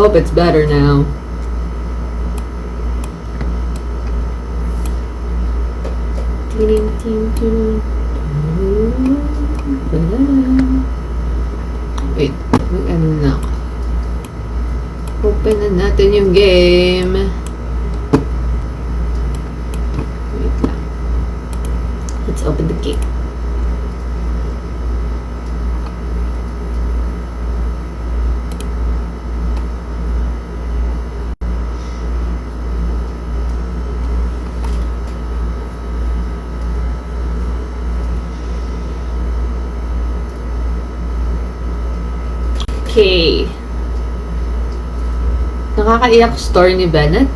hope it's better now. Wait, ano na ako? Open na natin yung game. Wait lang. Let's open the game. Okay. Nakakaiyak story ni Bennett.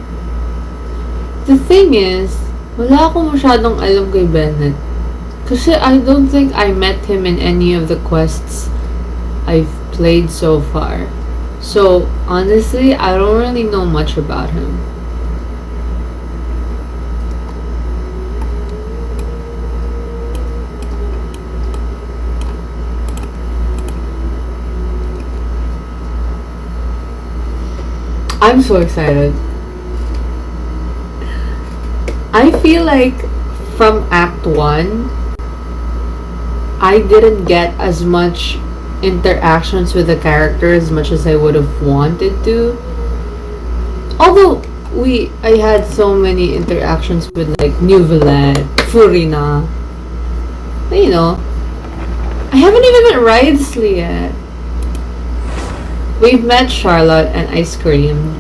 The thing is, wala akong masyadong alam kay Bennett. Kasi I don't think I met him in any of the quests I've played so far. So, honestly, I don't really know much about him. I'm so excited. I feel like from Act 1, I didn't get as much interactions with the character as much as I would have wanted to. Although, I had so many interactions with like New Villette, Furina. But, you know, I haven't even met Ridesley yet. We've met Charlotte and Ice Cream.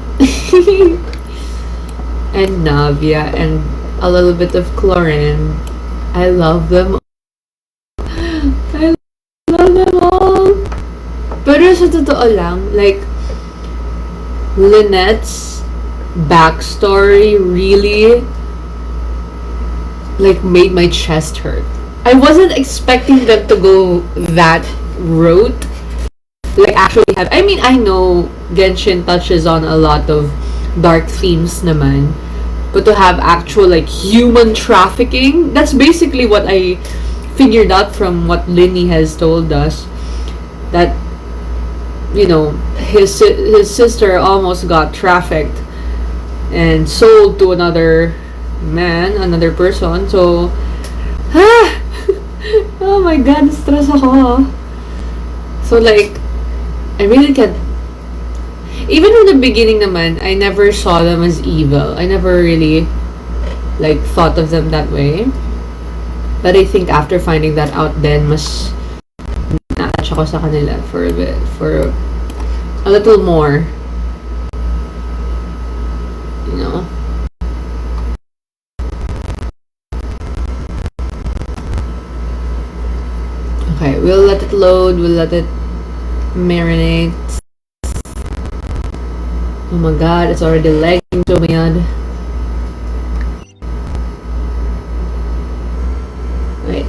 And Navia and a little bit of Chlorine. I love them. I love them all. Pero sa totoo lang, like, Lynette's backstory really, like, made my chest hurt. I wasn't expecting them to go that route. Like, actually have, I mean, I know Genshin touches on a lot of dark themes naman, but to have actual, like, human trafficking, that's basically what I figured out from what Linny has told us, that, you know, his sister almost got trafficked and sold to another man, another person. So, oh my god, stress ako. So, like, I really can't. Even in the beginning naman, I never saw them as evil. I never really, like, thought of them that way. But I think after finding that out, then mas na-attach ako sa kanila for a bit, for a little more. You know? Okay, we'll let it load, we'll let it marinate. Oh my god, it's already lagging so bad. Wait.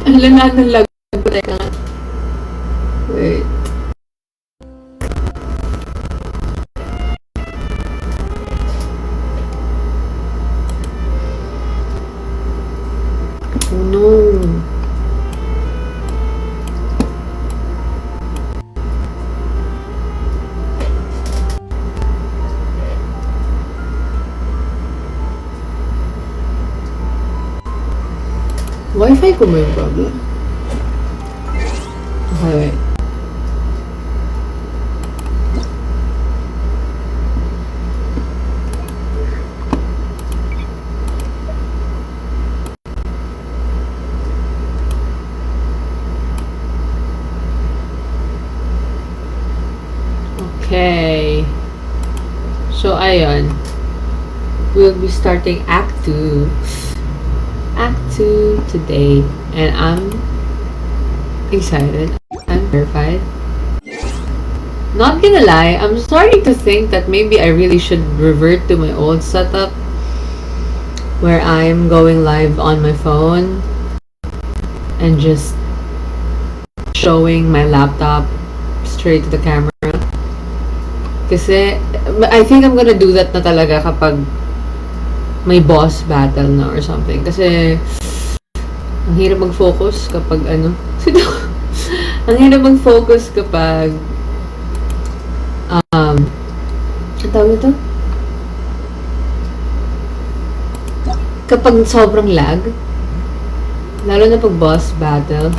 Ang lala ng lag. Teka nga. Wait. Oh no. Wi-Fi ko ba yung problem? Okay, wait. Okay. So, ayun. We'll be starting Act 2. Act 2 today, and I'm excited. I'm terrified. Not gonna lie, I'm starting to think that maybe I really should revert to my old setup where I'm going live on my phone and just showing my laptop straight to the camera. Kasi, I think I'm gonna do that na talaga kapag may boss battle na or something. Kasi, ang hirap mag-focus kapag ano. Ang hirap mag-focus kapag ang tawag nito? Kapag sobrang lag. Lalo na pag boss battle.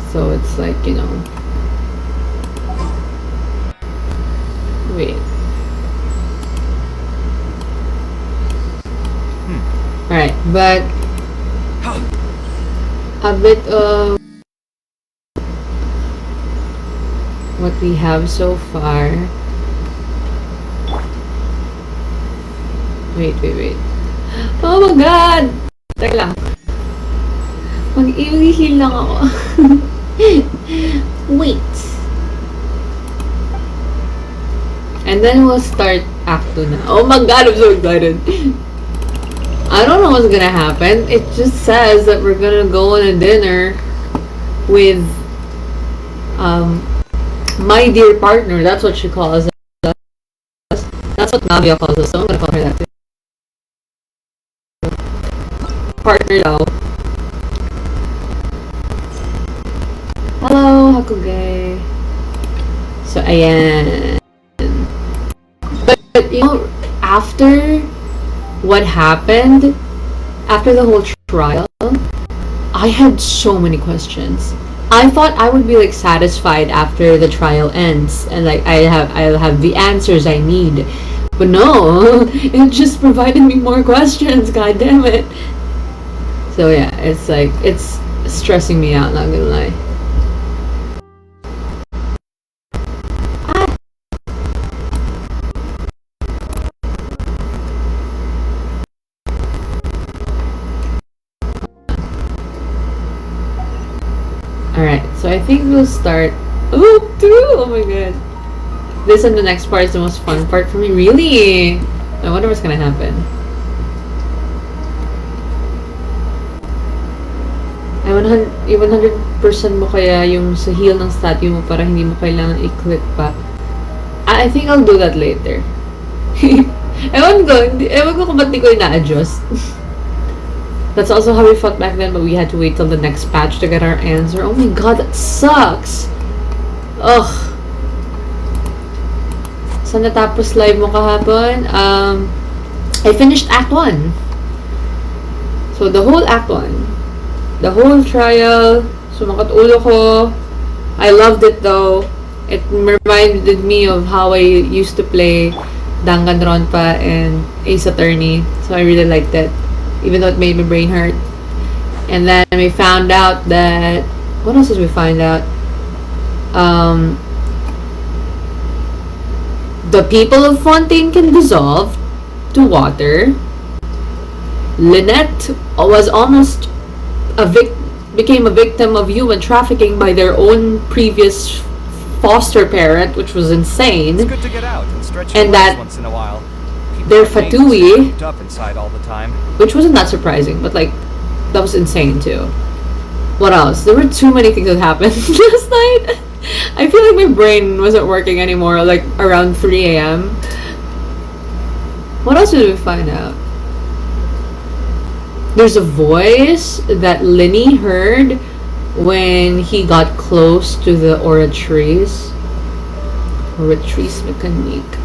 So it's like, you know. Wait. Alright, but a bit of what we have so far. Wait. Oh my god! Teka lang. Mag-i-heal lang ako. Wait. And then we'll start Act 2 na. Oh my god, I'm so excited. I don't know what's gonna happen. It just says that we're gonna go on a dinner with my dear partner. That's what she calls us. That's what Navia calls us. So I'm gonna call her that too. Partner daw. Hello, Hakuge. So ayan. But you know, after what happened, after the whole trial, I had so many questions. I thought I would be like satisfied after the trial ends and like I'll have the answers I need. But no, it just provided me more questions, god damn it. So yeah, it's like it's stressing me out, not gonna lie. Alright, so I think we'll start. Oh my god. This and the next part is the most fun part for me. Really? I wonder what's gonna happen. I 100% mo kaya yung sa heal ng statue mo para hindi mo kailangan i-click pa. I think I'll do that later. Ewan ko kung ba't di ko ina-adjust. That's also how we fought back then, but we had to wait till the next patch to get our answer. Oh my god, that sucks! Ugh. Saan natapos live mo kahapon? I finished Act 1. So, the whole Act 1. The whole trial. Sumakat ulo ko. I loved it though. It reminded me of how I used to play Danganronpa and Ace Attorney. So, I really liked it. Even though it made my brain hurt. And then we found out that... What else did we find out? The people of Fontaine can dissolve to water. Lynette was almost became a victim of human trafficking by their own previous foster parent, which was insane. It's good to get out and stretch and your that legs once in a while. their fatui, up inside all the time. which wasn't that surprising, but like that was insane too. What else? There were too many things that happened last night. I feel like my brain wasn't working anymore, like around 3 a.m. What else did we find out? There's a voice that Linny heard when he got close to the Oratrice. Oratrice Mechanique.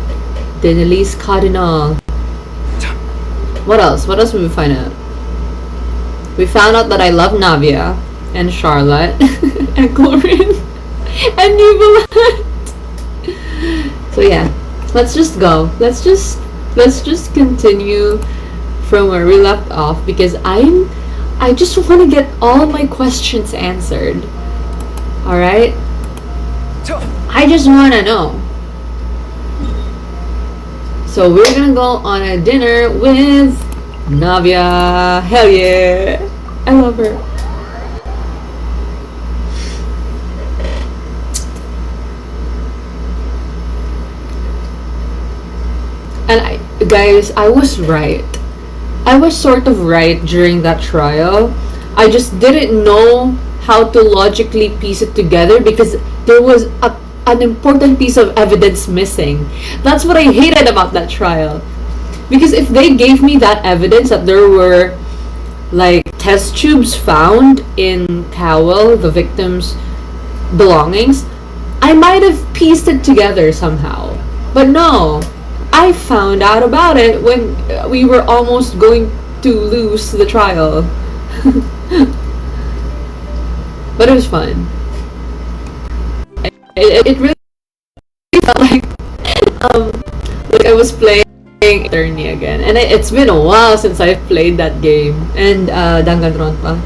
Denelise Cardinal. What else? What else did we find out? We found out that I love Navia and Charlotte and Corinne and Nivolat. So yeah, let's just go. Let's just continue from where we left off because I just want to get all my questions answered. All right? I just want to know. So we're gonna go on a dinner with Navia. Hell yeah! I love her. And guys, I was right. I was sort of right during that trial. I just didn't know how to logically piece it together because there was an important piece of evidence missing. That's what I hated about that trial. Because if they gave me that evidence that there were like test tubes found in Cowell, the victim's belongings, I might have pieced it together somehow. But no, I found out about it when we were almost going to lose the trial. But it was fun. It really felt like I was playing Attorney again. And it's been a while since I've played that game. And Danganronpa.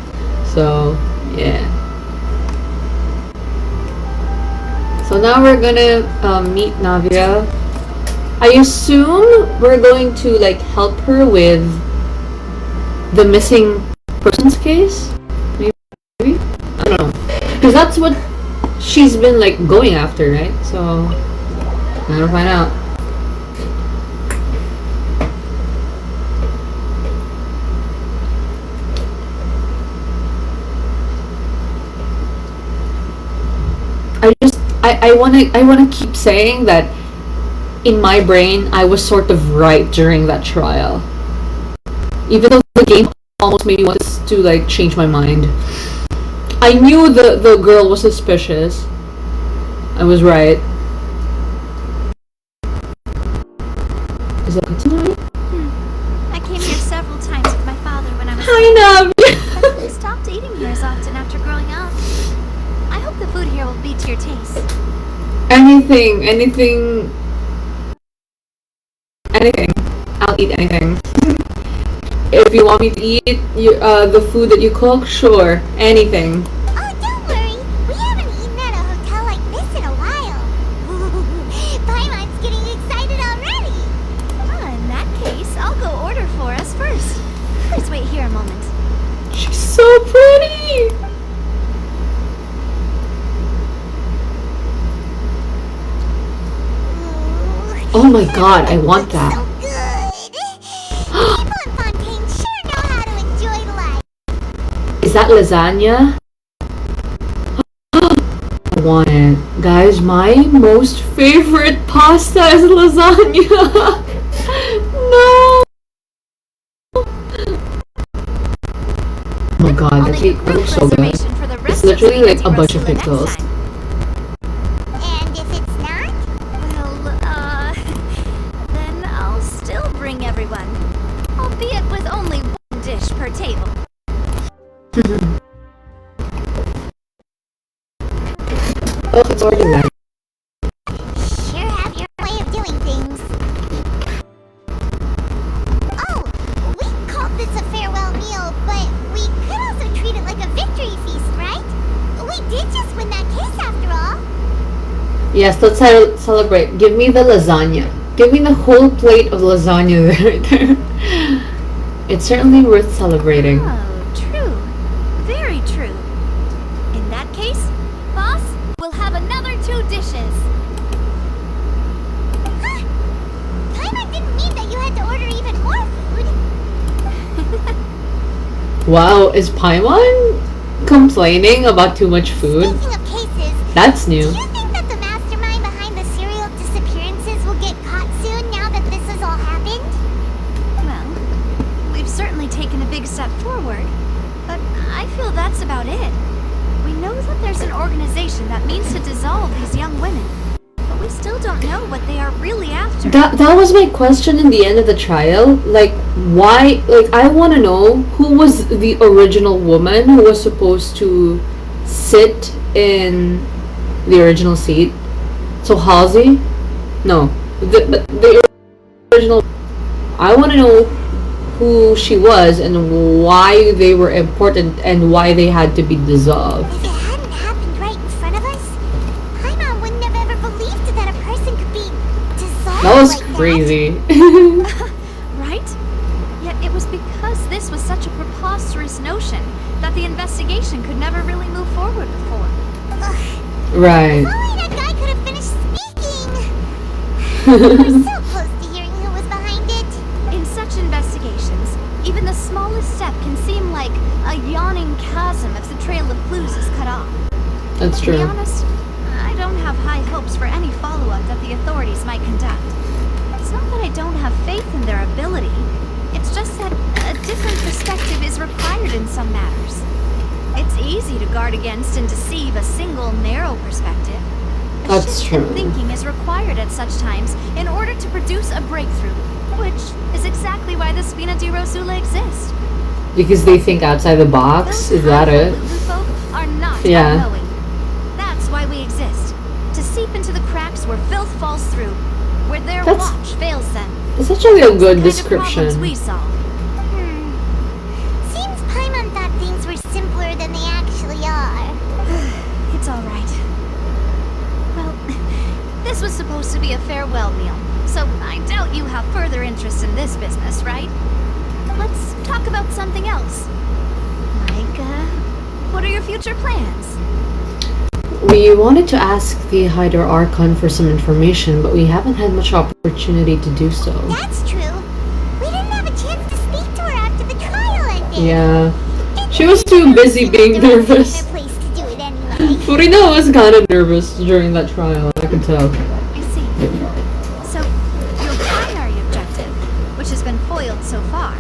So, yeah. So now we're gonna meet Navia. I assume we're going to like help her with the missing persons case? Maybe? I don't know. Because that's what she's been like going after, right? So, I'm gonna find out. I wanna keep saying that in my brain I was sort of right during that trial. Even though the game almost made me want to like change my mind. I knew the girl was suspicious. I was right. Is that Katsunari? I came here several times with my father when I was Hi, Navi! but we stopped eating here as often after growing up. I hope the food here will be to your taste. Anything. I'll eat anything. If you want me to eat the food that you cook, sure, anything. Oh, don't worry. We haven't eaten at a hotel like this in a while. Paimon's getting excited already. In that case, I'll go order for us first. Please wait here a moment. She's so pretty! Oh my god, I want that. So good. People in Fontaine sure know how to enjoy life. Is that lasagna? I want it. Guys, my most favorite pasta is lasagna. No! Oh my god, that looks so good. It's literally like a bunch of pixels. And if it's not, well, then I'll still bring everyone. Albeit with only one dish per table. Oh, it's already nice. Sure have your way of doing things. Oh, we called this a farewell meal, but we could also treat it like a victory feast, right? We did just win that case after all. Yes, let's celebrate. Give me the lasagna. Give me the whole plate of lasagna right there. It's certainly worth celebrating. Oh, true. Very true. In that case, boss, we'll have another 2 dishes. Huh? Paimon didn't mean that you had to order even more food. Wow, is Paimon complaining about too much food? Speaking of cases, That's new. do you think that the mastermind behind the serial disappearances will get caught soon now that this has all happened? Well, we've certainly taken a big step forward, but I feel that's about it. We know that there's an organization that means to dissolve these young women, but we still don't know what they are really after. That was my question in the end of the trial. Like, why? Like, I want to know who was the original woman who was supposed to sit in the original seat. So Halsey? No, the original. I want to know who she was and why they were important and why they had to be dissolved. If it hadn't happened right in front of us, Paimon wouldn't have ever believed that a person could be dissolved That was like crazy. Right? Yet it was because this was such a preposterous notion that the investigation could never really move forward before. Right. If only that guy could have finished speaking! We're so close to hearing who was behind smallest step can seem like a yawning chasm if the trail of clues is cut off. That's To be true. honest, I don't have high hopes for any follow-up that the authorities might conduct. It's not that I don't have faith in their ability. It's just that a different perspective is required in some matters. It's easy to guard against and deceive a single narrow perspective. A That's shift in true. thinking is required at such times in order to produce a breakthrough, which is exactly why the Spina di Rosula exist. Because they think outside the box? Is that it? Lulu folk are not Yeah. all-knowing. That's why we exist. To seep into the cracks where filth falls through, where their That's- watch fails them. It's actually a The good kind of problems description. we solve. Seems Paimon thought things were simpler than they actually are. It's all right. Well, this was supposed to be a farewell meal, so I doubt you have further interest in this business, right? Let's talk about something else. Like, what are your future plans? We wanted to ask the Hydra Archon for some information, but we haven't had much opportunity to do so. That's true. We didn't have a chance to speak to her after the trial ended. Yeah. She was too busy being nervous. A place to do it anyway. Furina was kind of nervous during that trial, I could tell. I see. So, your primary objective, which has been foiled so far,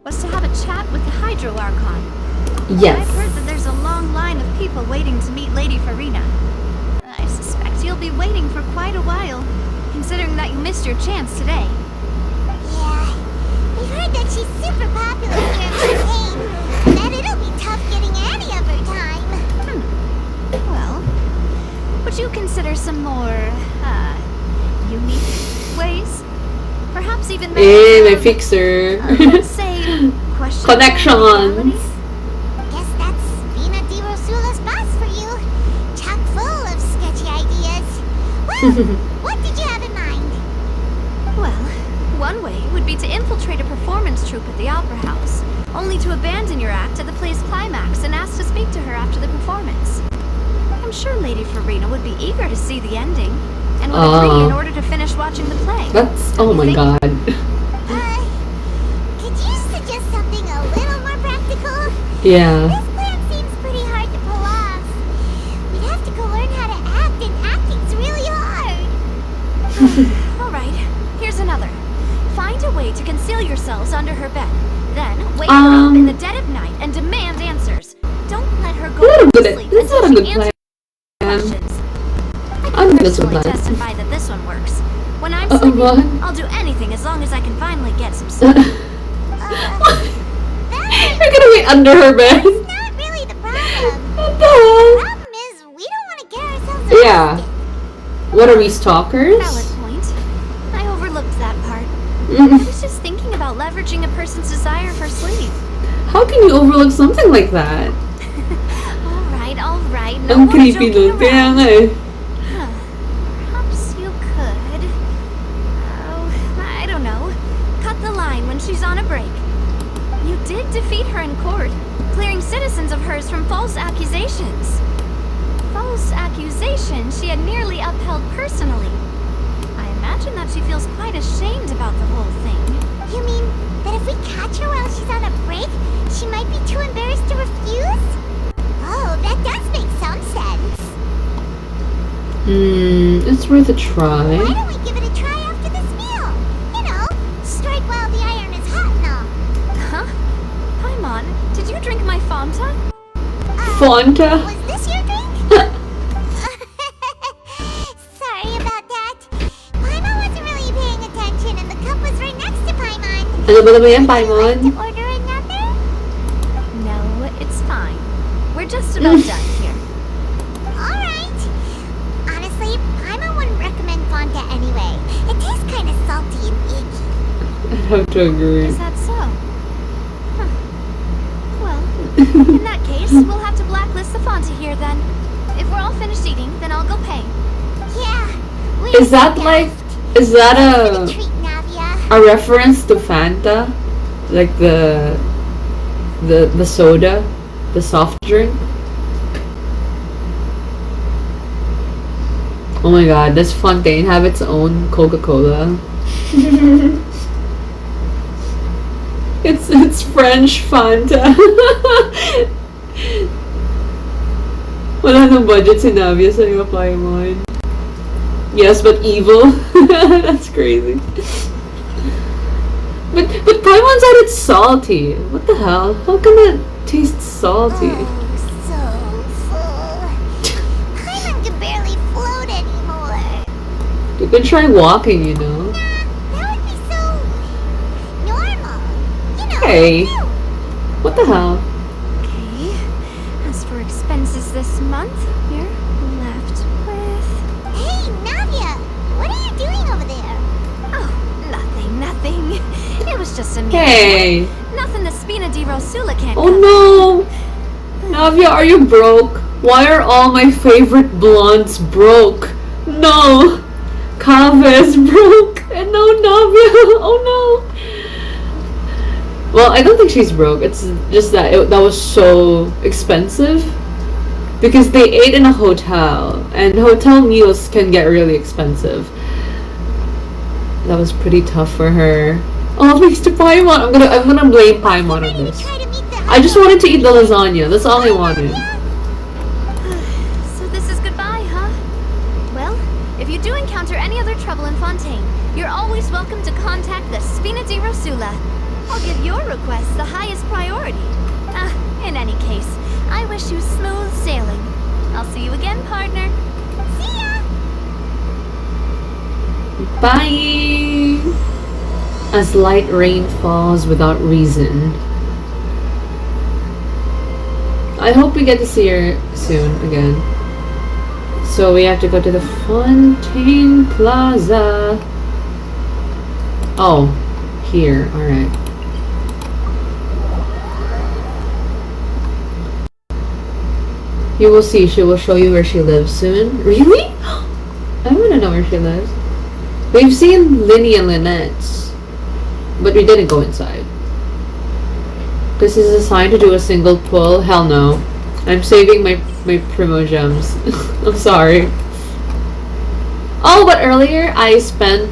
was to have a chat with the Hydro Archon. Yes. I've heard that there's a long line of people waiting to meet Lady Farina. I suspect you'll be waiting for quite a while, considering that you missed your chance today. Yeah. We've heard that she's super popular here in Fontaine, and that it'll be tough getting any of her time. Well, would you consider some more, unique ways? Perhaps even Hey, my methods of, fixer. let's say, questionable Connections. morality? Guess that's Spina di Rosula's boss for you. Chock full of sketchy ideas. Well, what did you have in mind? Well, one way would be to infiltrate a performance troupe at the Opera House, only to abandon your act at the play's climax and ask to speak to her after the performance. I'm sure Lady Farina would be eager to see the ending, and would agree in order to finish watching the play. That's, oh my Think- god. Could you suggest something a little more practical? Yeah. This plan seems pretty hard to pull off. We'd have to go learn how to act, and acting's really hard. Alright, here's another. Find a way to conceal yourselves under her bed. Then, wake her up in the dead of night and demand answers. Don't let her go Not a to good, sleep that's until not a she good answers plan. questions. I I think can that's a personally plan. testify that this one works. When I'm What? sleeping, I'll do anything as long as I can finally get some sleep. You're gonna be under her bed. That's not really the problem. What the hell? Problem is, we don't want to get ourselves arrested. Yeah. What are we, stalkers? Valid point. I overlooked that part. I Mm. was just thinking about leveraging a person's desire for sleep. How can you overlook something like that? Alright, no Ang more creepy joking nun. Kaya around. nga eh. Huh. Perhaps you could... Oh, I don't know. Cut the line when she's on a break. You did defeat her in court, clearing citizens of hers from false accusations. False accusations she had nearly upheld personally. I imagine that she feels quite ashamed about the whole thing. You mean that if we catch her while she's on a break, she might be too embarrassed to refuse? Oh, that does make some sense. It's worth a try. Why don't we give it a try after this meal? You know, strike while the iron is hot and all. Huh? Paimon, did you drink my Fanta? Fonta? Was this your drink? Sorry about that. Paimon wasn't really paying attention and the cup was right next to Paimon. Ano ba naman yan, Would you Paimon? like to order another? No, it's fine. We're just about done here. Alright. Honestly, Paimon wouldn't recommend Fonta anyway. It tastes kind of salty and icky. I'd have to agree. Is that so? Huh. Well, in that case, we'll have to blacklist the Fanta here then. If we're all finished eating, then I'll go pay. Yeah. Is that like, is that a a treat, Navia? reference to Fanta? Like the soda? The soft drink? Oh my god, does Fontaine have its own Coca-Cola? It's French Fanta. Wala nang budget si Navia sa iyo, Paimon. Yes, but evil. That's crazy. But Paimon said it's salty. What the hell? How can that taste salty? Oh, so full. Paimon can barely float anymore. You can try walking, you know. That would be so normal. You know. Hey. What the hell? Okay. As for expenses this month, we're left with... Hey, Navia, what are you doing over there? Oh, nothing. It was just a meeting. Hey. Nothing the Spina di Rosula can't Oh cover. no. Navia, are you broke? Why are all my favorite blondes broke? No. Kava is broke. And no Navia. Oh no. Well, I don't think she's broke. It's just that that was so expensive. Because they ate in a hotel. And hotel meals can get really expensive. That was pretty tough for her. Oh, thanks to Paimon. I'm gonna blame Paimon on this. Try to meet the I just wanted to eat the lasagna. That's all I wanted. So this is goodbye, huh? Well, if you do encounter any other trouble in Fontaine, you're always welcome to contact the Spina di Rosula. I'll give your request the highest priority. In any case, I wish you smooth sailing. I'll see you again, partner. See ya! Bye! As light rain falls without reason. I hope we get to see her soon again. So we have to go to the Fontaine Plaza. Oh, here. Alright. You will see. She will show you where she lives soon. Really? I want to know where she lives. We've seen Linny and Lynette's, but we didn't go inside. This is assigned to do a single pull. Hell no. I'm saving my Primo gems. I'm sorry. Oh, but earlier I spent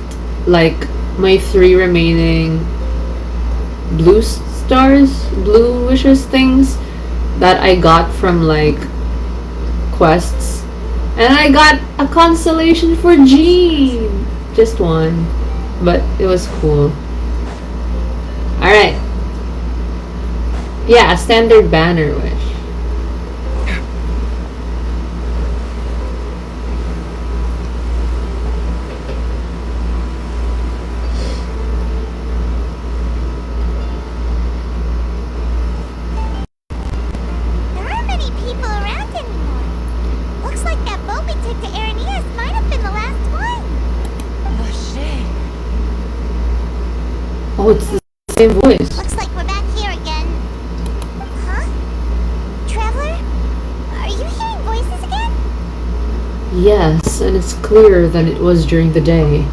like my 3 remaining blue wishes things that I got from like quests, and I got a constellation for Jean. Just one, but it was cool. Alright. Yeah, a standard banner wish. There aren't many people around anymore. Looks like that boat we took to Aranias might have been the last one. Oh, it's the same voice. Looks like we're back here again. Huh? Traveler? Are you hearing voices again? Yes, and it's clearer than it was during the day.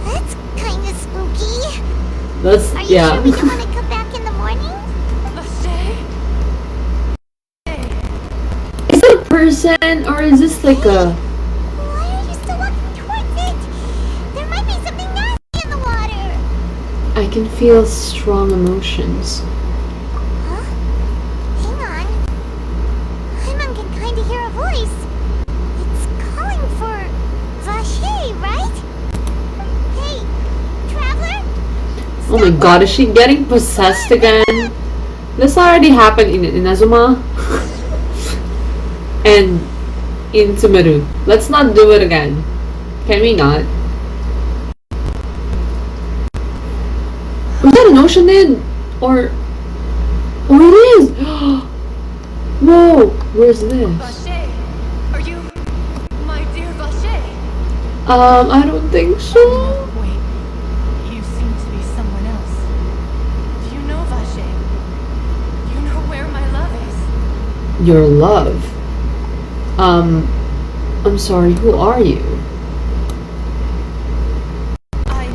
That's kinda spooky. That's, Are you yeah. sure we don't want to come back in the morning? Is it a person, or is this like a... Why are you still walking towards it? There might be something nasty in the water. I can feel strong emotions. Huh? Hang on. Paimon can kinda hear a voice. It's calling for Vache, right? Hey, traveler? Oh my god, is she getting possessed again? This already happened in Inazuma. And in Sumeru. Let's not do it again. Can we not? Was that an Oceanid? Or... Oh, it is! Whoa! Where's this? Vache, are you my dear Vache? I don't think so. Wait, you seem to be someone else. Do you know Vache? Do you know where my love is? Your love? I'm sorry, who are you? Wait,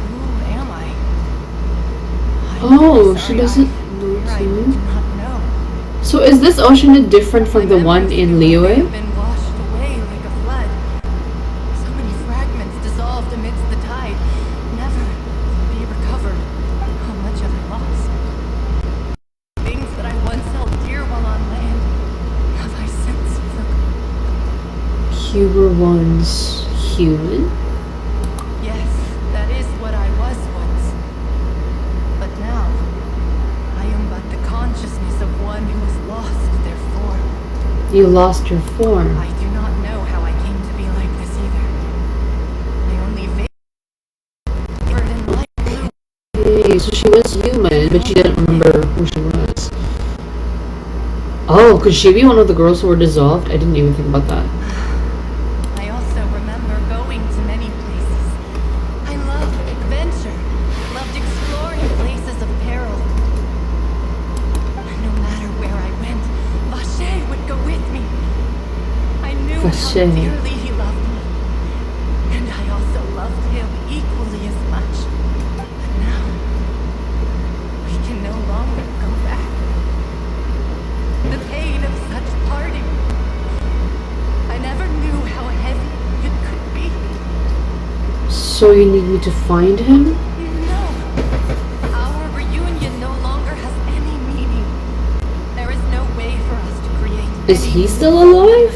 who am I? Oh, sorry, she doesn't know I do too. not know. So is this Oceanid different from the My one memories in may Liyue? have been washed away like a flood. So many fragments dissolved amidst the tide. human? Yes, that is what I was once. But now, I am but the consciousness of one who has lost their form. You lost your form. I do not know how I came to be like this either. I only favored in light blue. Okay, so she was human, but she didn't remember who she was. Oh, could she be one of the girls who were dissolved? I didn't even think about that. I also remember going to many places. I loved adventure, loved exploring places of peril. And no matter where I went, Vache would go with me. I knew Vache. how dearly he loved me. And I also loved him equally as much. But now, we can no longer go back. The pain of such parting. I never knew how heavy it could be. So you need me to find him? No. Our reunion no longer has any meaning. There is no way for us to create. Is any he still alive?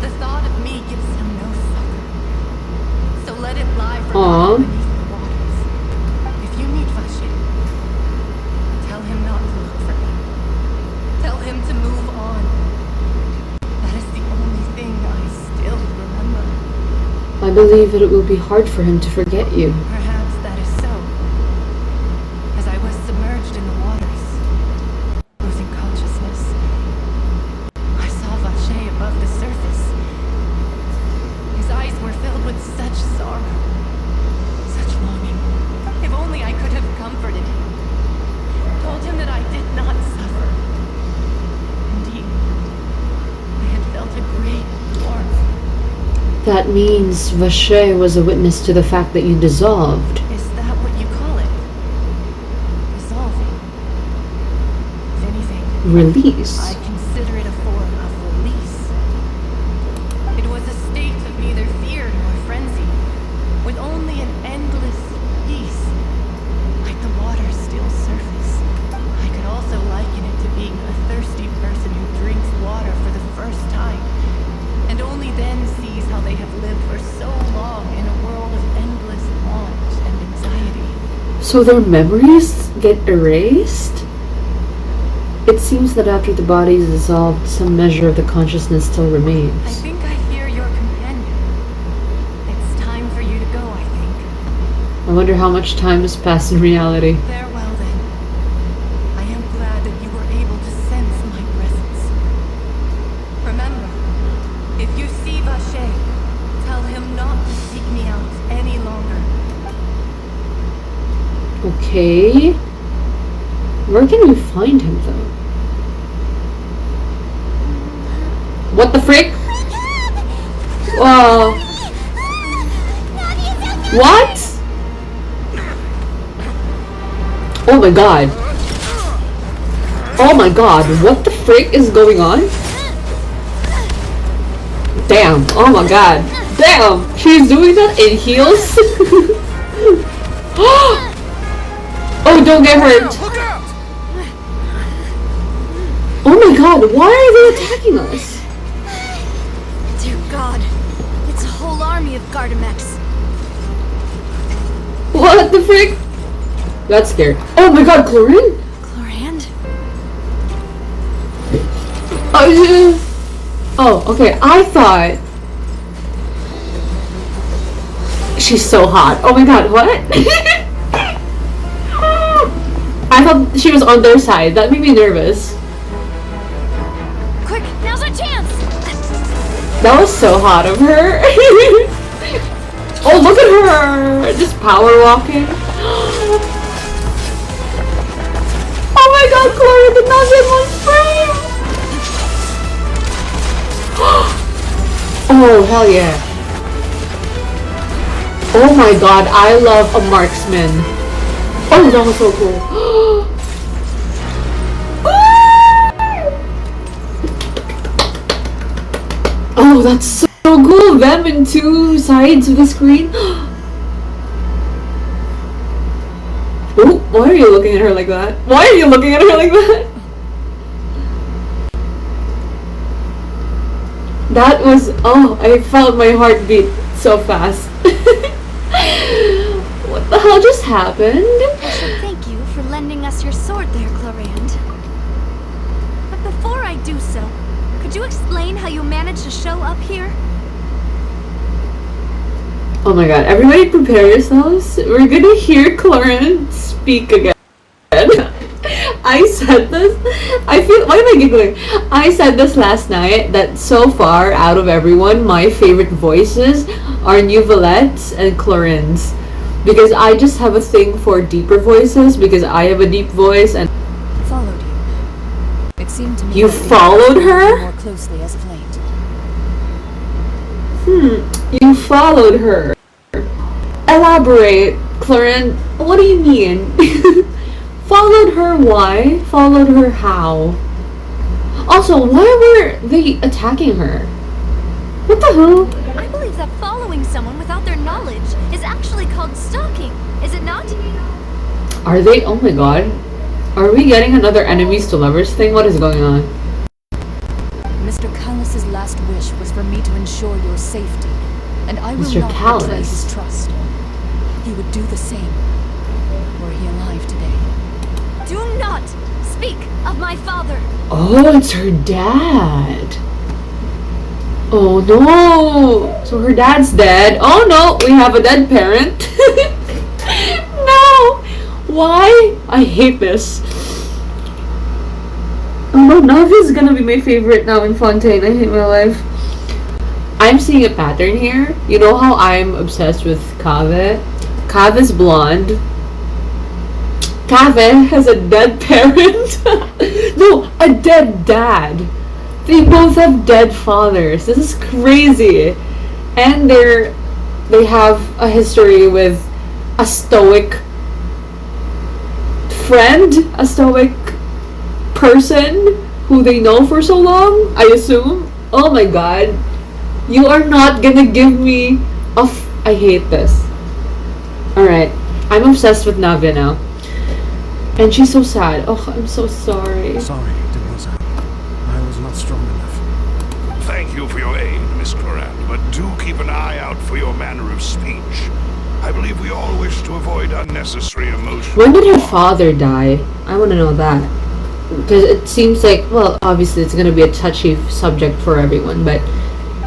The thought of me gives him no succor. So let it lie Aw. forgotten beneath the waters. If you meet Vache, tell him not to look for me. Tell him to move on. That is the only thing I still remember. I believe that it will be hard for him to forget you. Perhaps that is so. As I was submerged in the waters, losing consciousness, I saw Vache above the surface. His eyes were filled with such sorrow, such longing. If only I could have comforted him, told him that I did not suffer. Indeed, I had felt a great warmth. That means Vache was a witness to the fact that you dissolved. Is that what you call it? Dissolving? If anything, Release. I consider it a form of release. It was a state of neither fear nor frenzy, with only an endless peace, like the water's still surface. I could also liken it to being a thirsty person who drinks water for the first time, and only then sees how they have lived for so long in a world of endless want and anxiety. So their memories get erased? It seems that after the body is dissolved, some measure of the consciousness still I remains. think I hear your companion. It's time for you to go, I think. I wonder how much time has passed in reality. Farewell, then. I am glad that you were able to sense my presence. Remember, if you see Vache, tell him not to seek me out any longer. Okay. Where can we find him, though? What the frick? Whoa. What? Oh my god. Oh my god, what the frick is going on? Damn, oh my god. Damn, she's doing that in heels? Oh, don't get hurt. Oh my god, why are they attacking us? Dear God, it's a whole army of Gardamex. What the frick? That's scared. Oh my god, Chlorine? Chlorand? Oh, yeah. Oh, okay, I thought... She's so hot. Oh my god, what? I thought she was on their side. That made me nervous. Quick, now's our chance! That was so hot of her. Oh, look at her! Just power walking. Oh my god, Chloe did not get one frame! Oh, hell yeah. Oh my god, I love a marksman. Oh, that was so cool. Oh, that's so cool. Them in two sides of the screen. Oh, why are you looking at her like that? Why are you looking at her like that? That was, oh, I felt my heart beat so fast. What the hell just happened? I should thank you for lending us your sword there, Clorand. But before I do so, could you explain how you managed to show up here? Oh my god, everybody prepare yourselves. We're gonna hear Clorin speak again. I said this, why am I giggling? I said this last night, that so far, out of everyone, my favorite voices are Nuvalette's and Clorin's. Because I just have a thing for deeper voices, because I have a deep voice, and... Followed you. It seemed to me You that we followed were her? more closely as of late. You followed her. Elaborate, Clorin. What do you mean? Followed her why? Followed her how? Also, why were they attacking her? What the hell? I believe that following someone without their knowledge is actually called stalking, is it not? Are they? Oh my god. Are we getting another enemies to lovers thing? What is going on? Mr. Callus's last wish was for me to ensure your safety, and I will Mr. not Callus. betray his trust. He would do the same, were he alive today. Do not speak of my father. Oh, it's her dad. Oh no. So her dad's dead. Oh no, we have a dead parent. No. Why? I hate this. Oh no, Navi's gonna be my favorite now in Fontaine. I hate my life. I'm seeing a pattern here. You know how I'm obsessed with Kave? Kave's blonde. Kave has a dead parent. No, a dead dad. They both have dead fathers. This is crazy. And they have a history with a stoic friend, a stoic person who they know for so long, I assume. Oh my god. You are not gonna give me I hate this. Alright. I'm obsessed with Navia now. And she's so sad. Oh, I'm so sorry. Sorry, Demoiselle. I was not strong enough. Thank you for your aid, Miss Cloran, but do keep an eye out for your manner of speech. I believe we all wish to avoid unnecessary emotion. When did her father die? I want to know that. Because it seems like, well, obviously it's going to be a touchy subject for everyone, but...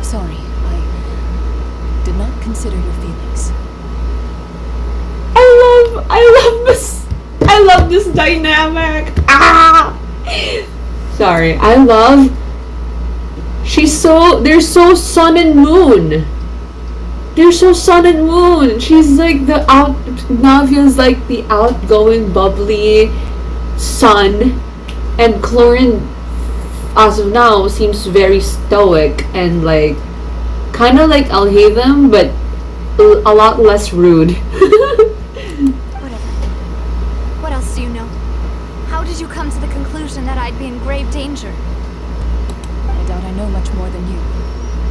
Sorry, I did not consider your feelings. I love this dynamic. Ah! Sorry, they're so sun and moon. They're so sun and moon. She's like Navia's like the outgoing, bubbly sun. And Clorin, as of now, seems very stoic and like, kind of like Alhaitham, but a lot less rude. Whatever. What else do you know? How did you come to the conclusion that I'd be in grave danger? I doubt I know much more than you,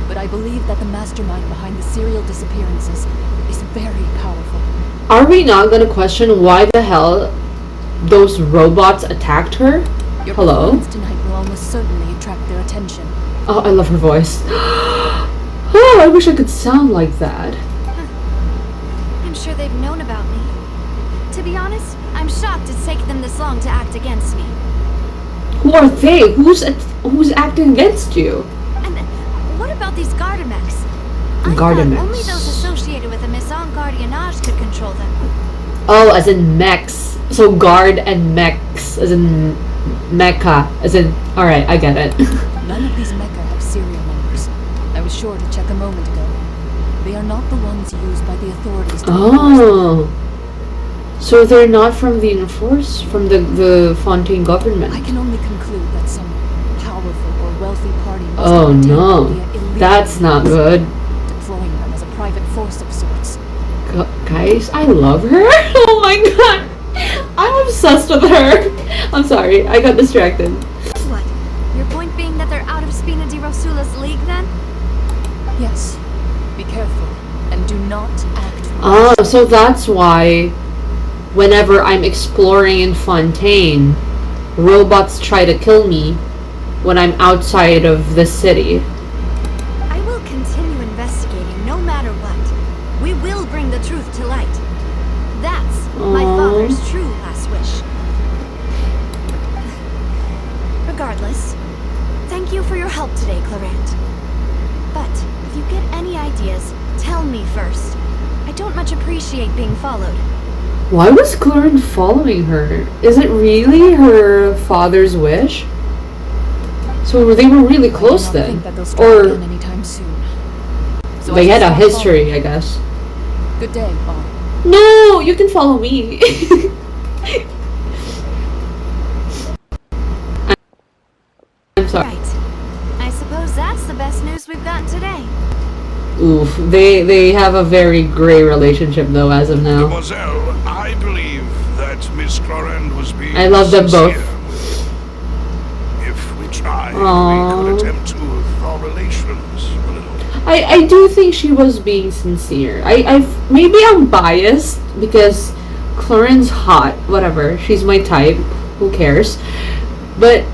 but I believe that the mastermind behind the serial disappearances is very powerful. Are we not gonna question why the hell those robots attacked her? Your Hello? performance tonight will almost certainly attract their attention. Oh, I love her voice. Oh, I wish I could sound like that. I'm sure they've known about me. To be honest, I'm shocked it's taken them this long to act against me. Who are they? Who's acting against you? And what about these Gardamex? I Gardamex. thought only those associated with the Maison Gardiennage could control them. Oh, as in mechs. So guard and mechs, as in mecha, as in. All right, I get it. None of these mecha have serial numbers. I was sure to check a moment ago. They are not the ones used by the authorities to enforce them. Oh, so they're not from the the Fontaine government. I can only conclude that some powerful or wealthy party must Oh have obtained no, them via illegal that's not means, good. deploying them as a private force of sorts. Guys, I love her. Oh my god, I'm obsessed with her. I'm sorry, I got distracted. What? Your point being that they're out of Spina di Rosula's league then? Yes. Be careful and do not act Oh, so that's why whenever I'm exploring in Fontaine, robots try to kill me when I'm outside of the city. the truth to light. That's my father's true last wish. Regardless, thank you for your help today, Clarant. But if you get any ideas, tell me first. I don't much appreciate being followed. Why was Clarent following her? Is it really her father's wish? So they were really close then, or anytime soon. So they had a history, I guess. Good day, all. No, you can follow me. I'm sorry. Right. I suppose that's the best news we've got today. Oof, they have a very gray relationship though as of now. Mademoiselle, I believe that Miss Clarant was being I love them both. sincere. If we tried, Aww. we could attempt to thaw relations a little. I do think she was being sincere. Maybe I'm biased because Clarent's hot, whatever. She's my type. Who cares? But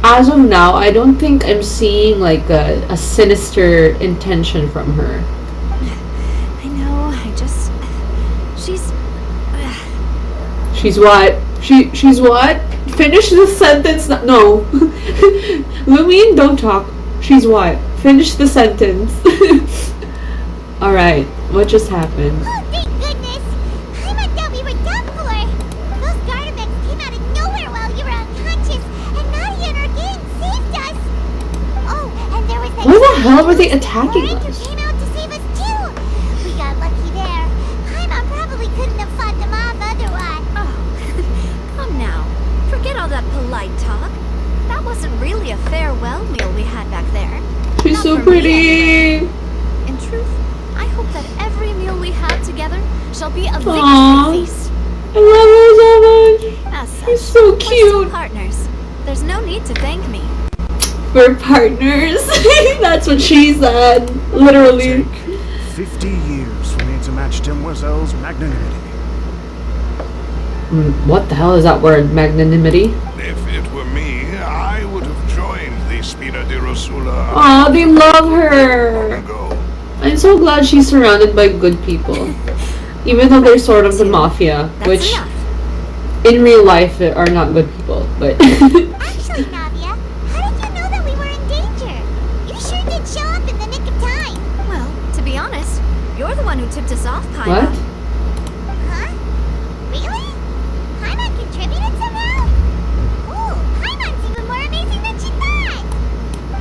as of now, I don't think I'm seeing like a sinister intention from her. I know, she's... She's what? She's what? Finish the sentence. No. Lumine, don't talk. She's what? Finish the sentence. Alright, what just happened? Oh, thank goodness! I thought we were done for! Those Gardebex came out of nowhere while you were unconscious, and Nadia and her gang saved us! Oh, and there was that... Why the hell were they attacking Florent who us? came out to save us too! We got lucky there. Paimon probably couldn't have fought them off otherwise. Oh, come now. Forget all that polite talk. That wasn't really a farewell meal we had back there. She's Not so for me, pretty. In truth, I hope that every meal we have together shall be a Aww. victory feast. I love her so much. As such, She's so we're still cute. partners. There's no need to thank me. We're partners. That's what she said. Literally. Take 50 years for me to match Demoiselle's magnanimity. What the hell is that word? Magnanimity? If it were me, I would have joined the Spina di Rosula Aw, they love long her. ago. I'm so glad she's surrounded by good people. Even though they're sort of the mafia, That's which enough. in real life are not good people. But Actually, Nadia, how did you know that we were in danger? You sure did show up in the nick of time. Well, to be honest, you're the one who tipped us off, Paimon. what? Huh? Really? Paimon contributed somehow? Ooh, Paimon's even more amazing than she thought!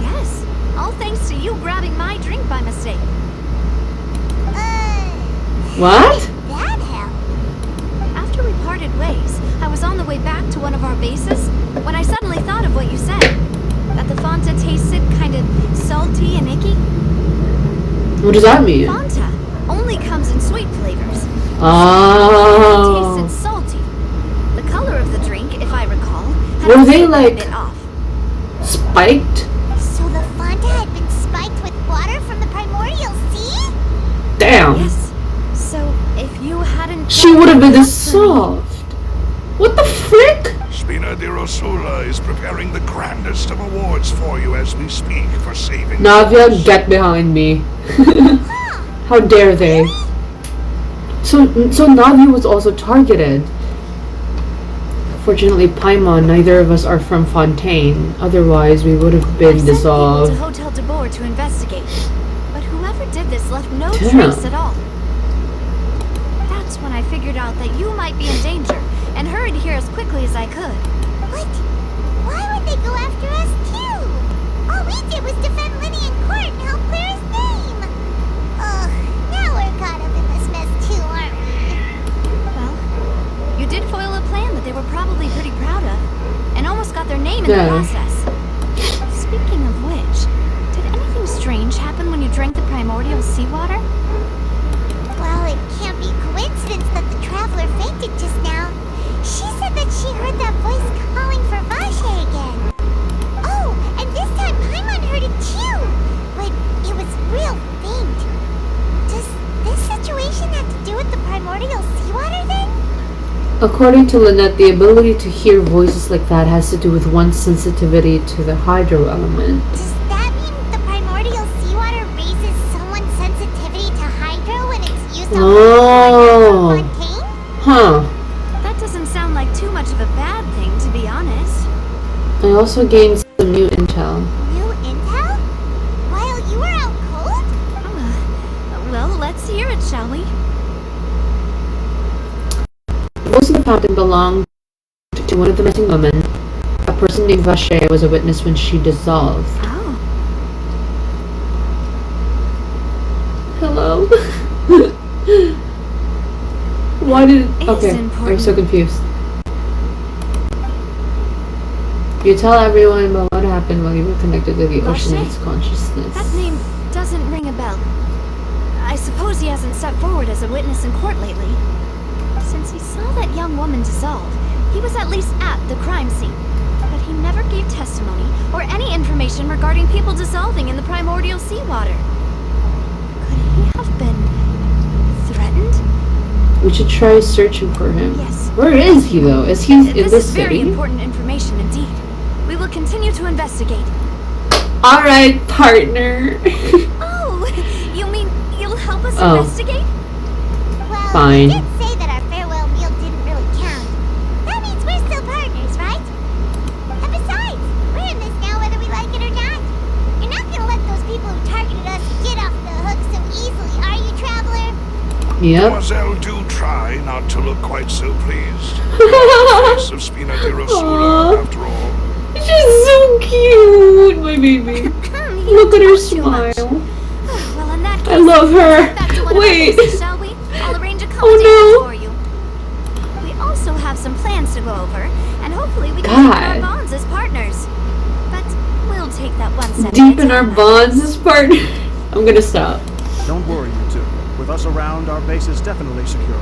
Yes, all thanks to you grabbing my drink by mistake. What? That help? After we parted ways, I was on the way back to one of our bases when I suddenly thought of what you said. That the Fanta tasted kind of salty and icky. What does that mean? Fanta only comes in sweet flavors. It Oh. tasted salty. The color of the drink, if I recall, had Were a they, bit like- off. Spiked? So the Fonta had been spiked with water from the primordial sea? Damn. Yes. So if you hadn't, She would have been done this that for me- soft. What the frick? Spina di Rosula is preparing the grandest of awards for you as we speak for saving Navia, us. get behind me. How dare they? So Navi was also targeted. Fortunately, Paimon, neither of us are from Fontaine. Otherwise, we would have I been sent people dissolved. to Hotel de Boer to investigate, but whoever did this left no Damn. trace at all. That's when I figured out that you might be in danger and hurried here as quickly as I could. What? Why would they go after us too? All we did was defend Linny in court and help clear his name. Ugh, now we're caught up in this mess too, aren't we? Well, you did foil a plan that they were probably pretty proud of, and almost got their name in the Yeah. process. Speaking of which, did anything strange happen when you drank the primordial seawater? Well, it can't be coincidence that the traveler fainted just now. She said that she heard that voice calling for Vache again. Oh, and this time Paimon heard it too, but it was real faint. Does this situation have to do with the primordial seawater then? According to Lynette, the ability to hear voices like that has to do with one's sensitivity to the hydro element. Does that mean the primordial seawater raises someone's sensitivity to hydro when it's used yourself Oh. like Fontaine? Huh. That doesn't sound like too much of a bad thing, to be honest. I also gained some new intel. New intel? While you were out cold? Well, let's hear it, shall we? Most of the fountain belonged to one of the missing women. A person named Vache was a witness when she dissolved. Oh. Hello? Why did... It is Okay, I'm important. so confused. You tell everyone about what happened while you were connected to the Vache? ocean's consciousness. That name doesn't ring a bell. I suppose he hasn't stepped forward as a witness in court lately. Since he saw that young woman dissolve, he was at least at the crime scene. But he never gave testimony or any information regarding people dissolving in the primordial seawater. Could he have been threatened? We should try searching for him. Yes. Where is he though? Is he in This this is very city? important information indeed. We will continue to investigate. Alright, partner. Oh, you mean you'll help us Oh. investigate? Well, Fine. you did say that our farewell meal didn't really count. That means we're still partners, right? And besides, we're in this now whether we like it or not. You're not gonna let those people who targeted us get off the hook so easily, are you, Traveler? Yep. Mademoiselle, do try not to look quite so pleased. Face of Spina di Rosula, Aw. after all. She's so cute, my baby. You Look at her talk too much. smile. Well, in that case, I love her. let's get back to one of our Wait. bases, shall we? I'll arrange accommodations Oh, no. for you. We also have some plans to go over, and hopefully we can God. deepen our bonds as partners. But we'll take that one step Deepen at a our time. bonds as partners. I'm gonna stop. Don't worry, you two. With us around, our base is definitely secure.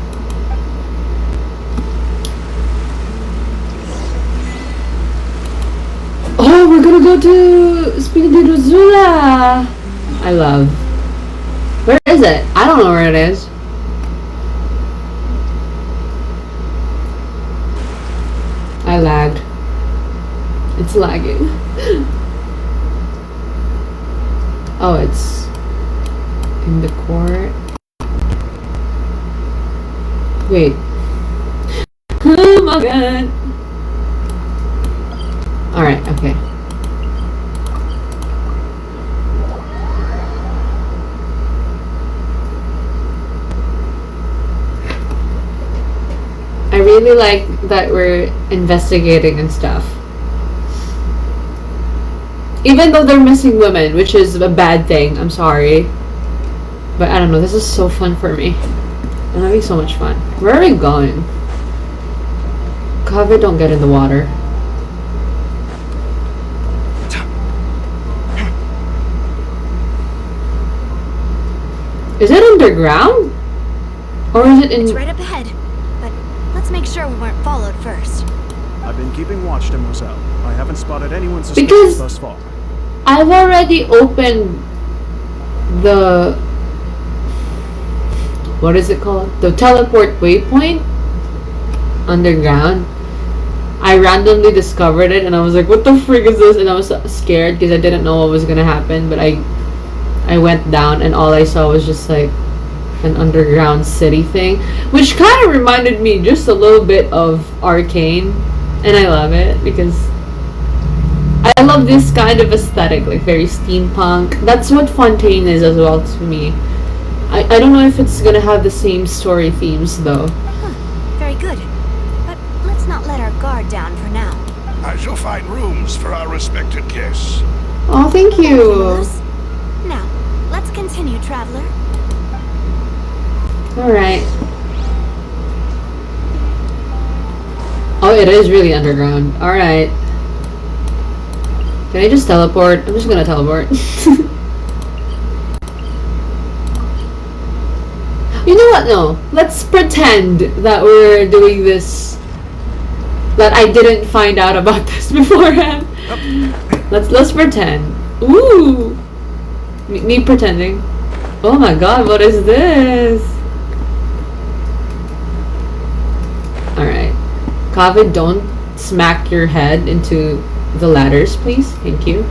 Oh, we're gonna go to Spina di Rosula. I love. Where is it? I don't know where it is. I lagged. It's lagging. Oh, it's in the court. Wait. Oh my god. Alright, okay. I really like that we're investigating and stuff. Even though they're missing women, which is a bad thing, I'm sorry. But I don't know, this is so fun for me. I'm having so much fun. Where are we going? Cover, don't get in the water. Is it underground? Or is it in... It's right up ahead, but let's make sure we weren't followed first. I've been keeping watch, Mademoiselle. I haven't spotted anyone Because- suspicious thus far. I've already opened the... What is it called? The teleport waypoint? Underground. I randomly discovered it and I was like, what the frick is this? And I was scared because I didn't know what was gonna happen, but I went down and all I saw was just like an underground city thing, which kind of reminded me just a little bit of Arcane, and I love it because I love this kind of aesthetic, like very steampunk. That's what Fontaine is as well to me. I don't know if it's gonna have the same story themes though. Very good. But let's not let our guard down for now. I shall find rooms for our respected guests. Oh, thank you. Louis. Now, let's continue, traveler. Alright. Oh, it is really underground. Alright. Can I just teleport? I'm just gonna teleport. You know what? No. Let's pretend that we're doing this. That I didn't find out about this beforehand. Let's pretend. Ooh. Me pretending. Oh my god, what is this? Alright. Kaveh, don't smack your head into the ladders, please. Thank you.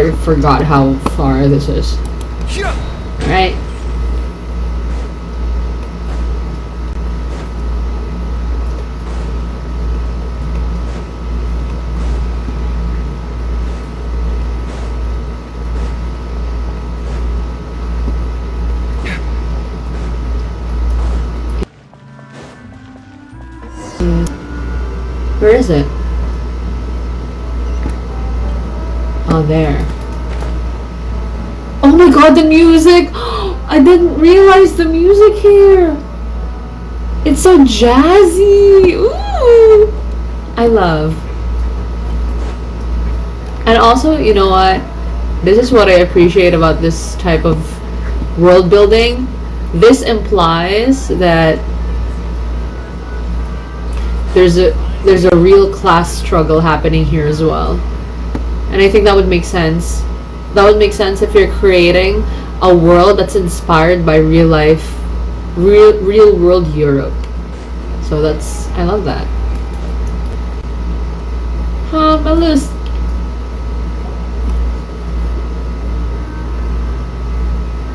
I forgot how far this is. Alright. Where is it? Oh, there. Oh my god, the music! I didn't realize the music here! It's so jazzy! Ooh! I love. And also, you know what? This is what I appreciate about this type of world building. This implies that there's a real class struggle happening here as well. And I think that would make sense. That would make sense if you're creating a world that's inspired by real world Europe. So that's, I love that. My list.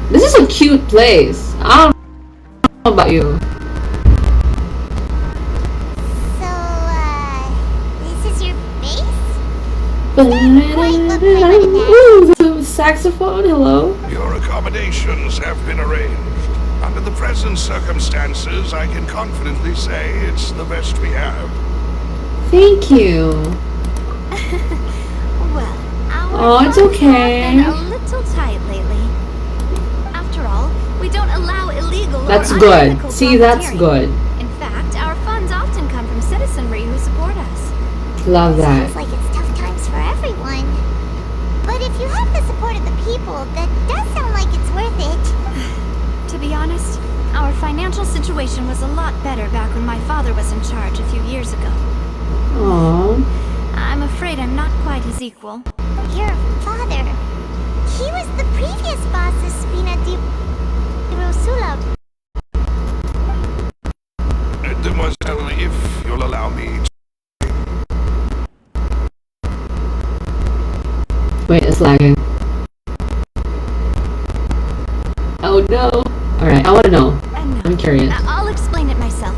This is a cute place. I don't know about you. Ooh, the saxophone, hello. Your accommodations have been arranged. Under the present circumstances, I can confidently say it's the best we have. Thank you. Well, Oh, it's okay. been a little tight lately. After all, we don't allow illegal That's or good. unethical See, that's profiteering. good. In fact, our funds often come from citizenry who support us. Love that. Sounds like it's tough times for everyone. But if you have the support of the people, that does sound like it's worth it. To be honest, our financial situation was a lot better back when my father was in charge a few years ago. Aww. I'm afraid I'm not quite his equal. Your father, he was the previous boss of Spina di Rosula. Mademoiselle, if you'll allow me to... Wait, it's lagging. Oh no. Alright, I wanna know. And I'm curious. I'll explain it myself.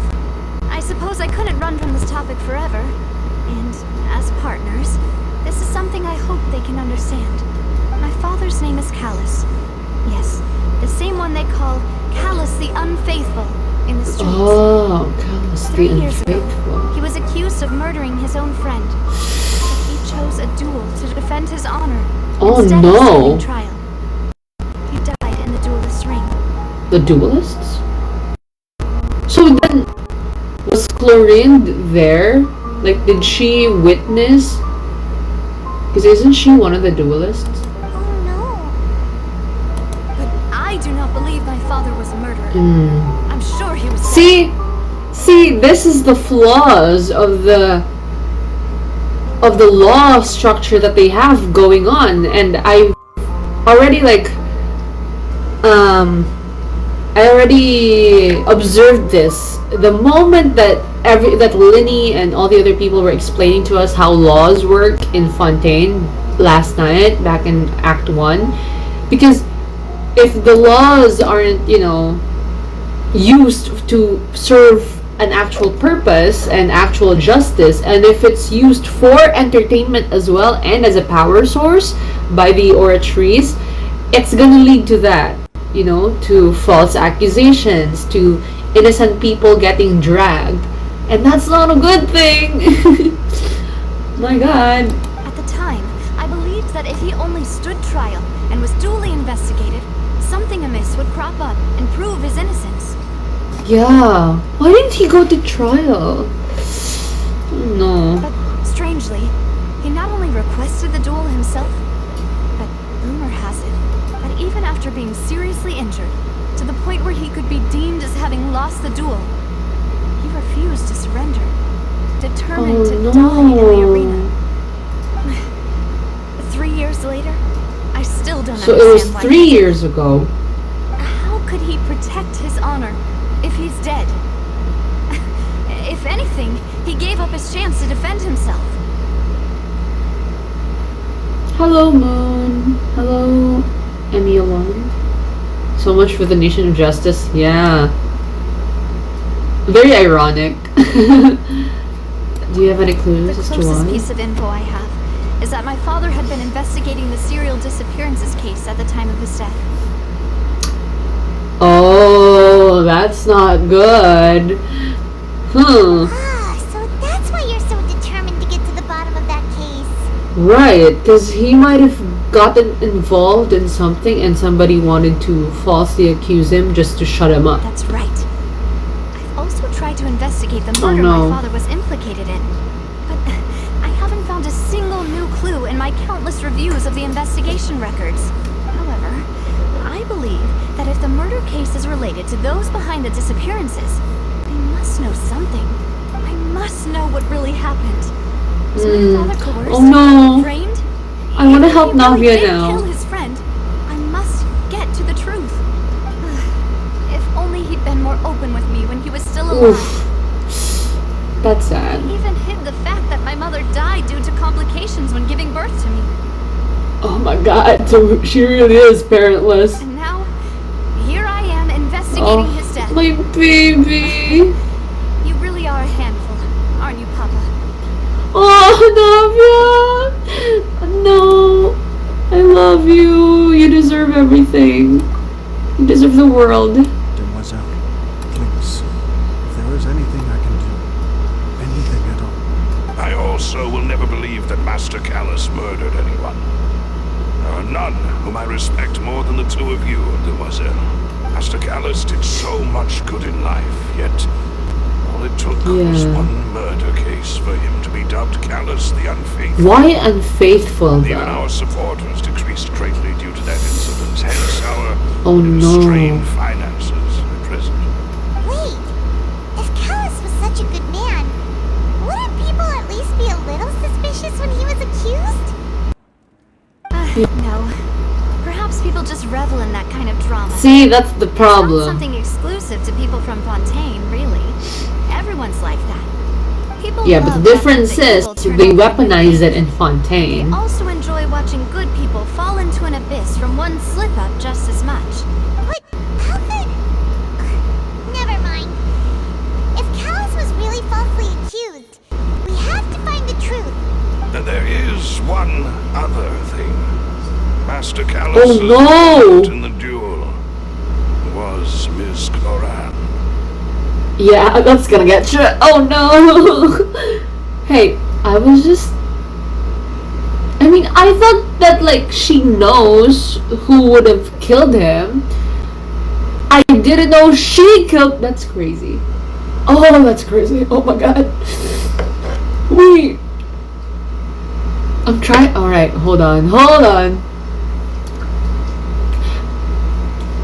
I suppose I couldn't run from this topic forever. And as partners, this is something I hope they can understand. My father's name is Callus. Yes, the same one they call Callus the Unfaithful in the streets. Oh, Callus the 3 years ago, Unfaithful. he was accused of murdering his own friend. But he chose a duel to defend his honor Oh, instead no. of standing trial. He died in the duelist's ring. The duelists? So then, was Chlorine there? Like, did she witness? Because isn't she one of the duelists? Oh no. But I do not believe my father was a murderer. I'm sure he was. See, this is the flaws of the law structure that they have going on, and I already I already observed this. The moment that Linny and all the other people were explaining to us how laws work in Fontaine last night, back in Act 1, because if the laws aren't, used to serve an actual purpose and actual justice, and if it's used for entertainment as well and as a power source by the Oratrice, it's gonna lead to that, to false accusations, to innocent people getting dragged, and that's not a good thing. My god. At the time, I believed that if he only stood trial and was duly investigated, something amiss would crop up and prove his innocence. Yeah, why didn't he go to trial? No. But strangely, he not only requested the duel himself, but rumor has it that even after being seriously injured, to the point where he could be deemed as having lost the duel, he refused to surrender, determined to die in the arena. 3 years later, I still don't So understand it was why 3 years ago. How could he protect his honor if he's dead? If anything, he gave up his chance to defend himself. Hello, Moon. Hello, Emmy1. So much for the nation of justice. Yeah. Very ironic. Do you have any clues The as to closest why? piece of info I have is that my father had been investigating the serial disappearances case at the time of his death. Oh, that's not good. Ah, so that's why you're so determined to get to the bottom of that case. Right, because he might have gotten involved in something and somebody wanted to falsely accuse him just to shut him up. That's right. I've also tried to investigate the Oh, murder no. my father was implicated in. But I haven't found a single new clue in my countless reviews of the investigation records. However, I believe that if the murder case is related to those behind the disappearances, they must know something. I must know what really happened. Was my father coerced? Oh, no. Framed? I want to If help he really Navia did now. kill his friend, I must get to the truth. If only he'd been more open with me when he was still alive. Oof. That's sad. He even hid the fact that my mother died due to complications when giving birth to me. Oh my god, so she really is parentless. And now, here I am investigating Oh, his death. my baby. You really are a handful, aren't you, Papa? Oh, Navia. No. I love you. You deserve everything. You deserve the world. Demoiselle, please, if there is anything I can do, anything at all. I also will never believe that Master Callus murdered anyone. There are none whom I respect more than the two of you, Demoiselle. Master Callus did so much good in life, yet all it took was Yeah. one murder case for him to be dubbed Callus the Unfaithful. Why unfaithful Even though? our supporters decreased greatly due to that incident, hence our Oh no. strained finances at present. Wait, if Callus was such a good man, wouldn't people at least be a little suspicious when he was accused? No. Perhaps people just revel in that kind of drama. See, that's the It's not problem. something exclusive to people from Fontaine, really. Everyone's like that. People Yeah, but love the watching difference the is evil turn they out to be weaponize good. it in Fontaine. They also enjoy watching good people fall into an abyss from one slip-up just as much. But how could... Never mind. If Callus was really falsely accused, we have to find the truth. And there is one other thing. Master Callus' Oh, no! opponent in the duel was Miss Cloran. Yeah, that's gonna get you. Oh no! Hey, I was just... I mean, I thought that, like, she knows who would have killed him. I didn't know she killed... That's crazy. Oh, that's crazy. Oh my god. Wait. I'm trying... Alright, hold on. Hold on.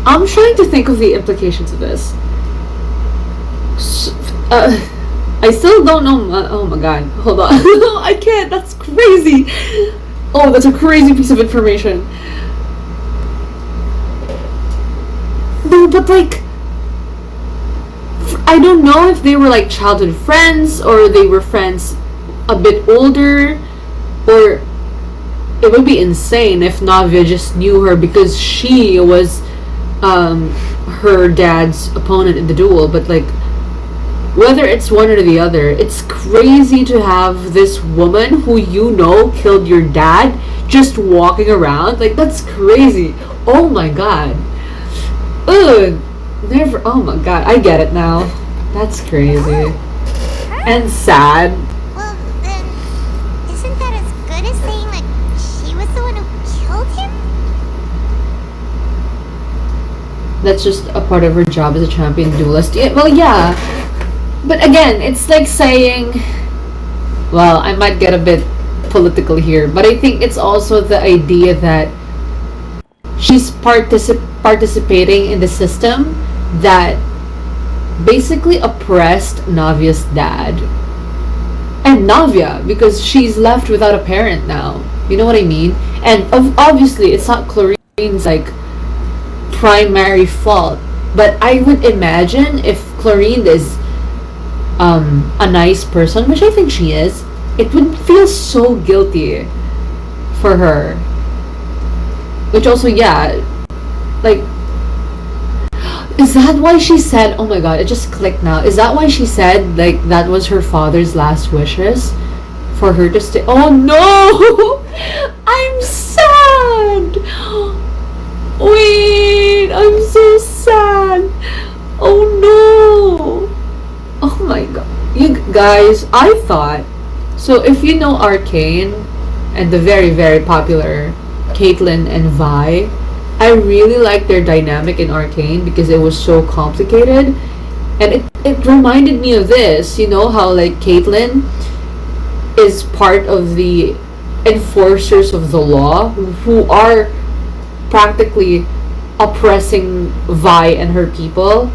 I'm trying to think of the implications of this. I still don't know. Oh my god, hold on. I can't. That's crazy. Oh, that's a crazy piece of information. No, but like, I don't know if they were like childhood friends or they were friends a bit older, or it would be insane if Navia just knew her because she was her dad's opponent in the duel. But like, whether it's one or the other, it's crazy to have this woman who you know killed your dad just walking around. Like, that's crazy. Oh my god. Ugh. Never. Oh my god. I get it now. That's crazy. And sad. Well, then, isn't that as good as saying that she was the one who killed him? That's just a part of her job as a champion duelist. Yeah, well, yeah. But again, it's like saying... Well, I might get a bit political here, but I think it's also the idea that she's participating in the system that basically oppressed Navia's dad. And Navia, because she's left without a parent now. You know what I mean? And obviously, it's not Chlorine's, like, primary fault. But I would imagine if Chlorine is a nice person, which I think she is, it would feel so guilty for her. Which also, yeah, like, is that why she said, oh my god, it just clicked now. Is that why she said, like, that was her father's last wishes? For her to stay? Oh no! I'm sad! Wait, I'm so sad. Oh no! Oh my god. You guys, I thought, so if you know Arcane and the very, very popular Caitlyn and Vi, I really like their dynamic in Arcane because it was so complicated. And it reminded me of this, you know, how like Caitlyn is part of the enforcers of the law who are practically oppressing Vi and her people,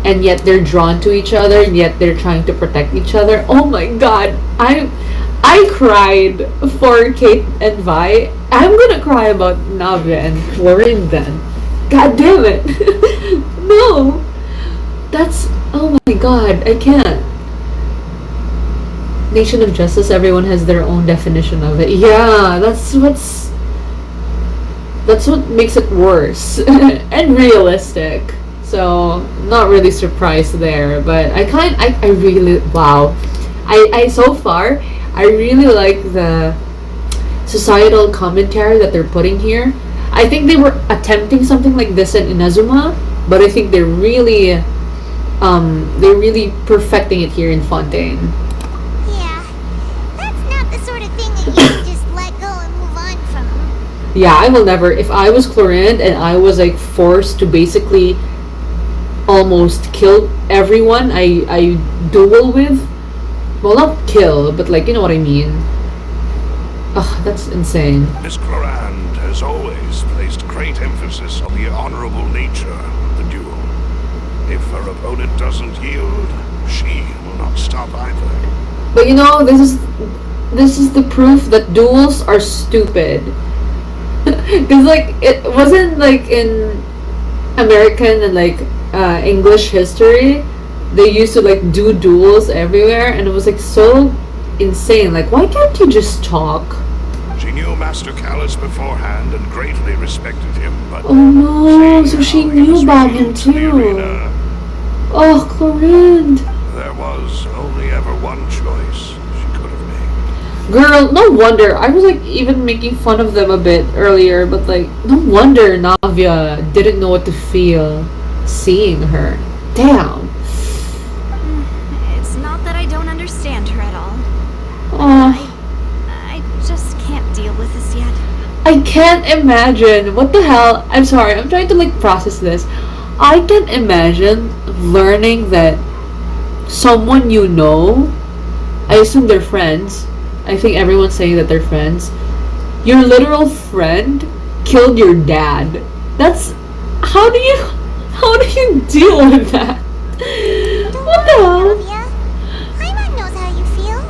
and yet they're drawn to each other, and yet they're trying to protect each other. Oh my god, I cried for Kate and Vi. I'm gonna cry about Navia and Florin then. God damn it. No, that's, oh my god, I can't. Nation of Justice, everyone has their own definition of it. Yeah, that's what makes it worse and realistic. So not really surprised there, but I really, wow, I so far I really like the societal commentary that they're putting here. I think they were attempting something like this in Inazuma, but I think they're really perfecting it here in Fontaine. Yeah, I will never. If I was Chlorinde and I was like forced to basically almost kill everyone I duel with, well, not kill, but like, you know what I mean. Ugh, that's insane. Miss Chlorinde has always placed great emphasis on the honorable nature of the duel. If her opponent doesn't yield, she will not stop either. But you know, this is the proof that duels are stupid. Because like it wasn't like in American and like English history, they used to like do duels everywhere, and it was like so insane. Like, why can't you just talk? She knew Master Callus beforehand and greatly respected him, but oh no, so she knew about him too. Oh, Chlorinde. There was only ever one choice she could have made. Girl, no wonder. I was like even making fun of them a bit earlier, but like, no wonder Navia didn't know what to feel seeing her. Damn. It's not that I don't understand her at all. Oh, I just can't deal with this yet. I can't imagine. What the hell? I'm sorry. I'm trying to like process this. I can't imagine learning that someone you know, I assume they're friends. I think everyone's saying that they're friends. Your literal friend killed your dad. That's, how do you deal with that? What the hell? Navia. Paimon knows how you feel.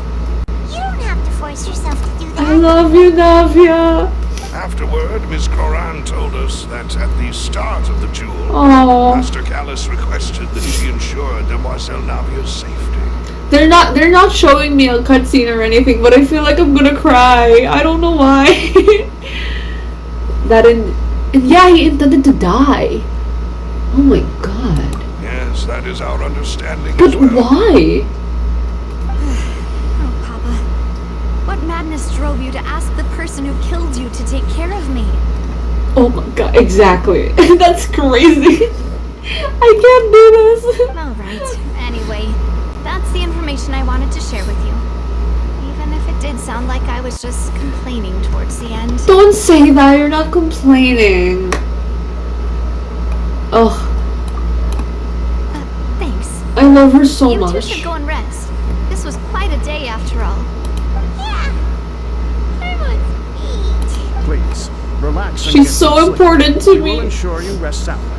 You don't have to force yourself to do that. I love you, Navia. Afterward, Miss Chlorinde told us that at the start of the duel, Oh, Master Callus requested that she ensure Demoiselle Navia's safety. they're not showing me a cutscene or anything, but I feel like I'm gonna cry. I don't know why. And yeah, he intended to die. Oh my god. Yes, that is our understanding But as well. why? Oh, Papa. What madness drove you to ask the person who killed you to take care of me? Oh my god, exactly. That's crazy. I can't do this. Alright, anyway, that's the information I wanted to share with you. Even if it did sound like I was just complaining towards the end. Don't say that, you're not complaining. Oh, Thanks. I love her so You two much. should go and rest. This was quite a day after all. Yeah. Paimon's neat. Please, relax and She's get so some sleep. important to We will me. ensure you rest soundly.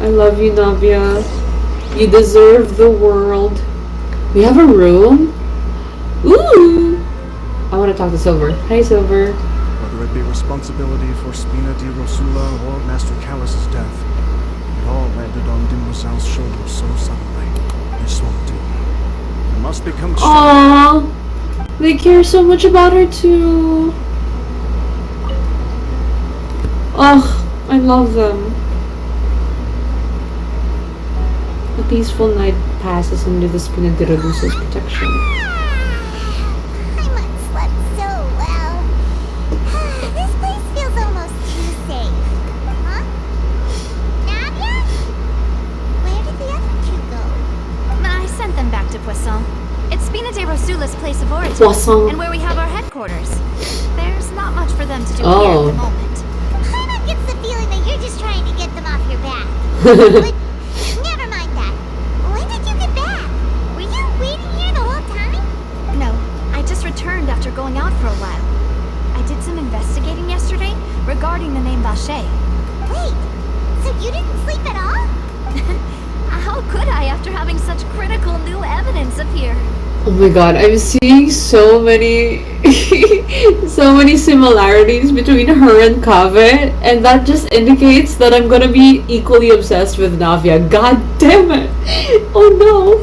I love you, Navia. You deserve the world. We have a room? Ooh! I want to talk to Silver. Hi, Silver. Whether it be responsibility for Spina di Rosula or Master Callus's death, it all landed on Demoiselle's shoulders so suddenly. This won't do. You must become strong. Aww. They care so much about her too. Oh, I love them. A peaceful night passes under the Spinadirodusa's protection. Paimon slept so well. This place feels almost too safe. Huh? Nadia? Where did the other two go? I sent them back to Poisson. It's Spina de Rosula's place of origin, Poisson. and where we have our headquarters. There's not much for them to do here Oh. at the moment. Paimon gets the feeling that you're just trying to get them off your back. But never mind that. When did you get back? Were you waiting here the whole time? No, I just returned after going out for a while. I did some investigating yesterday regarding the name Vache. Wait, so you didn't sleep at all? How could I after having such critical new evidence appear? Oh my god, I'm seeing so many so many similarities between her and Kaveh, and that just indicates that I'm gonna be equally obsessed with Navia. God damn it! Oh no!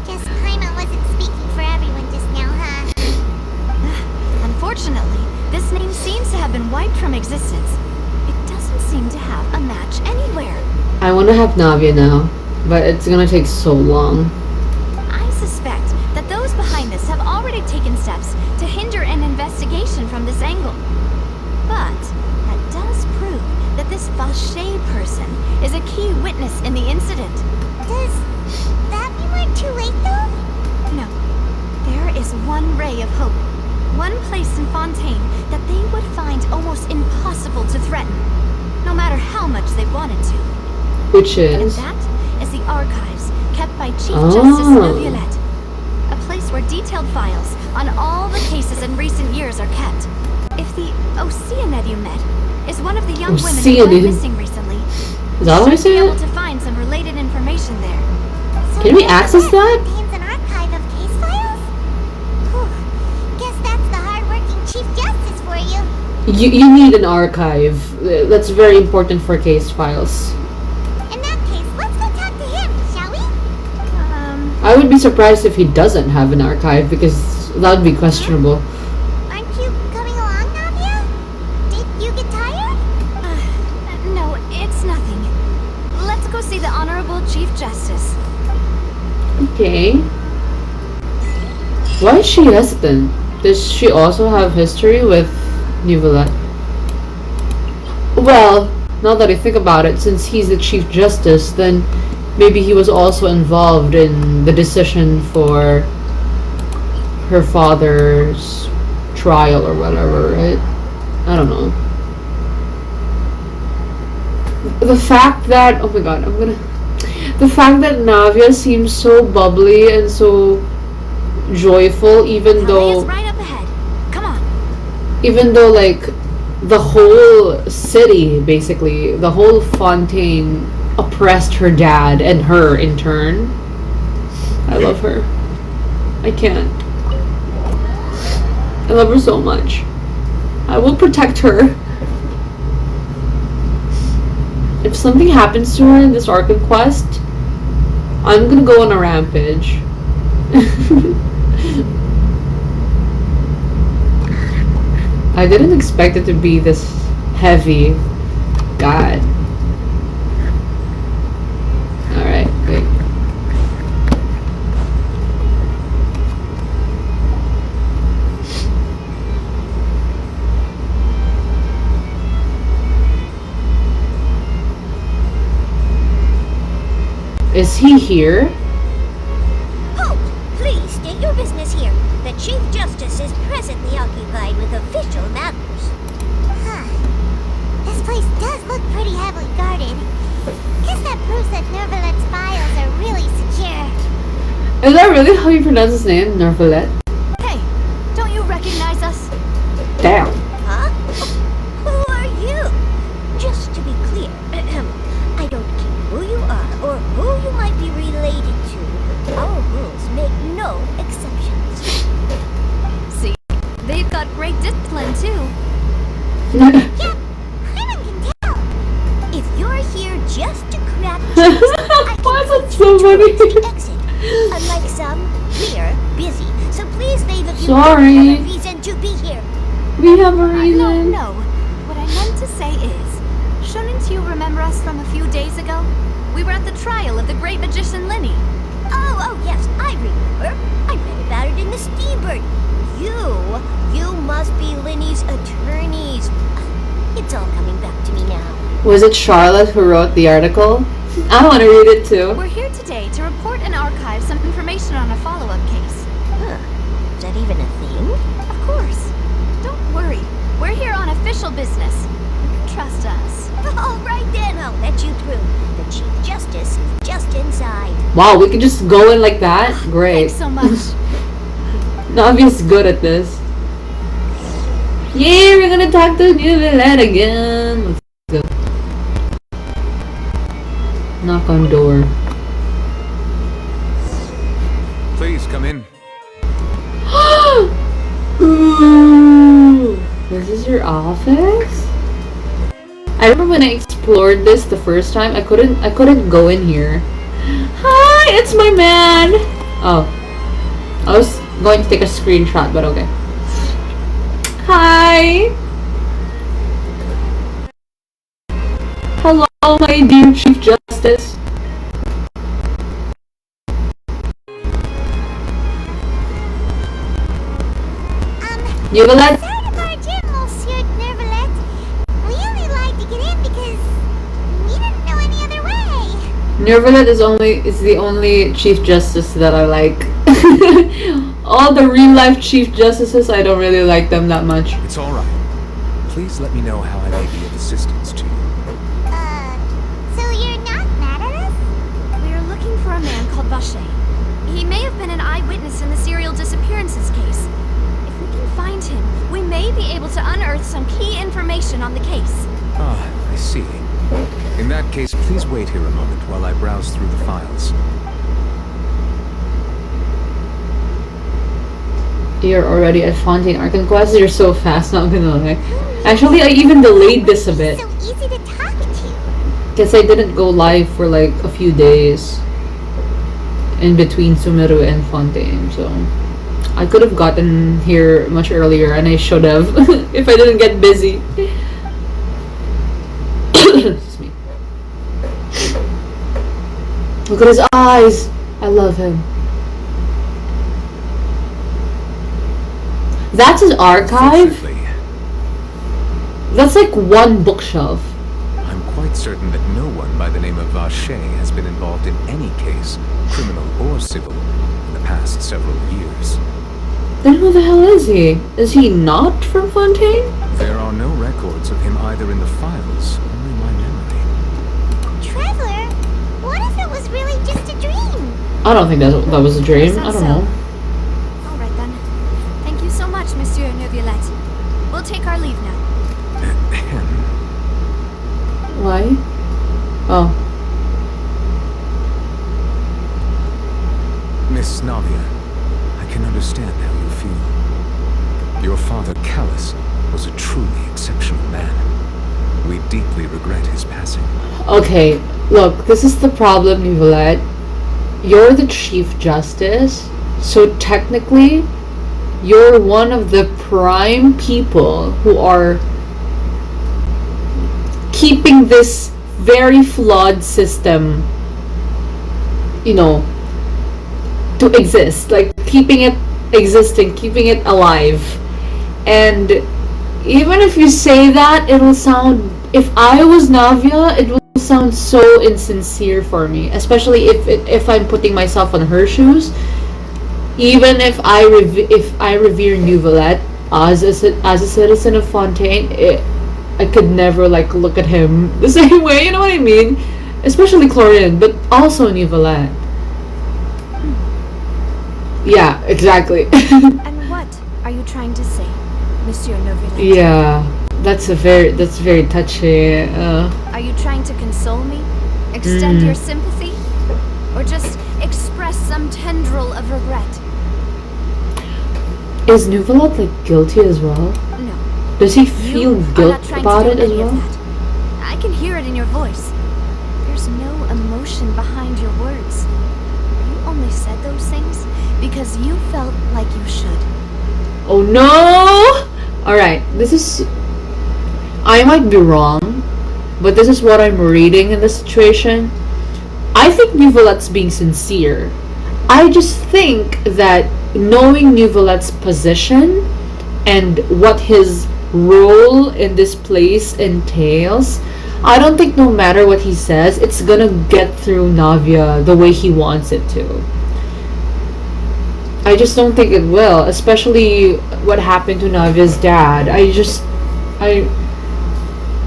Guess Paimon wasn't speaking for everyone just now, huh? Unfortunately, this name seems to have been wiped from existence. It doesn't seem to have a match anywhere. I wanna have Navia now, but it's gonna take so long. I suspect that those behind this have already taken steps to hinder an investigation from this angle. But that does prove that this Vache person is a key witness in the incident. Does that mean we're too late, though? No, there is one ray of hope. One place in Fontaine that they would find almost impossible to threaten, no matter how much they wanted to. Which And is... that is the archives kept by Chief Oh. Justice Neuvillette. A place where detailed files on all the cases in recent years are kept. If the Oceanid you met is one of the young women who went Oceanid? missing recently, Is that what I you should be able said? to find some related information there. So Can we all access that? contains an archive of case files? Whew. Guess that's the hard-working Chief Justice for you. You need an archive. That's very important for case files. In that case, let's go talk to him, shall we? I would be surprised if he doesn't have an archive, because that would be questionable. Aren't you coming along, Navia? Did you get tired? No, it's nothing. Let's go see the Honorable Chief Justice. Okay. Why is she hesitant? Does she also have history with Neuvillette? Well, now that I think about it, since he's the Chief Justice, then maybe he was also involved in the decision for her father's trial or whatever, right? I don't know. The fact that, oh my god, the fact that Navia seems so bubbly and so joyful, even Holly though is right up ahead. Come on. even though like the whole city, basically the whole Fontaine, oppressed her dad and her in turn. I love her. I can't. I love her so much. I will protect her. If something happens to her in this Archon quest, I'm gonna go on a rampage. I didn't expect it to be this heavy. God. Alright, wait. Is he here? Halt! Please state your business here. The Chief Justice is presently occupied with official matters. Huh. This place does look pretty heavily guarded. Guess that proves that Neuvillette's files are really secure. Is that really how you pronounce his name? Neuvillette? Hey, don't you recognize us? Damn. Huh? Who are you? Just to be clear, I don't care who you are or who you might be related to. Our rules make no exceptions. See, they've got great discipline too. Yeah, Paimon can tell. If you're here just to crack jokes, I Why can is it put so you funny? towards the exit. Unlike some, we're busy So please leave if you Sorry. have a reason to be here. We have a No, reason. no. What I meant to say is, shouldn't you remember us from a few days ago? We were at the trial of the great magician Linny. Oh, yes, I remember. I read about it in the Steambird. You must be Linny's attorneys. It's all coming back to me now. Was it Charlotte who wrote the article? I want to read it too. We're here today to report and archive some information on a follow-up case. Huh. Is that even a thing? Of course. Don't worry. We're here on official business. You can trust us. All right then, I'll let you through. The Chief Justice is just inside. Wow, we can just go in like that? Great. Thanks so much. Navi's good at this. Yeah, we're gonna talk to New Villain again. Let's go. Knock on door. Please come in. Ooh, this is your office? I remember when I explored this the first time, I couldn't go in here. Hi, it's my man. Oh, I was going to take a screenshot, but okay. Hi. Hello, my dear Chief Justice. Neuvillette? Sorry to barge in, Monsieur Nervalette. We only lied to get in because we didn't know any other way. Neuvillette is the only Chief Justice that I like. All the real life Chief Justices, I don't really like them that much. It's all right. Please let me know how I may be of assistance to you. So you're not mad at us? We are looking for a man called Vache. He may have been an eyewitness in the serial disappearances case. If we can find him, we may be able to unearth some key information on the case. Ah, I see. In that case, please wait here a moment while I browse through the files. You're already at Fontaine Archon Quest? You're so fast, not gonna lie. Actually, I even delayed this a bit. So easy to talk to. Because I didn't go live for like a few days. In between Sumeru and Fontaine, so... I could have gotten here much earlier, and I should have, if I didn't get busy. Excuse me. Look at his eyes! I love him. That's his archive? Fortunately, That's like one bookshelf. I'm quite certain that no one by the name of Vache has been involved in any case, criminal or civil, in the past several years. Then who the hell is he? Is he not from Fontaine? There are no records of him either in the files or in my memory. Traveler, what if it was really just a dream? I don't think that was a dream. I Sounds don't know. All right then. Thank you so much, Monsieur Neuvillette. We'll take our leave now. Ahem. Why? Oh. Miss Navia, I can understand how you feel. Your father, Callus, was a truly exceptional man. We deeply regret his passing. Okay, look, this is the problem, Neuvillette. You're the Chief Justice, so technically, you're one of the prime people who are keeping this very flawed system, you know, to exist. Like, keeping it existing, keeping it alive. And even if you say that, it'll sound... If I was Navia, it will sound so insincere for me. Especially if I'm putting myself on her shoes. Even if I revere Neuvillette as a citizen of Fontaine, I could never like look at him the same way. You know what I mean? Especially Chlorine, but also Neuvillette. Yeah, exactly. And what are you trying to say, Monsieur Neuvillette? Yeah, that's very touchy. Are you trying to console me? Extend your sympathy? Or just express some tendril of regret? Is Neuvillette like guilty as well? No. Does he You feel are guilt not trying about to it do as any of well? that. I can hear it in your voice. There's no emotion behind your words. You only said those things because you felt like you should. Oh no! Alright, this is... I might be wrong, but this is what I'm reading in this situation. I think Nuvolet's being sincere. I just think that knowing Nuvolet's position and what his role in this place entails, I don't think no matter what he says, it's gonna get through Navia the way he wants it to. I just don't think it will, especially what happened to Navia's dad.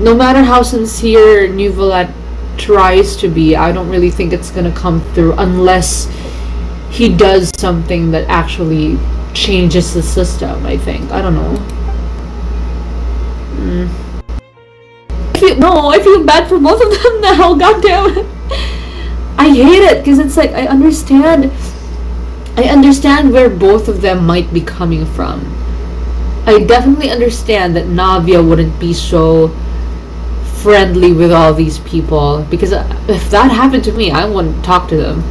No matter how sincere Nuvolet tries to be, I don't really think it's gonna come through unless he does something that actually changes the system, I think. I don't know. I feel bad for both of them now, god damn it. I hate it, because it's like, I understand where both of them might be coming from. I definitely understand that Navia wouldn't be so friendly with all these people, because if that happened to me, I wouldn't talk to them.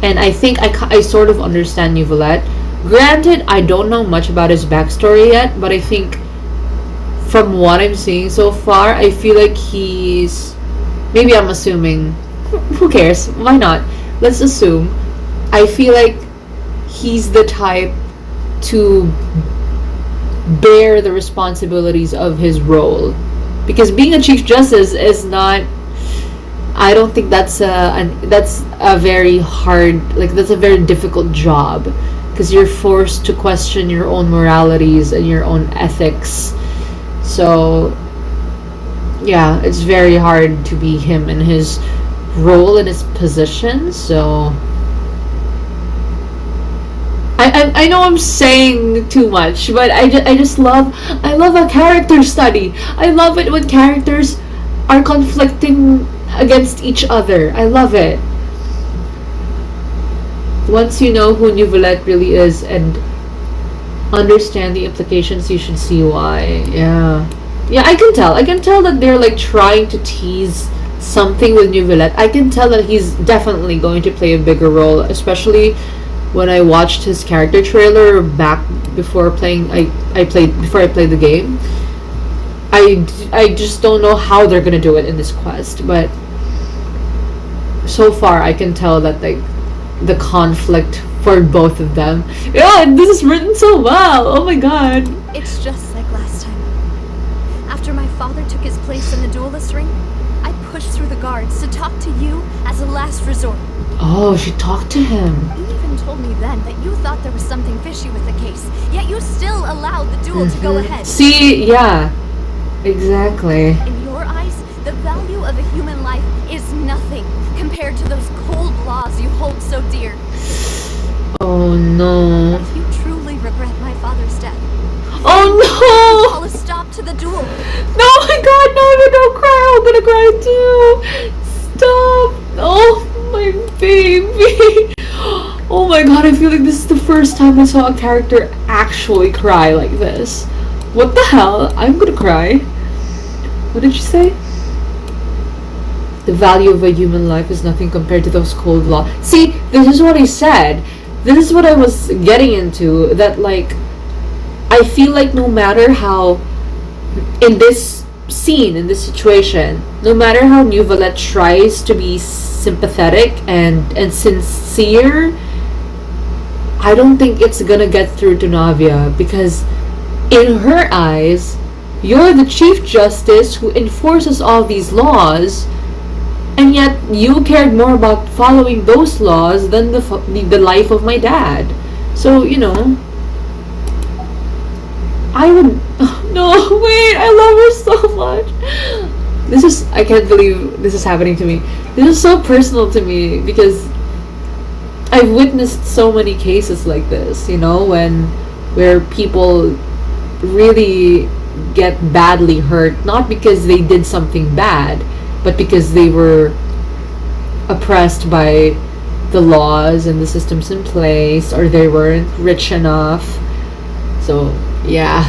And I think I sort of understand Nuvolet. Granted, I don't know much about his backstory yet, but I think from what I'm seeing so far, I feel like he's... Maybe I'm assuming. Who cares? Why not? Let's assume. I feel like he's the type to bear the responsibilities of his role. Because being a Chief Justice is not... I don't think that's a very hard... Like, that's a very difficult job. Because you're forced to question your own moralities and your own ethics. So, yeah, it's very hard to be him in his role, in his position, so... I know I'm saying too much, but I love a character study. I love it when characters are conflicting against each other. I love it. Once you know who Nuvolet really is and understand the implications, you should see why. Yeah, I can tell that they're like trying to tease something with Nuvolet. I can tell that he's definitely going to play a bigger role, especially when I watched his character trailer back before playing. Before I played the game. I just don't know how they're gonna do it in this quest, but so far I can tell that the conflict for both of them. Yeah, this is written so well. Oh my god. It's just like last time. After my father took his place in the duelist ring, I pushed through the guards to talk to you as a last resort. Oh, she talked to him. You even told me then that you thought there was something fishy with the case, yet you still allowed the duel to go ahead. See, yeah, exactly. In your eyes, the value of a human life is nothing compared to those cold laws you hold so dear. Oh no. If you truly regret my father's death, oh no! call a stop to the duel. No, my god, no, don't cry. I'm gonna cry too. Stop. Oh, my baby. Oh my god, I feel like this is the first time I saw a character actually cry like this. What the hell? I'm gonna cry. What did she say? The value of a human life is nothing compared to those cold laws. See, this is what I said. This is what I was getting into. That, like, I feel like no matter how, in this scene, in this situation, no matter how Nuvolet tries to be sympathetic and sincere, I don't think it's gonna get through to Navia, because in her eyes, you're the Chief Justice who enforces all these laws, and yet you cared more about following those laws than the life of my dad. So, you know, I would... No, wait, I love her so much. This is... I can't believe this is happening to me. This is so personal to me, because I've witnessed so many cases like this, you know, where people really get badly hurt, not because they did something bad, but because they were oppressed by the laws and the systems in place, or they weren't rich enough. So, yeah.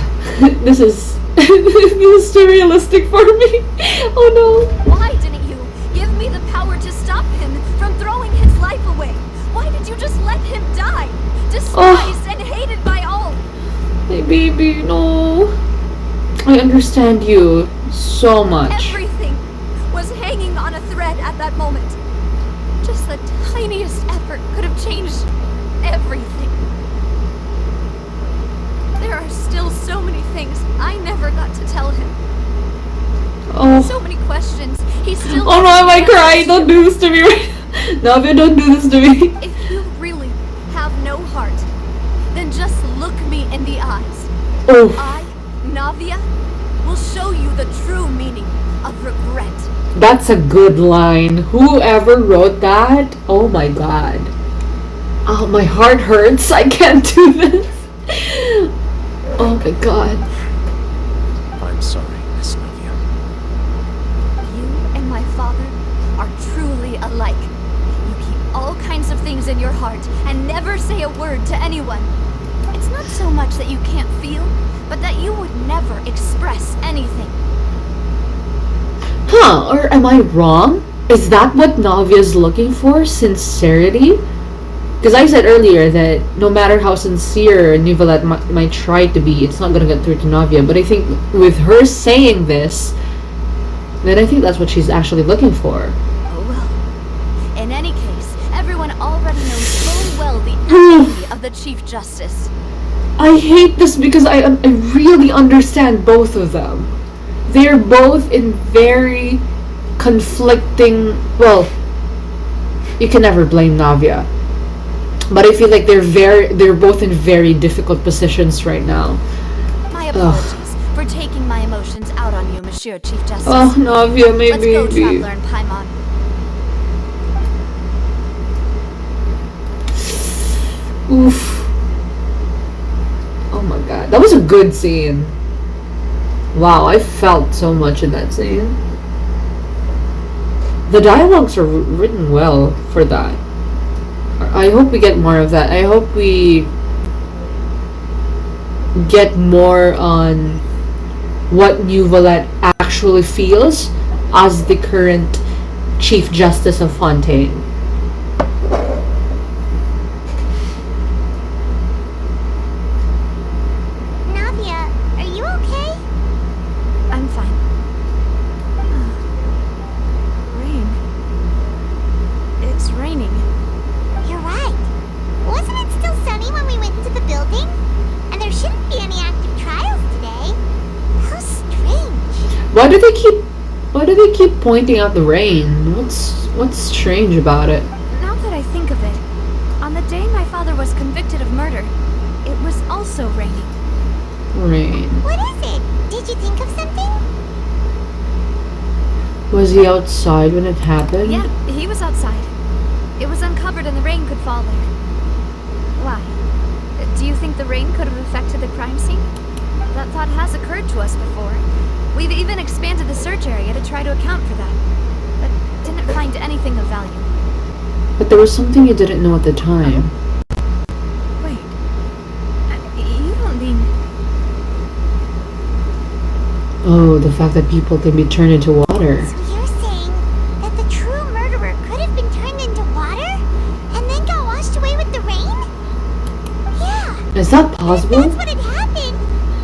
This is too realistic for me. Oh no. Why didn't you give me the power to stop him from throwing his life away? Why did you just let him die? despised and hated by all. Hey, baby, no. I understand you so much. Everything was hanging on a thread at that moment. Just the tiniest effort could have changed everything. There are still so many things I never got to tell him. Oh. So many questions he still... Oh no, I might cry. Don't do this to me right now. Navia, don't do this to me. If you really have no heart, then just look me in the eyes. Oh. I, Navia, will show you the true meaning of regret. That's a good line. Whoever wrote that, oh my god. Oh, my heart hurts. I can't do this. Oh my god. I'm sorry, Miss Navia. You and my father are truly alike. You keep all kinds of things in your heart and never say a word to anyone. It's not so much that you can't feel, but that you would never express anything. Huh, or am I wrong? Is that what Navia's looking for? Sincerity? Because I said earlier that no matter how sincere Nicolette might try to be, it's not going to get through to Navia. But I think with her saying this, then I think that's what she's actually looking for. Oh well. In any case, everyone already knows full well the identity of the Chief Justice. I hate this because I really understand both of them. They're both in very conflicting... Well, you can never blame Navia. But I feel like they're both in very difficult positions right now. My apologies for taking my emotions out on you, Monsieur Chief Justice. Oh, Navia, my Let's baby. go, Traveler and Paimon. Oof. Oh my god. That was a good scene. Wow, I felt so much in that scene. The dialogues are written well for that. I hope we get more of that. I hope we get more on what New Valette actually feels as the current Chief Justice of Fontaine. Navia, are you okay? I'm fine. Rain. It's raining. You're right. Wasn't it still sunny when we went into the building? And there shouldn't be any active trials today. How strange. Why do they keep pointing out the rain? What's strange about it? Now that I think of it, on the day my father was convicted of murder, it was also raining. Rain. What is it? Did you think of something? Was he outside when it happened? Yeah, he was outside. It was uncovered and the rain could fall there. Why? Do you think the rain could have affected the crime scene? That thought has occurred to us before. We've even expanded the search area to try to account for that, but didn't find anything of value. But there was something you didn't know at the time. Wait. You don't mean... Oh, the fact that people can be turned into water. So you're saying that the true murderer could have been turned into water and then got washed away with the rain? Yeah. Is that If possible? that's what had happened,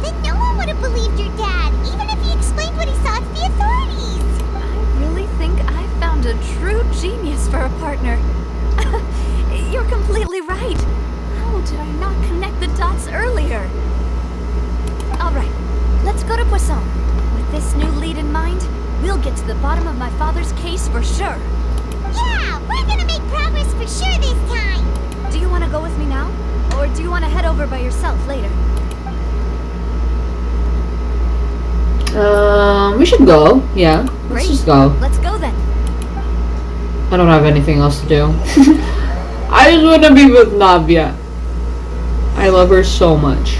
then no one would have believed your dad, even if he explained what he saw to the authorities. I really think I found a true genius for a partner. You're completely right. How did I not connect the dots earlier? Alright, let's go to Poisson. With this new lead in mind, we'll get to the bottom of my father's case for sure. Yeah, we're gonna make progress for sure this time. Do you want to go with me now? Or do you want to head over by yourself later? We should go. Yeah, let's Great. just go. Let's go then. I don't have anything else to do. I just want to be with Navia. I love her so much.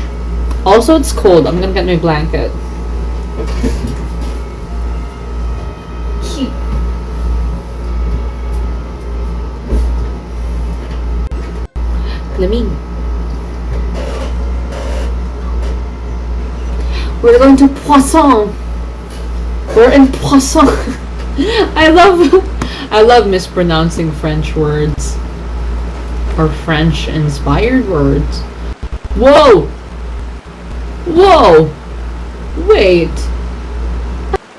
Also, it's cold. I'm gonna get my blanket. Let me. We're going to Poisson. We're in Poisson. I love mispronouncing French words. or French-inspired words. Whoa! Whoa! Wait!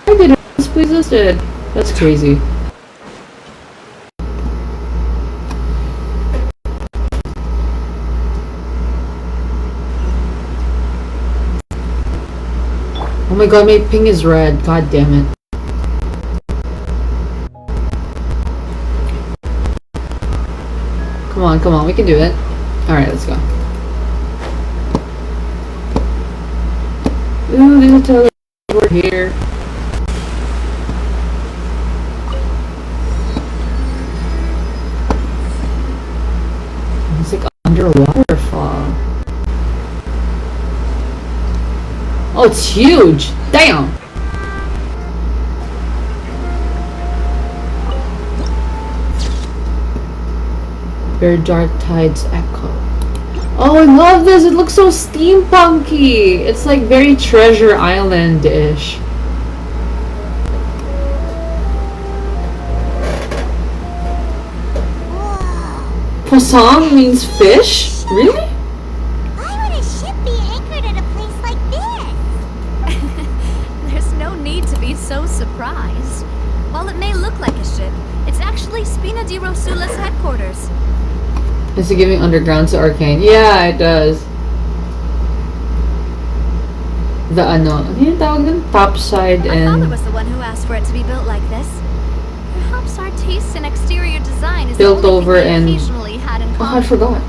I didn't please listed. That's crazy. Oh my god, my ping is red. God damn it. Come on, we can do it. Alright, let's go. Ooh, there's a teleport here. It's like under a waterfall. Oh, it's huge! Damn! Very Dark Tide's Echo. Oh, I love this! It looks so steampunky! It's like very Treasure Island-ish. Poisson means fish? Really? Why would a ship be anchored at a place like this? There's no need to be so surprised. While it may look like a ship, it's actually Spina di Rosula's headquarters. Is it giving underground to Arcane? Yeah, it does. The ano yung tawag dun? Topside My father and was the one who asked for it to be built like this. Perhaps our taste in exterior design is Built the only over thing we and- occasionally had in oh, I common. forgot.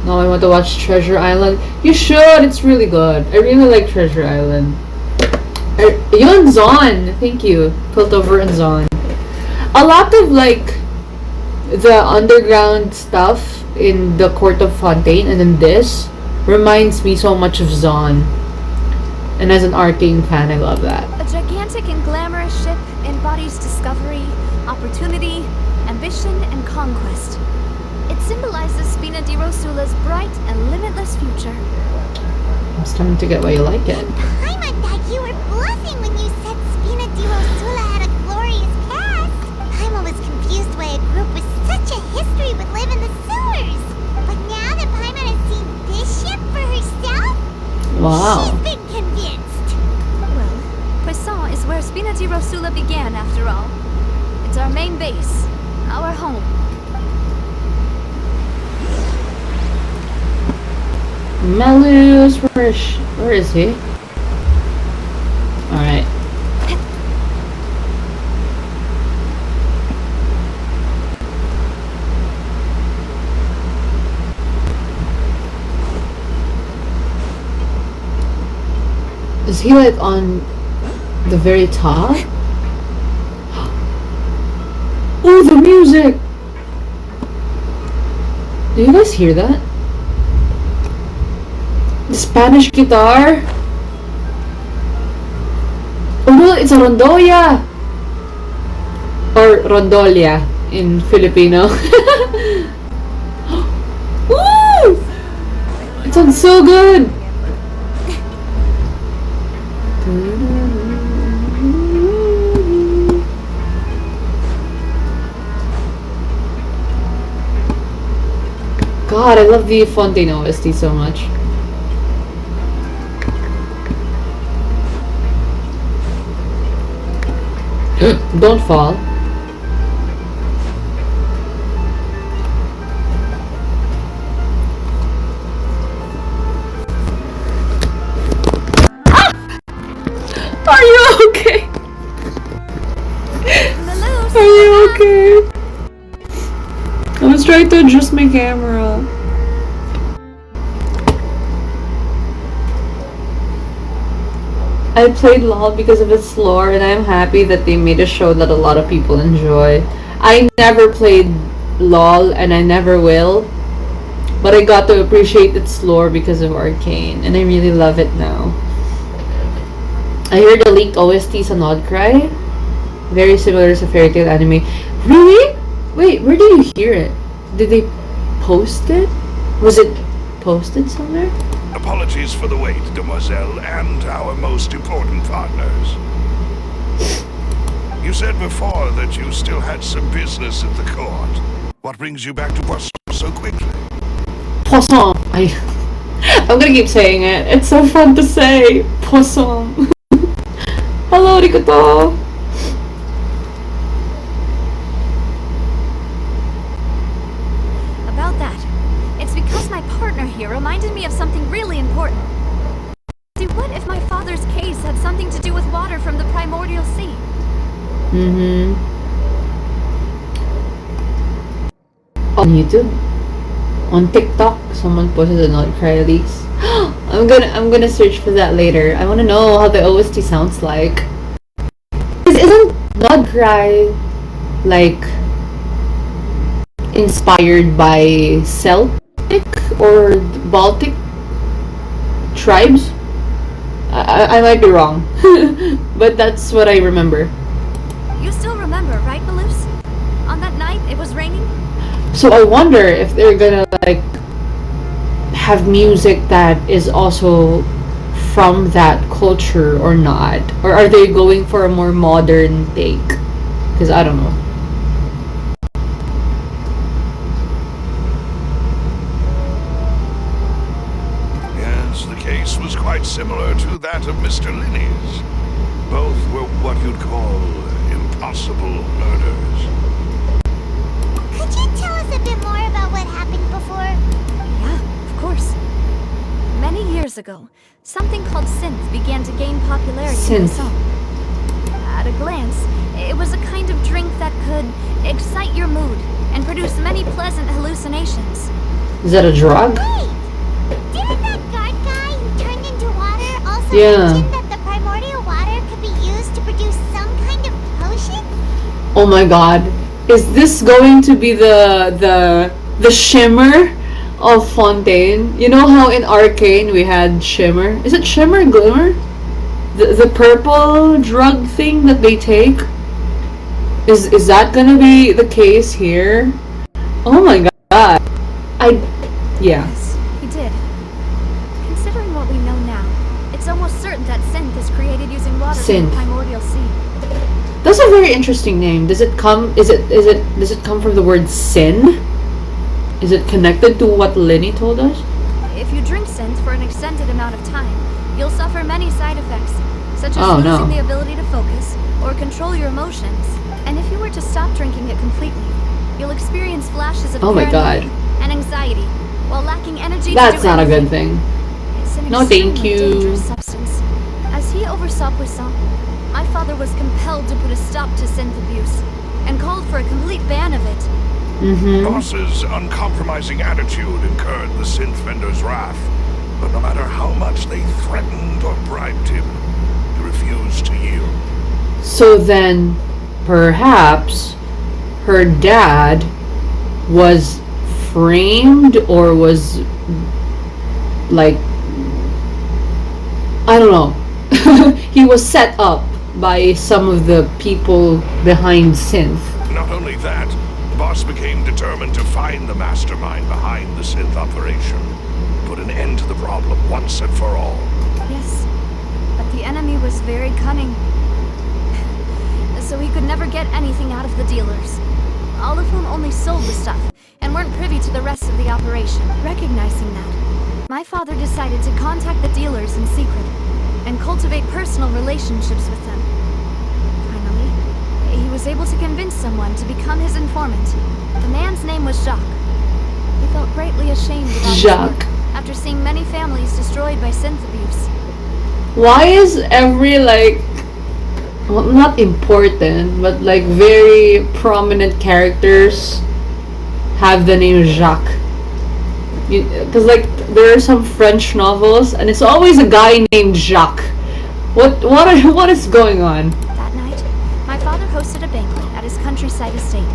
Now I want to watch Treasure Island. You should. It's really good. I really like Treasure Island. Yun, Zon. Thank you. Piltover and Zon. A lot of like the underground stuff in the Court of Fontaine and then this reminds me so much of Zon. And as an Arcane fan, I love that. A gigantic and glamorous ship embodies discovery, opportunity, ambition, and conquest. It symbolizes Spina di Rosula's bright and limitless future. I'm starting to get why you like it. Paimon thought you were bluffing when you said Spina di Rosula had a glorious past. Paimon was confused why a group with such a history would live in the sewers. But now that Paimon has seen this ship for herself, Wow. she's been convinced. Well, Poisson is where Spina di Rosula began, after all. It's our main base, our home. Malus, where is he? Alright. Is he like on the very top? Oh, the music! Do you guys hear that? The Spanish guitar? Oh no, it's a rondolia! Or rondolia in Filipino. Woo! It sounds so good! God, I love the Fontaine OST so much. Don't fall. Are you okay? Malus, Are you okay? I was trying to adjust my camera. I played LOL because of its lore, and I'm happy that they made a show that a lot of people enjoy. I never played LOL, and I never will, but I got to appreciate its lore because of Arcane, and I really love it now. I heard the leaked OST on Outcry. Very similar to Fairy Tail anime. Really? Wait, where do you hear it? Did they post it? Was it posted somewhere? Apologies for the wait, demoiselle, and our most important partners. You said before that you still had some business at the court. What brings you back to Poisson so quickly? Poisson. I'm gonna keep saying it. It's so fun to say. Poisson. Hello, Rikoto. About that, it's because my partner here reminded me of something really important. See, what if my father's case had something to do with water from the primordial sea? On YouTube, on TikTok, someone posted a Not Cry release. I'm gonna search for that later. I wanna know how the OST sounds like. Isn't Not Cry like inspired by Celtic or Baltic tribes? I might be wrong, but that's what I remember. You still remember, right, Balus? On that night, it was raining? So I wonder if they're gonna like have music that is also from that culture or not, or are they going for a more modern take? Because I don't know. Yes, the case was quite similar to that of Mr. Linney's. Both were what you'd call impossible murders. Could you tell us a bit more about what happened before? Yeah, of course. Many years ago, something called synth began to gain popularity in the Synth. song. At a glance, it was a kind of drink that could excite your mood and produce many pleasant hallucinations. Is that a drug? Wait! Didn't that guard guy who turned into water also Yeah. mention that the primordial water could be used to produce some kind of potion? Oh my god. Is this going to be the shimmer of Fontaine? You know how in Arcane we had shimmer? Is it shimmer, glimmer? The purple drug thing that they take? Is that gonna be the case here? Oh my god. Yeah. Yes, he did. Considering what we know now, it's almost certain that synth is created using water from Synth. the primordial sea. That's a very interesting name. Does it come does it come from the word sin? Is it connected to what Lenny told us? If you drink synth for an extended amount of time, you'll suffer many side effects, such as Oh, no. losing the ability to focus or control your emotions. And if you were to stop drinking it completely, you'll experience flashes of Oh my paranoia god. and anxiety while lacking energy That's to do not a good anything. thing. It's an No, thank extremely you. dangerous substance. As he oversaw Poisson, my father was compelled to put a stop to synth abuse and called for a complete ban of it. Mm-hmm. Boss's uncompromising attitude incurred the synth vendor's wrath, but no matter how much they threatened or bribed him, he refused to yield. So then, perhaps, her dad was framed or was, like, I don't know. He was set up by some of the people behind synth. Not only that, Boss became determined to find the mastermind behind the synth operation, put an end to the problem once and for all. Yes, but the enemy was very cunning. So he could never get anything out of the dealers, all of whom only sold the stuff and weren't privy to the rest of the operation. Recognizing that, my father decided to contact the dealers in secret and cultivate personal relationships with them. Finally, he was able to convince someone to become his informant. The man's name was Jacques. He felt greatly ashamed about his Jacques. work after seeing many families destroyed by synth abuse. Why is every, like, well, not important, but like very prominent characters have the name Jacques? Because like there are some French novels and it's always a guy named Jacques. What is going on? That night, my father hosted a banquet at his countryside estate.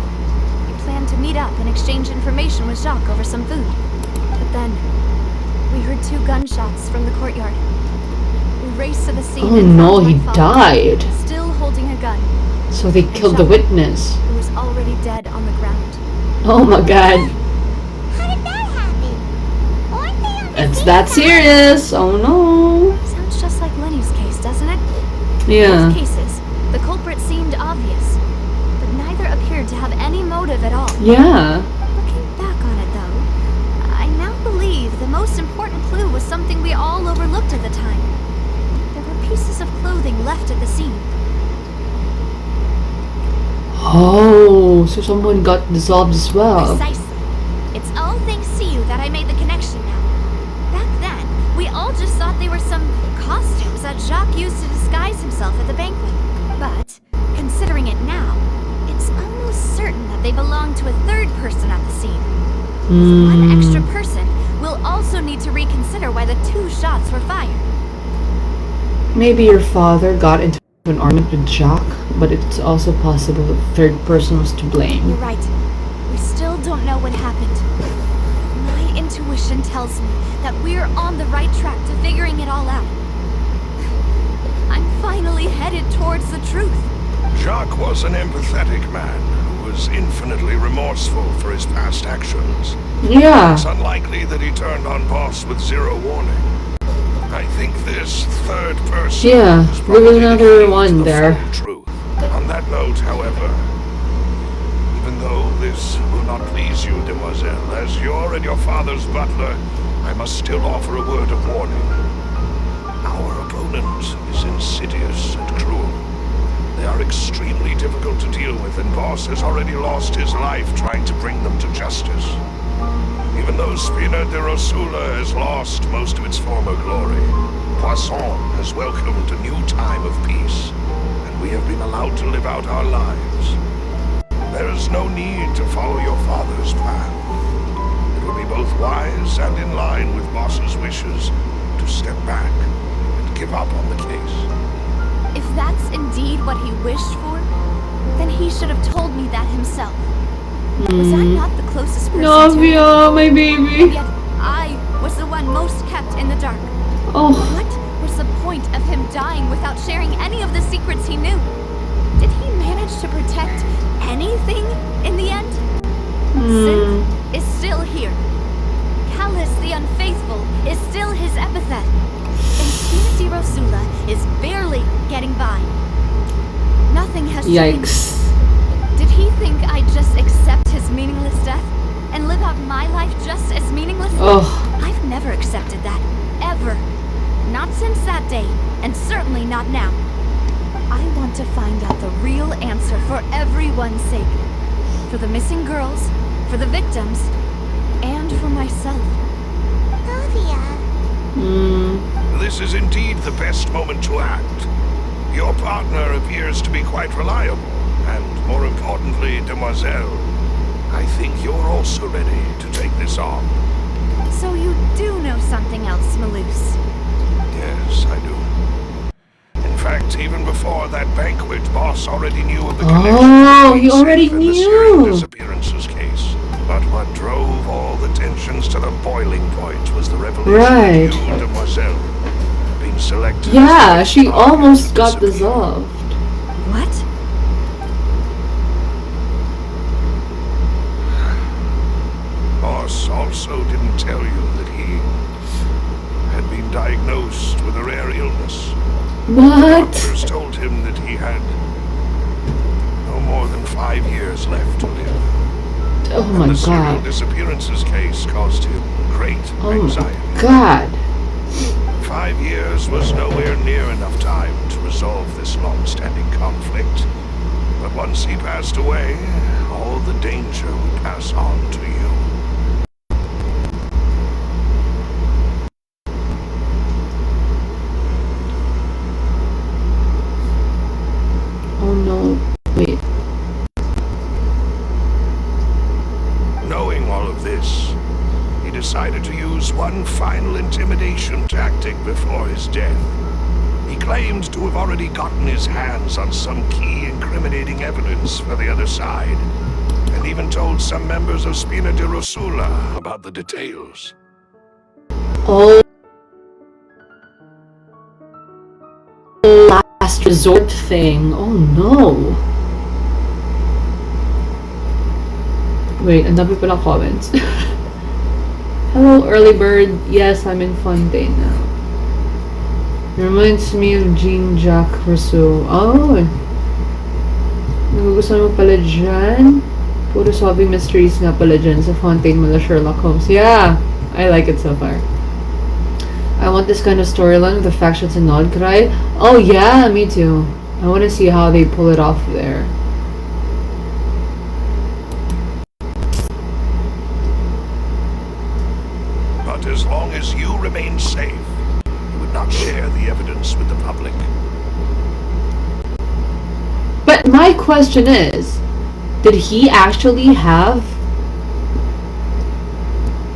We planned to meet up and exchange information with Jacques over some food. But then, we heard 2 gunshots from the courtyard. We raced to the scene. Oh and no, found he my father, died. still holding a gun, So they killed the witness. who was already dead on the ground. Oh my god. How did that happen? Aren't they on the It's same that side? serious. Oh no. Sounds just like Lenny's case, doesn't it? In Yeah. both cases, the culprit seemed obvious, but neither appeared to have any motive at all. Yeah. the most important clue was something we all overlooked at the time. There were pieces of clothing left at the scene. Oh, so someone got dissolved as well. Precisely. It's all thanks to you that I made the connection now. Back then, we all just thought they were some costumes that Jacques used to disguise himself at the banquet. But, considering it now, it's almost certain that they belong to a third person at the scene. With one extra person, we'll also need to reconsider why the 2 shots were fired. Maybe your father got into an argument with Jacques, but it's also possible the third person was to blame. You're right. We still don't know what happened. My intuition tells me that we're on the right track to figuring it all out. I'm finally headed towards the truth. Jacques was an empathetic man who was infinitely remorseful for his past actions. Yeah. It's unlikely that he turned on Boss with zero warning. I think this third person Yeah, is there was probably the another key to one the there. full truth. On that note, however, even though this will not please you, demoiselle, as your and your father's butler, I must still offer a word of warning. Our opponent is insidious and cruel. They are extremely difficult to deal with, and Boss has already lost his life trying to bring them to justice. Even though Spina de Rosula has lost most of its former glory, Poisson has welcomed a new time of peace, and we have been allowed to live out our lives. There is no need to follow your father's plan. It would be both wise and in line with Boss's wishes to step back and give up on the case. If that's indeed what he wished for, then he should have told me that himself. Was I not the closest person to him? Navia, my And baby. yet, I was the one most kept in the dark. Oh, What was the point of him dying without sharing any of the secrets he knew? Did he manage to protect anything in the end? Synth is still here. Callus the Unfaithful is still his epithet. And Spina de Rosula is barely getting by. Nothing has changed. yikes. Did he think I'd just accept his meaningless death and live out my life just as meaninglessly? Oh, I've never accepted that. Ever. Not since that day, and certainly not now. I want to find out the real answer for everyone's sake. For the missing girls, for the victims, and for myself. Navia. This is indeed the best moment to act. Your partner appears to be quite reliable, and more importantly, demoiselle, I think you're also ready to take this on. So you do know something else, Maloose. Yes, I do. In fact, even before that banquet, Boss already knew of the Oh, connection he already between the knew. Syrian disappearances case. But what drove all the tensions to the boiling point was the revelation Right. that you, demoiselle, being selected. yeah, as the she target almost to got disappear. dissolved. What? Boss also didn't tell you that he had been diagnosed with a rare illness. What? Doctors told him that he had no more than 5 years left to live. Oh And my the serial god. disappearances case caused him great Oh anxiety. my god. 5 years was nowhere near enough time to resolve this long-standing conflict. But once he passed away, all the danger would pass on to you. Oh no. Wait. Knowing all of this, he decided to use one final intimidation tactic before his death. He claimed to have already gotten his hands on some key incriminating evidence for the other side, and even told some members of Spina de Rosula about the details. Oh. Last resort thing. Oh no. Wait, ang dami palang comments. Hello, early bird. Yes, I'm in Fontaine now. Reminds me of Jean-Jacques Rousseau. Oh. Nagugustuhan mo pala dyan? Puro solving mysteries nga pala dyan sa Fontaine mala Sherlock Holmes. Yeah. I like it so far. I want this kind of storyline with the factions in Nodkrai. Oh yeah, me too. I want to see how they pull it off there. But as long as you remain safe, you would not share the evidence with the public. But my question is, did he actually have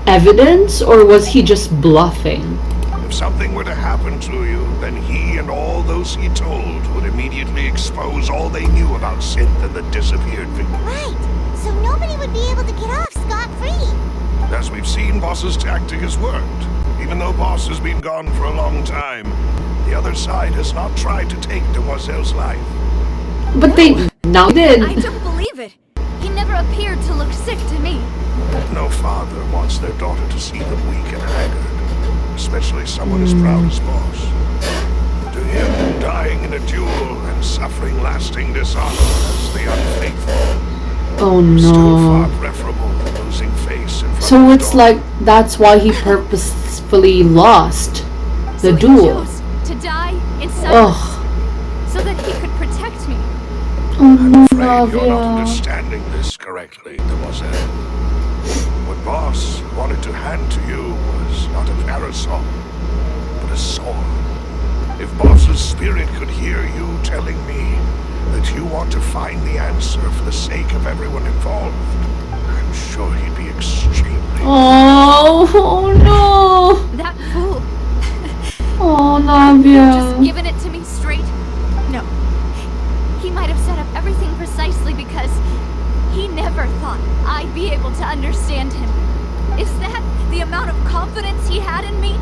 evidence, or was he just bluffing? If something were to happen to you, then he and all those he told would immediately expose all they knew about Synth and the disappeared victim. Right. So nobody would be able to get off scot-free. As we've seen, Boss's tactic has worked. Even though Boss has been gone for a long time, the other side has not tried to take Demoiselle's life. But they now did. I don't believe it. He never appeared to look sick to me. No father wants their daughter to see them weak and haggard, especially someone as proud as Boss. To him, dying in a duel and suffering lasting dishonor as the unfaithful Oh is still no. far preferable than losing face in front So of it's daughter. like that's why he purposefully lost the So duel. he chose to die in silence Ugh. so that he could protect me. Oh I'm no, afraid you're not Navia. understanding this correctly, Demoiselle. What Boss wanted to hand to you was not a parasol, but a sword. If Boss's spirit could hear you telling me that you want to find the answer for the sake of everyone involved, I'm sure he'd be extremely... Oh no. That fool. Oh Just Navia. given it to me straight? No. He might have set up everything precisely because he never thought I'd be able to understand him. Is that the amount of confidence he had in me?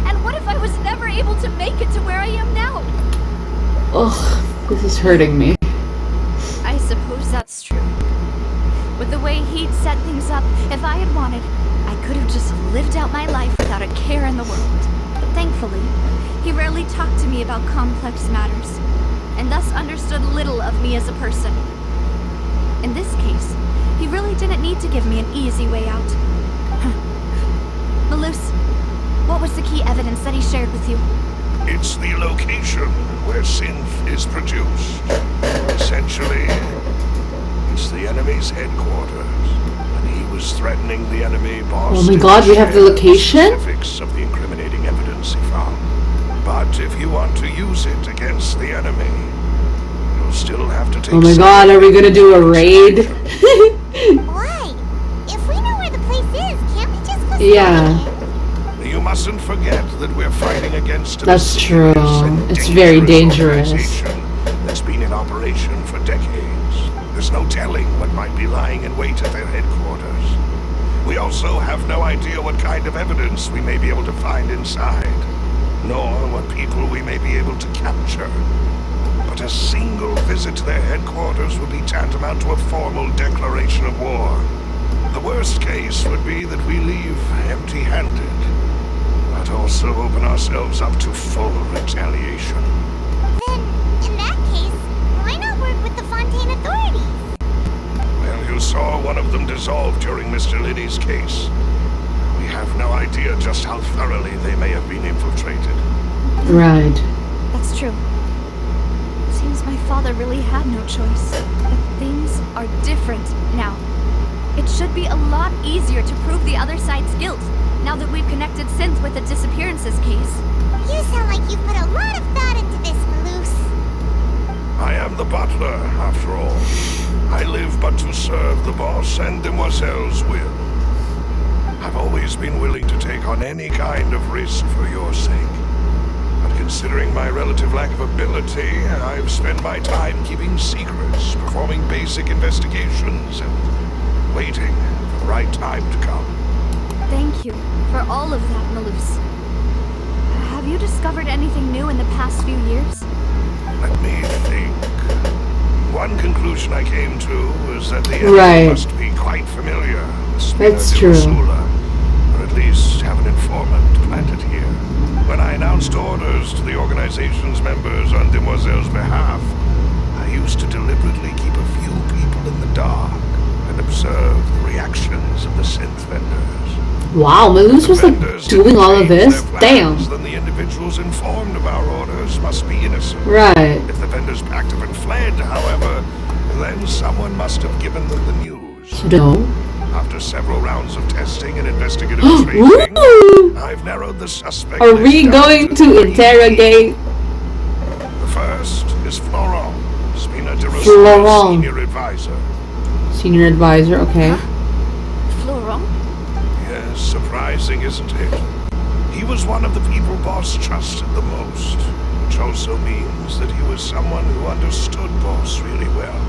And what if I was never able to make it to where I am now? Ugh, this is hurting me. I suppose that's true. With the way he'd set things up, if I had wanted, I could have just lived out my life without a care in the world. But thankfully, he rarely talked to me about complex matters, and thus understood little of me as a person. In this case, he really didn't need to give me an easy way out. Malus, what was the key evidence that he shared with you? It's the location where synth is produced. Essentially, it's the enemy's headquarters. When he was threatening the enemy, Boss Oh my didn't god, we have the share location? specifics of the incriminating evidence he found. But if you want to use it against the enemy, you'll still have to take... Oh my god, are we gonna do a raid? Why? If we know where the place is, can't we just go Yeah. study it? You mustn't forget that we're fighting against a That's mysterious true. and It's very dangerous. organization that's been in operation for decades. There's no telling what might be lying in wait at their headquarters. We also have no idea what kind of evidence we may be able to find inside, nor what people we may be able to capture. But a single visit to their headquarters would be tantamount to a formal declaration of war. The worst case would be that we leave empty-handed, but also open ourselves up to full retaliation. Then, in that case, why not work with the Fontaine authorities? Well, you saw one of them dissolve during Mr. Liddy's case. We have no idea just how thoroughly they may have been infiltrated. Right. That's true. Seems my father really had no choice. But things are different now. It should be a lot easier to prove the other side's guilt, now that we've connected Synth with the disappearances case. You sound like you've put a lot of thought into this, Malus. I am the butler, after all. I live but to serve the boss and Demoiselle's will. I've always been willing to take on any kind of risk for your sake. But considering my relative lack of ability, I've spent my time keeping secrets, performing basic investigations, and waiting for the right time to come. Thank you for all of that, Malus. Have you discovered anything new in the past few years? Let me think. One conclusion I came to was that the enemy Right. must be quite familiar with That's Sumeru true. AQs, or at least have an informant planted here. When I announced orders to the organization's members on Demoiselle's behalf, I used to deliberately keep a few people in the dark and observe the reactions of the synth vendors. Wow, Malus was like Vendors doing all of didn't this? change their Damn. plans, Then the individuals informed of our orders must be innocent. Right. If the vendors packed up and fled, however, then someone must have given them the news. So no. After several rounds of testing and investigative tracing, Ooh! I've narrowed the suspect Are list we down going to three. interrogate? The first is Florent, Spina de Rosa's Florent. senior advisor. Senior advisor, okay. Florent? Yes, surprising, isn't it? He was one of the people Boss trusted the most, which also means that he was someone who understood Boss really well.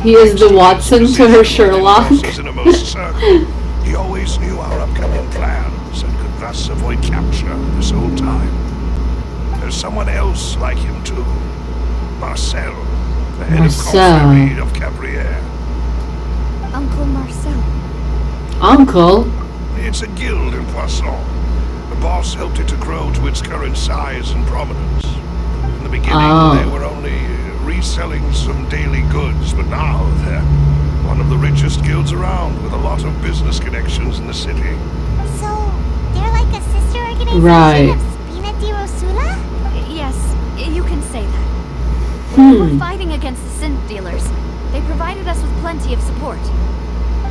He is the Watson to her Sherlock. Boss's innermost circle, he always knew our upcoming plans and could thus avoid capture this whole time. There's someone else like him too. Marcel, the head Marcel. of Confrérie of Cabrières. Uncle Marcel. Uncle? It's a guild in Poisson. The boss helped it to grow to its current size and prominence. In the beginning, they were only reselling some daily goods, but now they're one of the richest guilds around with a lot of business connections in the city. So, they're like a sister organization Right. of Spina di Rosula? Yes, you can say that. Hmm. We're fighting against the synth dealers. They provided us with plenty of support.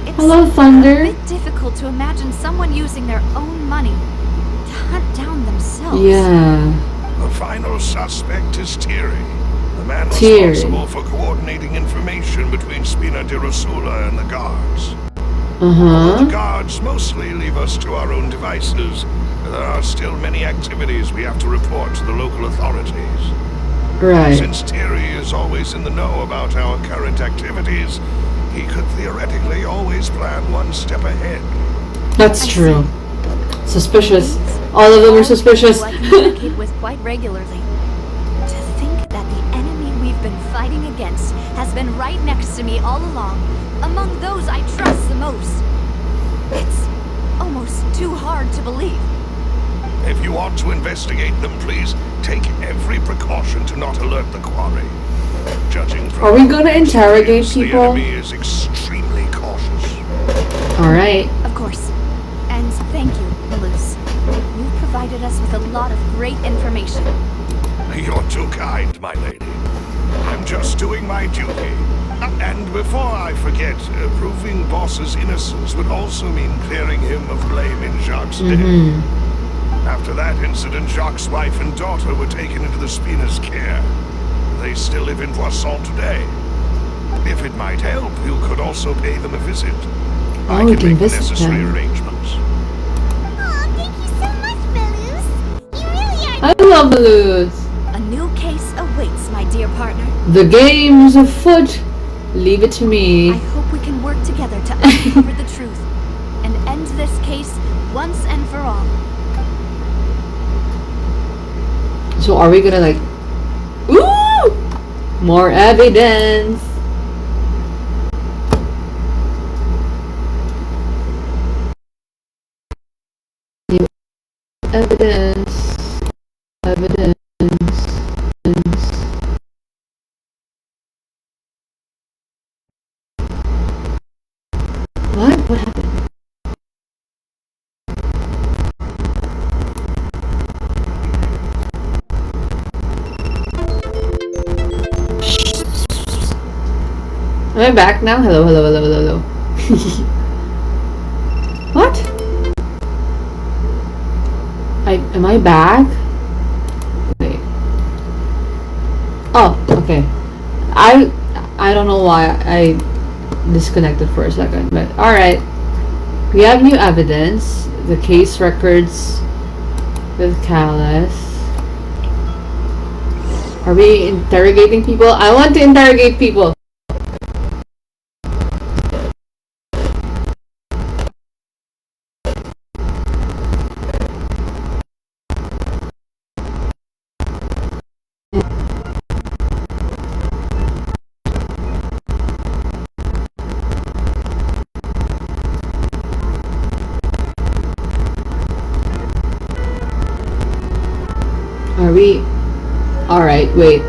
It's Hello, Thunder. a bit difficult to imagine someone using their own money to hunt down themselves. Yeah. The final suspect is Thierry, the man Thierry. responsible for coordinating information between Spina di Rosula and the guards. Although the guards mostly leave us to our own devices, there are still many activities we have to report to the local authorities. Right. Since Thierry is always in the know about our current activities, he could theoretically always plan one step ahead. That's true. Suspicious. All of them are suspicious. Who I communicate with quite regularly. To think that the enemy we've been fighting against has been right next to me all along, among those I trust the most. It's almost too hard to believe. If you want to investigate them, please take every precaution to not alert the quarry. Judging from Are we gonna interrogate the people? enemy is extremely cautious. Alright. Of course. And thank you, Malus. You've provided us with a lot of great information. You're too kind, my lady. I'm just doing my duty. And before I forget, proving Boss's innocence would also mean clearing him of blame in Jacques' death. After that incident, Jacques' wife and daughter were taken into the Spina's care. They still live in Poisson today. If it might help, you could also pay them a visit. I we can can make the visit necessary them. arrangements. Oh, thank you so much, Malus. You really are. I love Malus. A new case awaits, my dear partner. The game's afoot. Leave it to I me. hope we can work together to uncover the truth and end this case once and for all. So are we gonna like... Ooh! More evidence. New evidence. Evidence. What? What happened? Am I back now? Hello, hello, hello, hello, hello. What? Am I back? Wait. Oh, okay. I don't know why I disconnected for a second, but alright. We have new evidence. The case records with Callus. Are we interrogating people? I want to interrogate people. Are we? Alright, wait.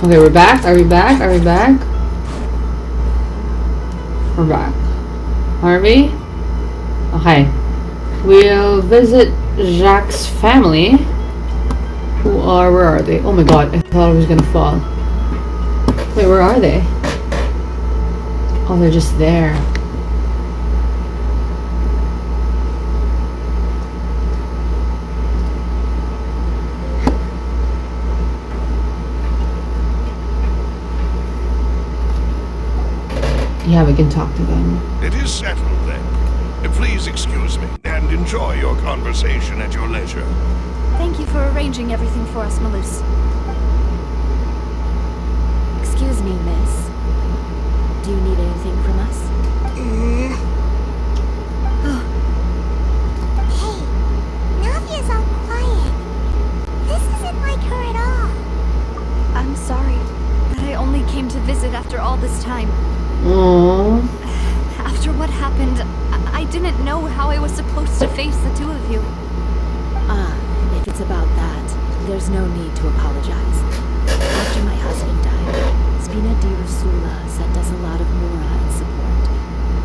Okay, we're back. Are we back? Are we back? We're back. Are we? Okay. We'll visit Jacques' family. Where are they? Oh my god, I thought I was gonna fall. Wait, where are they? Oh, they're just there. Yeah, we can talk to them. It is settled then. Please excuse me and enjoy your conversation at your leisure. Thank you for arranging everything for us, Malus. Excuse me, miss. Do you need anything from us? Hey, Navia's all quiet. This isn't like her at all. I'm sorry that I only came to visit after all this time. Aww. After what happened, I didn't know how I was supposed to face the two of you. If it's about that, there's no need to apologize. After my husband died, Spina di Rusula sent us a lot of mora and support.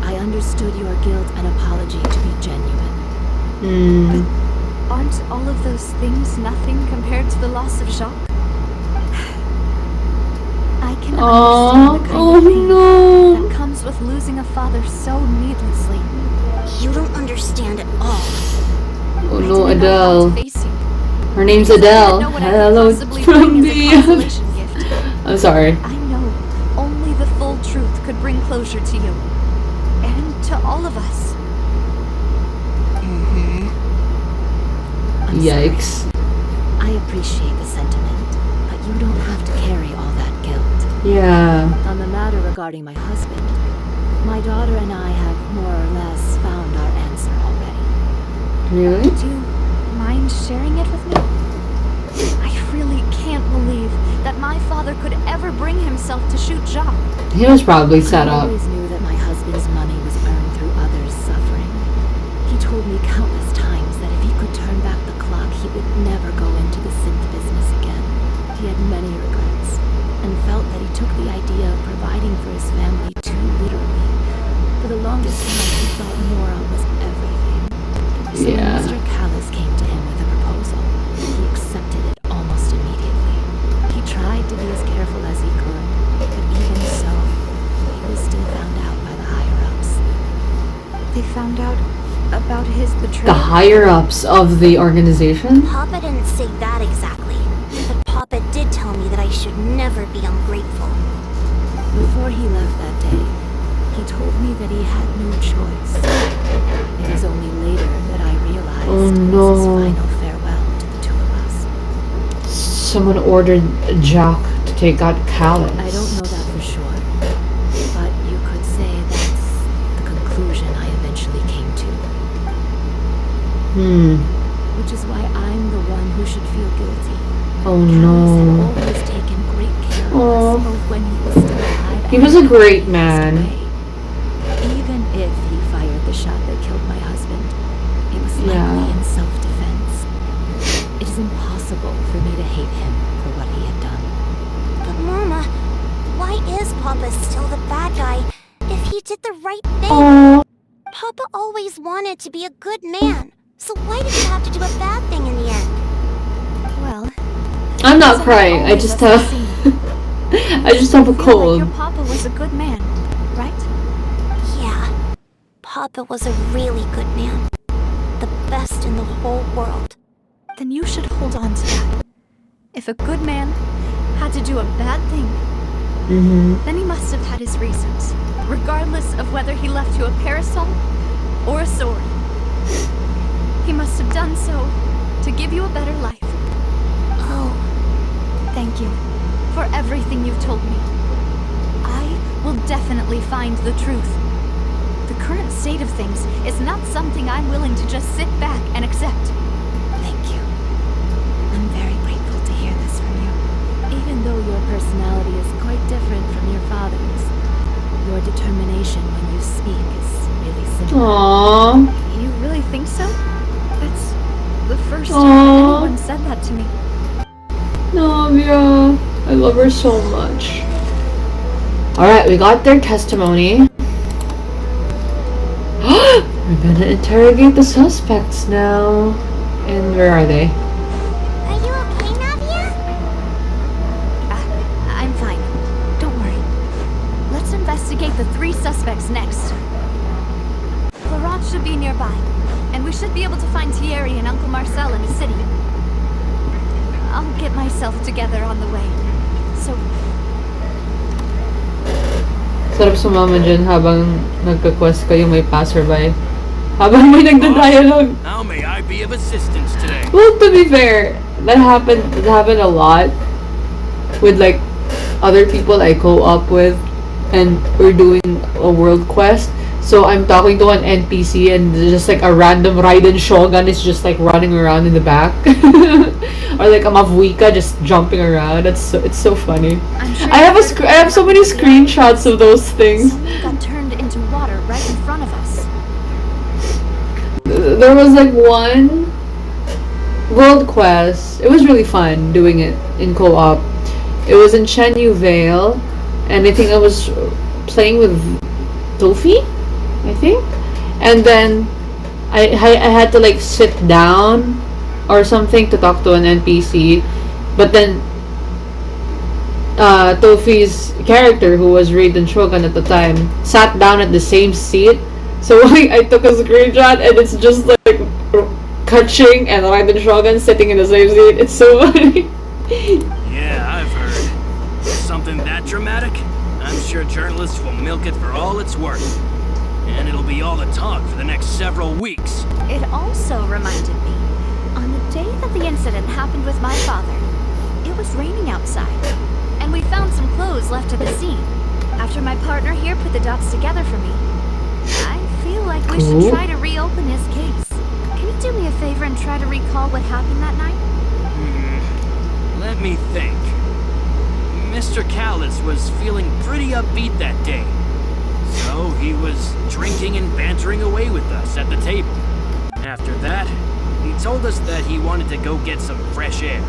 I understood your guilt and apology to be genuine. But aren't all of those things nothing compared to the loss of Jacques? I can understand the kind of pain that comes with losing a father so needlessly. You don't understand at all. Oh no, I didn't know how Adele. to face you. Her name's Because I didn't Adele. know what I could Hello possibly from bring as a the consolation gift. I'm sorry. I know only the full truth could bring closure to you. And to all of us. I'm Yikes. sorry. I appreciate the sentiment, but you don't have to carry all that guilt. Yeah. On the matter regarding my husband, my daughter and I have more or less found our answer already. Really? Do you mind sharing it with me? I really can't believe that my father could ever bring himself to shoot Jacques. He was probably set I up. always knew that my husband's money was earned through others' suffering. He told me countless times that if he could turn back the clock, he would never go into the synth business again. He had many regrets, and felt that he took the idea of providing for his family too literally. For the longest time, he thought Nora was everything. So Yeah. when Mr. Callis came to him with a proposal, he accepted it almost immediately. He tried to be as careful as he could, but even so, he was still found out by the higher-ups. They found out about his betrayal. The higher-ups of the organization? Papa didn't say that exactly, but Papa did tell me that I should never be ungrateful. Before he left that day, he told me that he had no choice. It was only later that I realized Oh, it no. was his final farewell to the two of us. Someone ordered Jacques to take out Callis. I don't know that for sure, but you could say that's the conclusion I eventually came to. Which is why I'm the one who should feel guilty. Oh Callis no. had always taken great care of Aw. us, both when he was still alive He and was a before great he man. passed away. Even if he fired the shot that killed my husband, it was likely Yeah. in self-defense. It is impossible for me to hate him for what he had done. But Mama, why is Papa still the bad guy if he did the right thing? Oh. Papa always wanted to be a good man, so why did he have to do a bad thing in the end? Well, I'm not someone crying. I always just has have to see. I just have a Feel like cold. your papa was a good man, right? Yeah, Papa was a really good man. The best in the whole world. Then you should hold on to that. If a good man had to do a bad thing, then he must have had his reasons, regardless of whether he left you a parasol or a sword. He must have done so to give you a better life. Oh, Thank you for everything you've told me. I will definitely find the truth. The current state of things is not something I'm willing to just sit back and accept. Thank you. I'm very grateful to hear this from you. Even though your personality is quite different from your father's, your determination when you speak is really similar. Aww. You really think so? That's the first Aw. time anyone said that to me. Navia. I love her so much. Alright, we got their testimony. We're gonna interrogate the suspects now. And where are they? Are you okay, Navia? I'm fine. Don't worry. Let's investigate the 3 suspects next. Laurent should be nearby, and we should be able to find Thierry and Uncle Marcel in the city. I'll get myself together on the way. So, Sarap sumama dyan habang nagka-quest kayo may passerby. Habang may nagda-dialogue. How may I be of assistance today? Well, to be fair, that happened a lot with like other people I co-op with, and we're doing a world quest. So I'm talking to an NPC and just like a random Raiden Shogun is just like running around in the back. Or like a Mavuika just jumping around. It's so funny. I'm sure I have so many screenshots of those things. someone got turned into water right in front of us. There was like one world quest. It was really fun doing it in co-op. It was in Chenyu Vale, and I think I was playing with Tofi, I think. And then I had to like sit down or something to talk to an NPC, but then Tofi's character, who was Raiden Shogun at the time, sat down at the same seat. So I took a screenshot, and it's just like Kaching and Raiden Shogun sitting in the same seat. It's so funny. Yeah, I've heard. Something that dramatic? I'm sure journalists will milk it for all it's worth. And it'll be all the talk for the next several weeks. It also reminded me, on the day that the incident happened with my father, it was raining outside, and we found some clothes left at the scene. After my partner here put the dots together for me, I feel like we should try to reopen his case. Can you do me a favor and try to recall what happened that night? Let me think. Mr. Callis was feeling pretty upbeat that day. So he was drinking and bantering away with us at the table. After that, he told us that he wanted to go get some fresh air.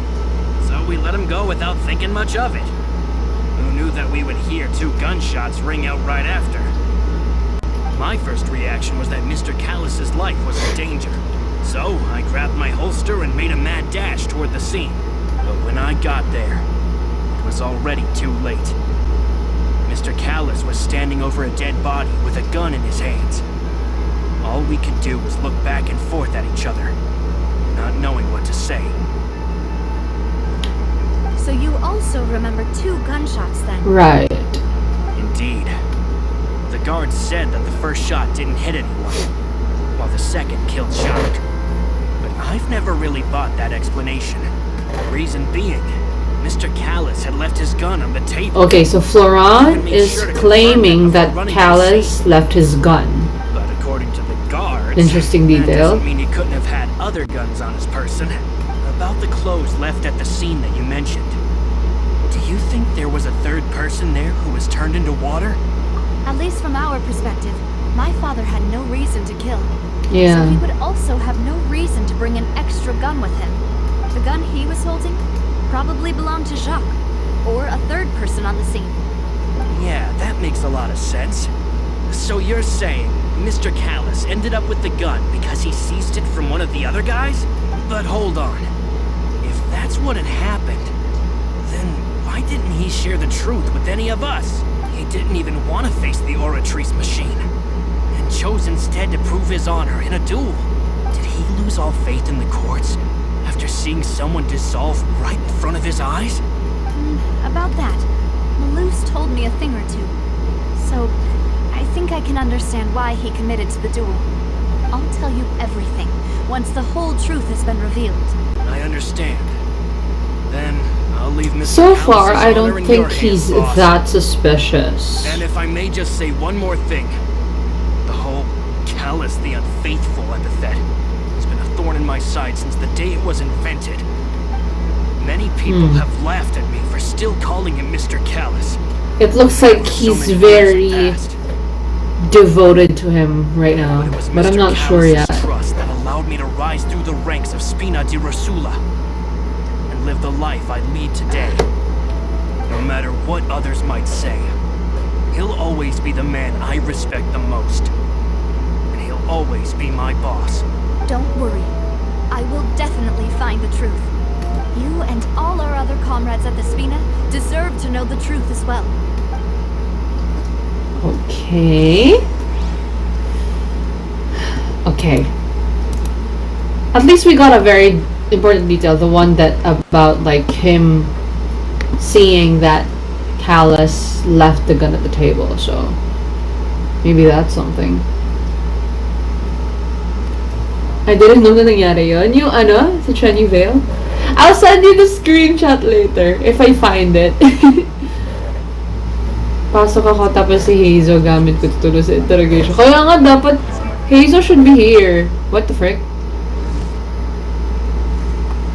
So we let him go without thinking much of it. Who knew that we would hear 2 gunshots ring out right after? My first reaction was that Mr. Callis's life was in danger. So I grabbed my holster and made a mad dash toward the scene. But when I got there, it was already too late. Mr. Callis was standing over a dead body with a gun in his hands. All we could do was look back and forth at each other, not knowing what to say. So you also remember 2 gunshots then? Right. Indeed. The guards said that the first shot didn't hit anyone, while the second killed Jacques. But I've never really bought that explanation. Reason being, Mr. Callis had left his gun on the table. Okay, so Florent is claiming that Callis left his gun. But according to the guards, Interesting that detail. doesn't mean he couldn't have had other guns on his person. About the clothes left at the scene that you mentioned, do you think there was a third person there who was turned into water? At least from our perspective, my father had no reason to kill. Yeah. So he would also have no reason to bring an extra gun with him. The gun he was holding probably belonged to Jacques, or a third person on the scene. Yeah, that makes a lot of sense. So you're saying Mr. Callis ended up with the gun because he seized it from one of the other guys? But hold on. If that's what had happened, then why didn't he share the truth with any of us? He didn't even want to face the Oratrice machine, and chose instead to prove his honor in a duel. Did he lose all faith in the courts after seeing someone dissolve right in front of his eyes? About that, Malus told me a thing or two. So, I think I can understand why he committed to the duel. I'll tell you everything once the whole truth has been revealed. I understand. Then I'll leave Mr. So Callis' far, I honor don't in think your hands, he's boss. that suspicious. And if I may just say one more thing, the whole Callis the Unfaithful epithet has been a thorn in my side since the day it was invented. Many people have laughed at me for still calling him Mr. Callis. It looks like So he's many very years passed, devoted to him right now, it was but I'm Mr. not sure Callis' yet. trust that allowed me to rise through the ranks of Spina di Rosula and live the life I lead today. No matter what others might say, he'll always be the man I respect the most. And he'll always be my boss. Don't worry. I will definitely find the truth. You and all our other comrades at the Spina deserve to know the truth as well. Okay. Okay. At least we got a very important detail. The one that about like him seeing that Callus left the gun at the table. So maybe that's something. I didn't know na nangyari yun. Yung ano, sa Chenny Vale. I'll send you the screenshot later if I find it. Pasok ako tapos si Hazel gamit ko tulo sa interrogation. Kaya nga dapat Hazel should be here. What the frick?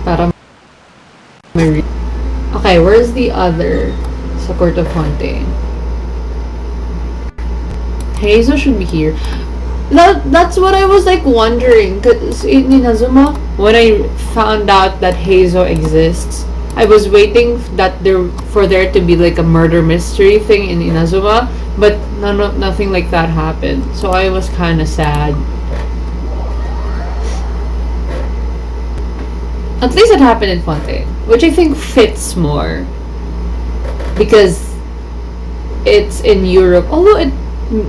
Para may okay, where's the other sa Court of Fontaine? Hazel should be here. That's what I was like wondering, cause in Inazuma, when I found out that Hazel exists, I was waiting for there to be like a murder mystery thing in Inazuma, but nothing like that happened. So I was kind of sad. At least it happened in Fontaine, which I think fits more because it's in Europe. Although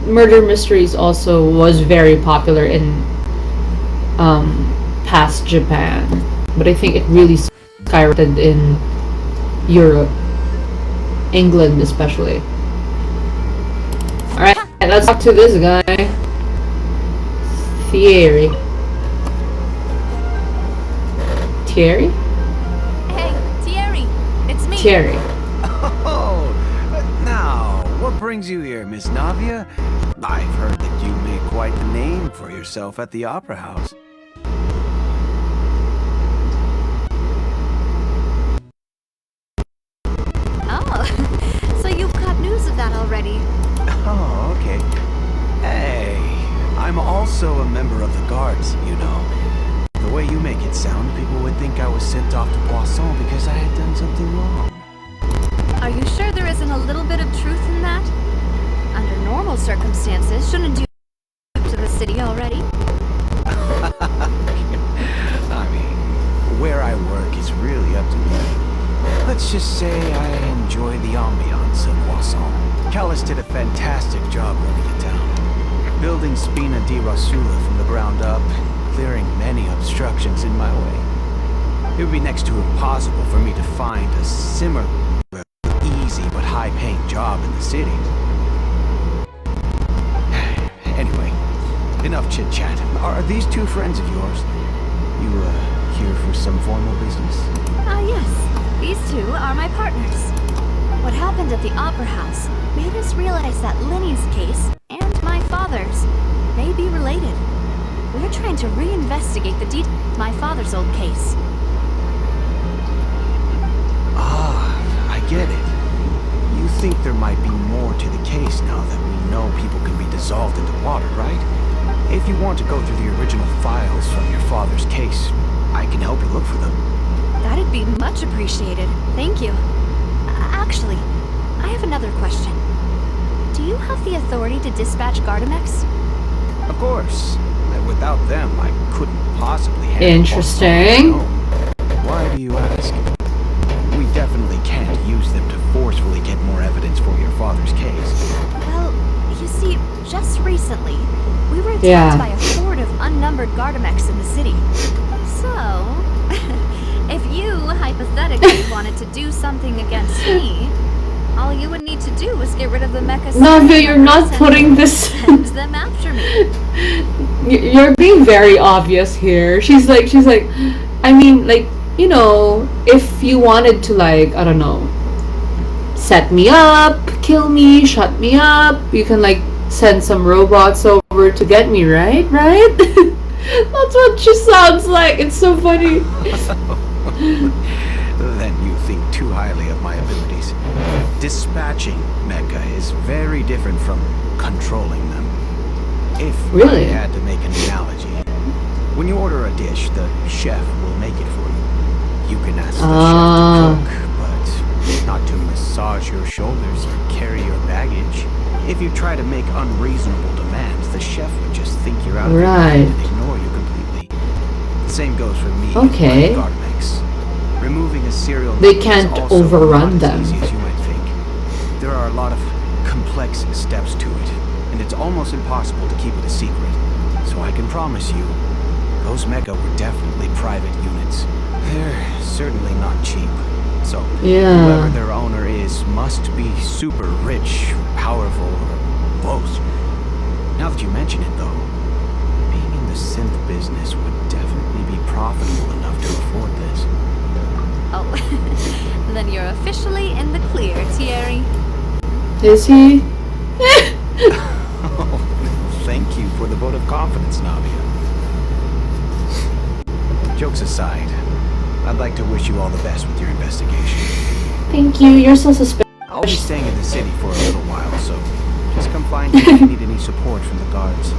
murder mysteries also was very popular in past Japan, but I think it really skyrocketed in Europe, England especially. Alright, let's talk to this guy. Thierry. Thierry? Hey, Thierry, it's me. Thierry. Oh, now, what brings you here, Miss Navia? I've heard that you made quite the name for yourself at the Opera House. Oh, so you've got news of that already. Oh, okay. Hey, I'm also a member of the guards, you know. The way you make it sound, people would think I was sent off to Poisson because I had done something wrong. Are you sure there isn't a little bit of truth in that? Under normal circumstances, shouldn't you to the city already? I mean, where I work is really up to me. Let's just say I enjoy the ambiance of Poisson. Callus did a fantastic job running the town, building Spina di Rasula from the ground up, clearing many obstructions in my way. It would be next to impossible for me to find a similar easy but high-paying job in the city. Anyway, enough chit-chat. Are these two friends of yours? You, here for some formal business? Yes. These two are my partners. What happened at the Opera House made us realize that Linny's case and my father's may be related. We're trying to reinvestigate the details of my father's old case. Ah, I get it. You think there might be more to the case now that we know people can be dissolved into water, right? If you want to go through the original files from your father's case, I can help you look for them. That'd be much appreciated. Thank you. Actually, I have another question. Do you have the authority to dispatch Gardamex? Of course. Without them, I couldn't possibly handle Interesting. Why do you ask? We definitely can't use them to forcefully get more evidence for your father's case. Well, you see, just recently, we were attacked by a horde of unnumbered Gardamex in the city. So, if you hypothetically wanted to do something against me, all you would need to do was get rid of the mecha. Navia, you're not putting this. Send them after me. You're being very obvious here. She's like, I mean, like, you know, if you wanted to, like, I don't know, set me up, kill me, shut me up, you can, like, send some robots over to get me, right? Right? That's what she sounds like. It's so funny. Then you think too highly of my abilities. Dispatching mecha is very different from controlling them. If Really? I had to make an analogy, when you order a dish, the chef will make it for you. You can ask the chef to cook, but not to massage your shoulders or carry your baggage. If you try to make unreasonable demands, the chef would just think you're out of your mind and ignore you completely. The same goes for me. Okay. Garmex. Removing a serial They number can't is also overrun not them. as easy as you might think. There are a lot of complex steps to it, and it's almost impossible to keep it a secret. So I can promise you, those mecha were definitely private units. They're certainly not cheap. So, whoever their owner is must be super rich, powerful, or both. Now that you mention it, though, being in the synth business would definitely be profitable enough to afford this. Oh, then you're officially in the clear, Thierry. Is he? Oh, thank you for the vote of confidence, Navia. Jokes aside, I'd like to wish you all the best with your investigation. Thank you. You're so suspicious. I'll be staying in the city for a little while, so just come find me if you need any support from the guards.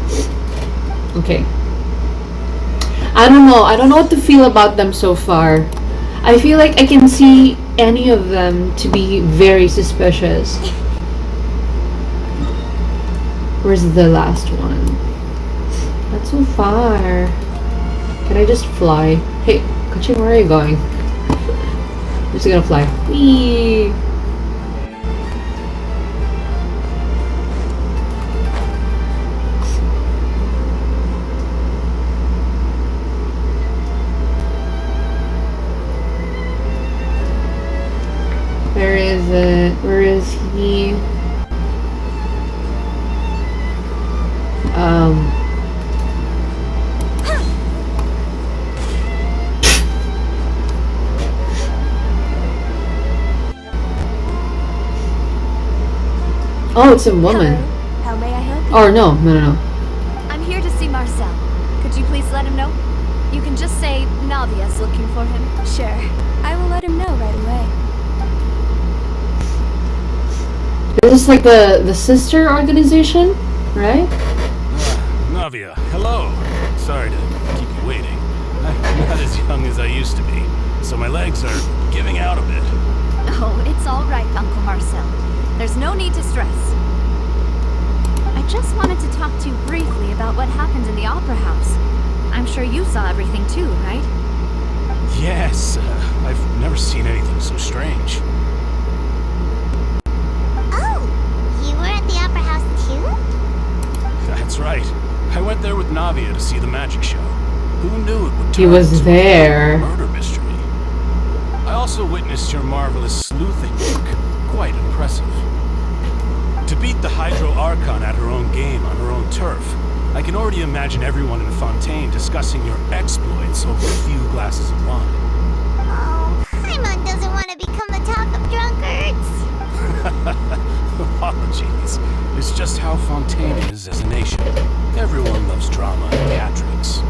Okay. I don't know. I don't know what to feel about them so far. I feel like I can see any of them to be very suspicious. Where's the last one? That's so far. Can I just fly? Hey, Kachin, where are you going? I'm just gonna fly. Whee! Where is it? Where is he? Oh, it's a woman. Hello. How may I help you? Oh, no. I'm here to see Marcel. Could you please let him know? You can just say Navia's looking for him. Sure. I will let him know right away. This is like the sister organization, right? Navia, hello. Sorry to keep you waiting. I'm not as young as I used to be, so my legs are giving out a bit. Oh, it's all right, Uncle Marcel. There's no need to stress. I just wanted to talk to you briefly about what happened in the Opera House. I'm sure you saw everything too, right? Yes, I've never seen anything so strange. Oh, you were at the Opera House too? That's right. I went there with Navia to see the magic show. Who knew it would turn He was into there. a murder mystery? I also witnessed your marvelous sleuthing work. Quite impressive. To beat the Hydro Archon at her own game on her own turf, I can already imagine everyone in Fontaine discussing your exploits over a few glasses of wine. Oh, Paimon doesn't want to become the talk of drunkards. Apologies. It's just how Fontaine is as a nation. Everyone loves drama and theatrics.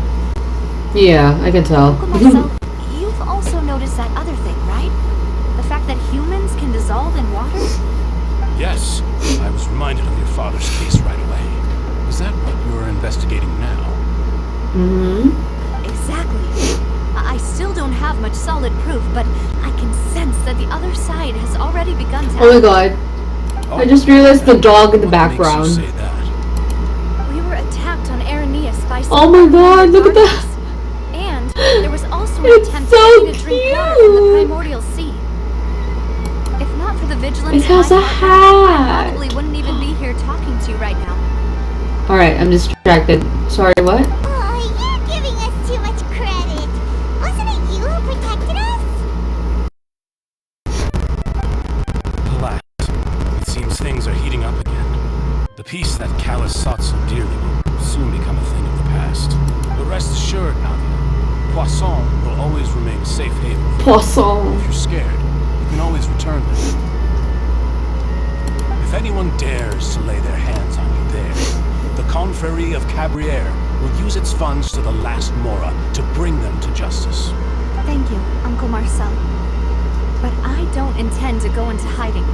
Yeah, I can tell. Uncle Marcel, you've also noticed that other thing, right? The fact that humans can dissolve in water? Yes, I was reminded of your father's case right away. Is that what you're investigating now? Exactly. I still don't have much solid proof, but I can sense that the other side has already begun to Oh my god. I just realized the dog in the What makes you background. say that? We were attacked on Araneus by some Oh my god, look at that. And there was also an It's attempt so to drink water from the cute. primordial sea. If not for the vigilance It has of a my partner, I hat. probably wouldn't even be here talking to you right now. Alright, I'm distracted. Sorry, what? Oh, you're giving us too much credit. Wasn't it you who protected us? Alas, it seems things are heating up again. The peace that Callus sought so dearly will soon become a thing of the past. But rest assured, Navia, Poisson will always remain a safe haven. Poisson. If you're scared, you can always return there. If anyone dares to lay their hands on you there, the Confrérie of Cabriere will use its funds to the last Mora to bring them to justice. Thank you, Uncle Marcel. But I don't intend to go into hiding.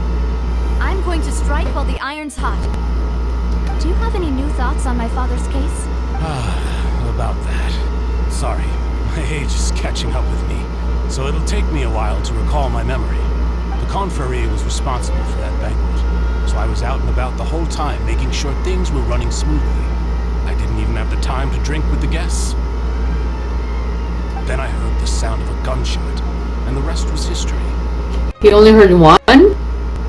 I'm going to strike while the iron's hot. Do you have any new thoughts on my father's case? About that. Sorry, my age is catching up with me, so it'll take me a while to recall my memory. The confrérie was responsible for that banquet, so I was out and about the whole time making sure things were running smoothly. I didn't even have the time to drink with the guests. Then I heard the sound of a gunshot, and the rest was history. He only heard one?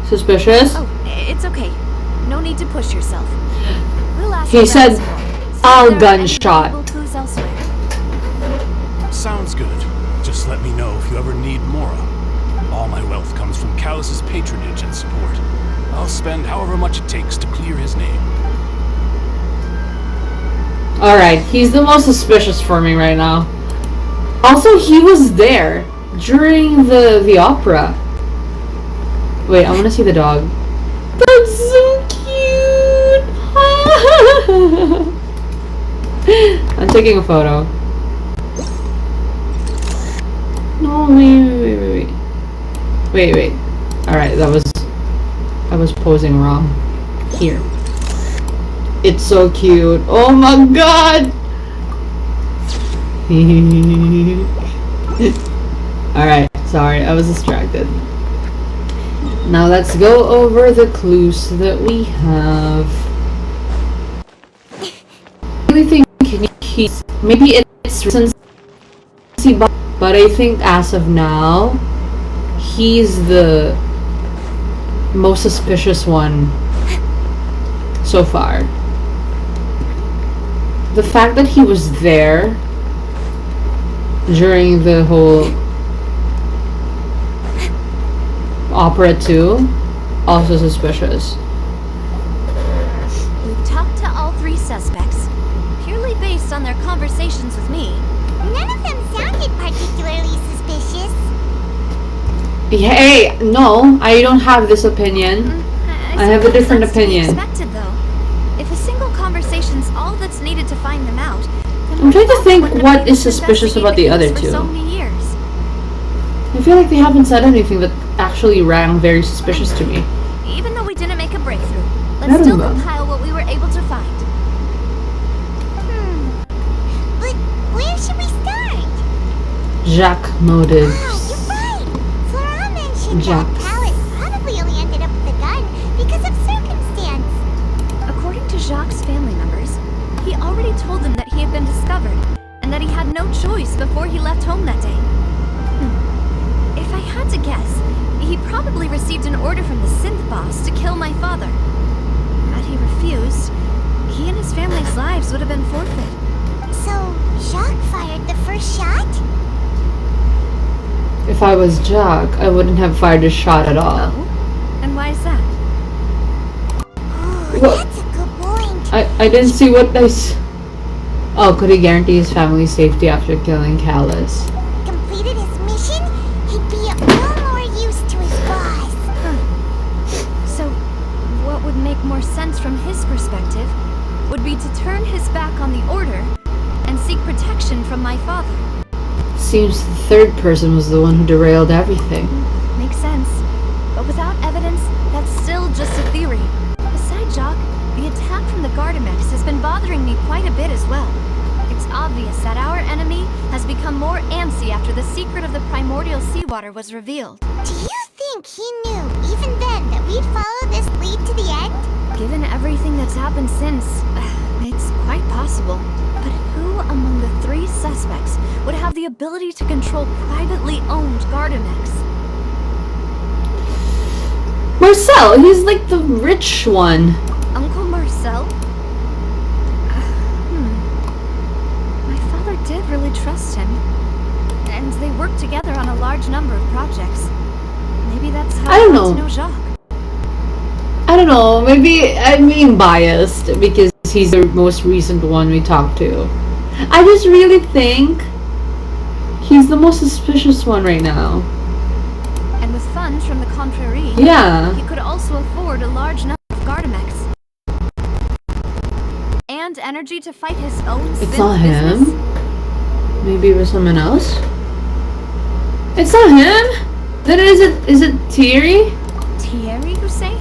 Suspicious? Oh, it's okay. No need to push yourself. We'll ask He said, "I'll gunshot." clues elsewhere. Sounds good. Just let me know if you ever need Mora. All my wealth comes from Callus's patronage and support. I'll spend however much it takes to clear his name. Alright, he's the most suspicious for me right now. Also, he was there during the opera. Wait, I want to see the dog. That's so cute! I'm taking a photo. No, wait. Alright, I was posing wrong. Here. It's so cute. Oh my god! Alright, sorry, I was distracted. Now let's go over the clues that we have. I really think he's... maybe it's recency, but I think as of now, he's the most suspicious one so far. The fact that he was there during the whole opera too, also suspicious. We've talked to all three suspects, purely based on their conversations with me. None of them sounded particularly suspicious. Hey, no, I don't have this opinion. I have a different opinion. Expected, though. If a single conversation's all that's needed to find them out, then I'm trying to think wouldn't what have is been able to suspicious about the other investigate two. for so many years. I feel like they haven't said anything that actually rang very suspicious to me. Even though we didn't make a breakthrough, I let's don't still know. compile what we were able to find. But where should we start? Jacques motives. You're right. Flora mentioned Jack. that Palace probably only ended up with a gun because of circumstance. According to Jacques' family members, he already told them that he had been discovered, and that he had no choice before he left home that day. If I had to guess, he probably received an order from the synth boss to kill my father. Had he refused, he and his family's lives would have been forfeit. So, Jacques fired the first shot? If I was Jacques, I wouldn't have fired a shot at all. Oh? And why is that? Well, That's a good point. I didn't see what I Oh, could he guarantee his family's safety after killing Callus? Completed his mission, he'd be of no more use to his boss. So, what would make more sense from his perspective would be to turn his back on the order and seek protection from my father. Seems the third person was the one who derailed everything. Makes sense. But without evidence, that's still just a theory. Besides Jacques, the attack from the Gardamex has been bothering me quite a bit as well. It's obvious that our enemy has become more antsy after the secret of the primordial seawater was revealed. Do you think he knew, even then, that we'd follow this lead to the end? Given everything that's happened since, it's quite possible. But who among the three suspects would have the ability to control privately owned Gardamex? Marcel, he's like the rich one. Uncle Marcel? My father did really trust him. And they worked together on a large number of projects. Maybe that's how I don't got to know. know Jacques. I don't know, maybe I'm being biased because he's the most recent one we talked to. I just really think he's the most suspicious one right now. And with funds from the confrérie, Yeah. he could also afford a large number of Gardamex. And energy to fight his own It's synth not business. him. Maybe it was someone else. It's not him. Then is it Thierry? Thierry, you say?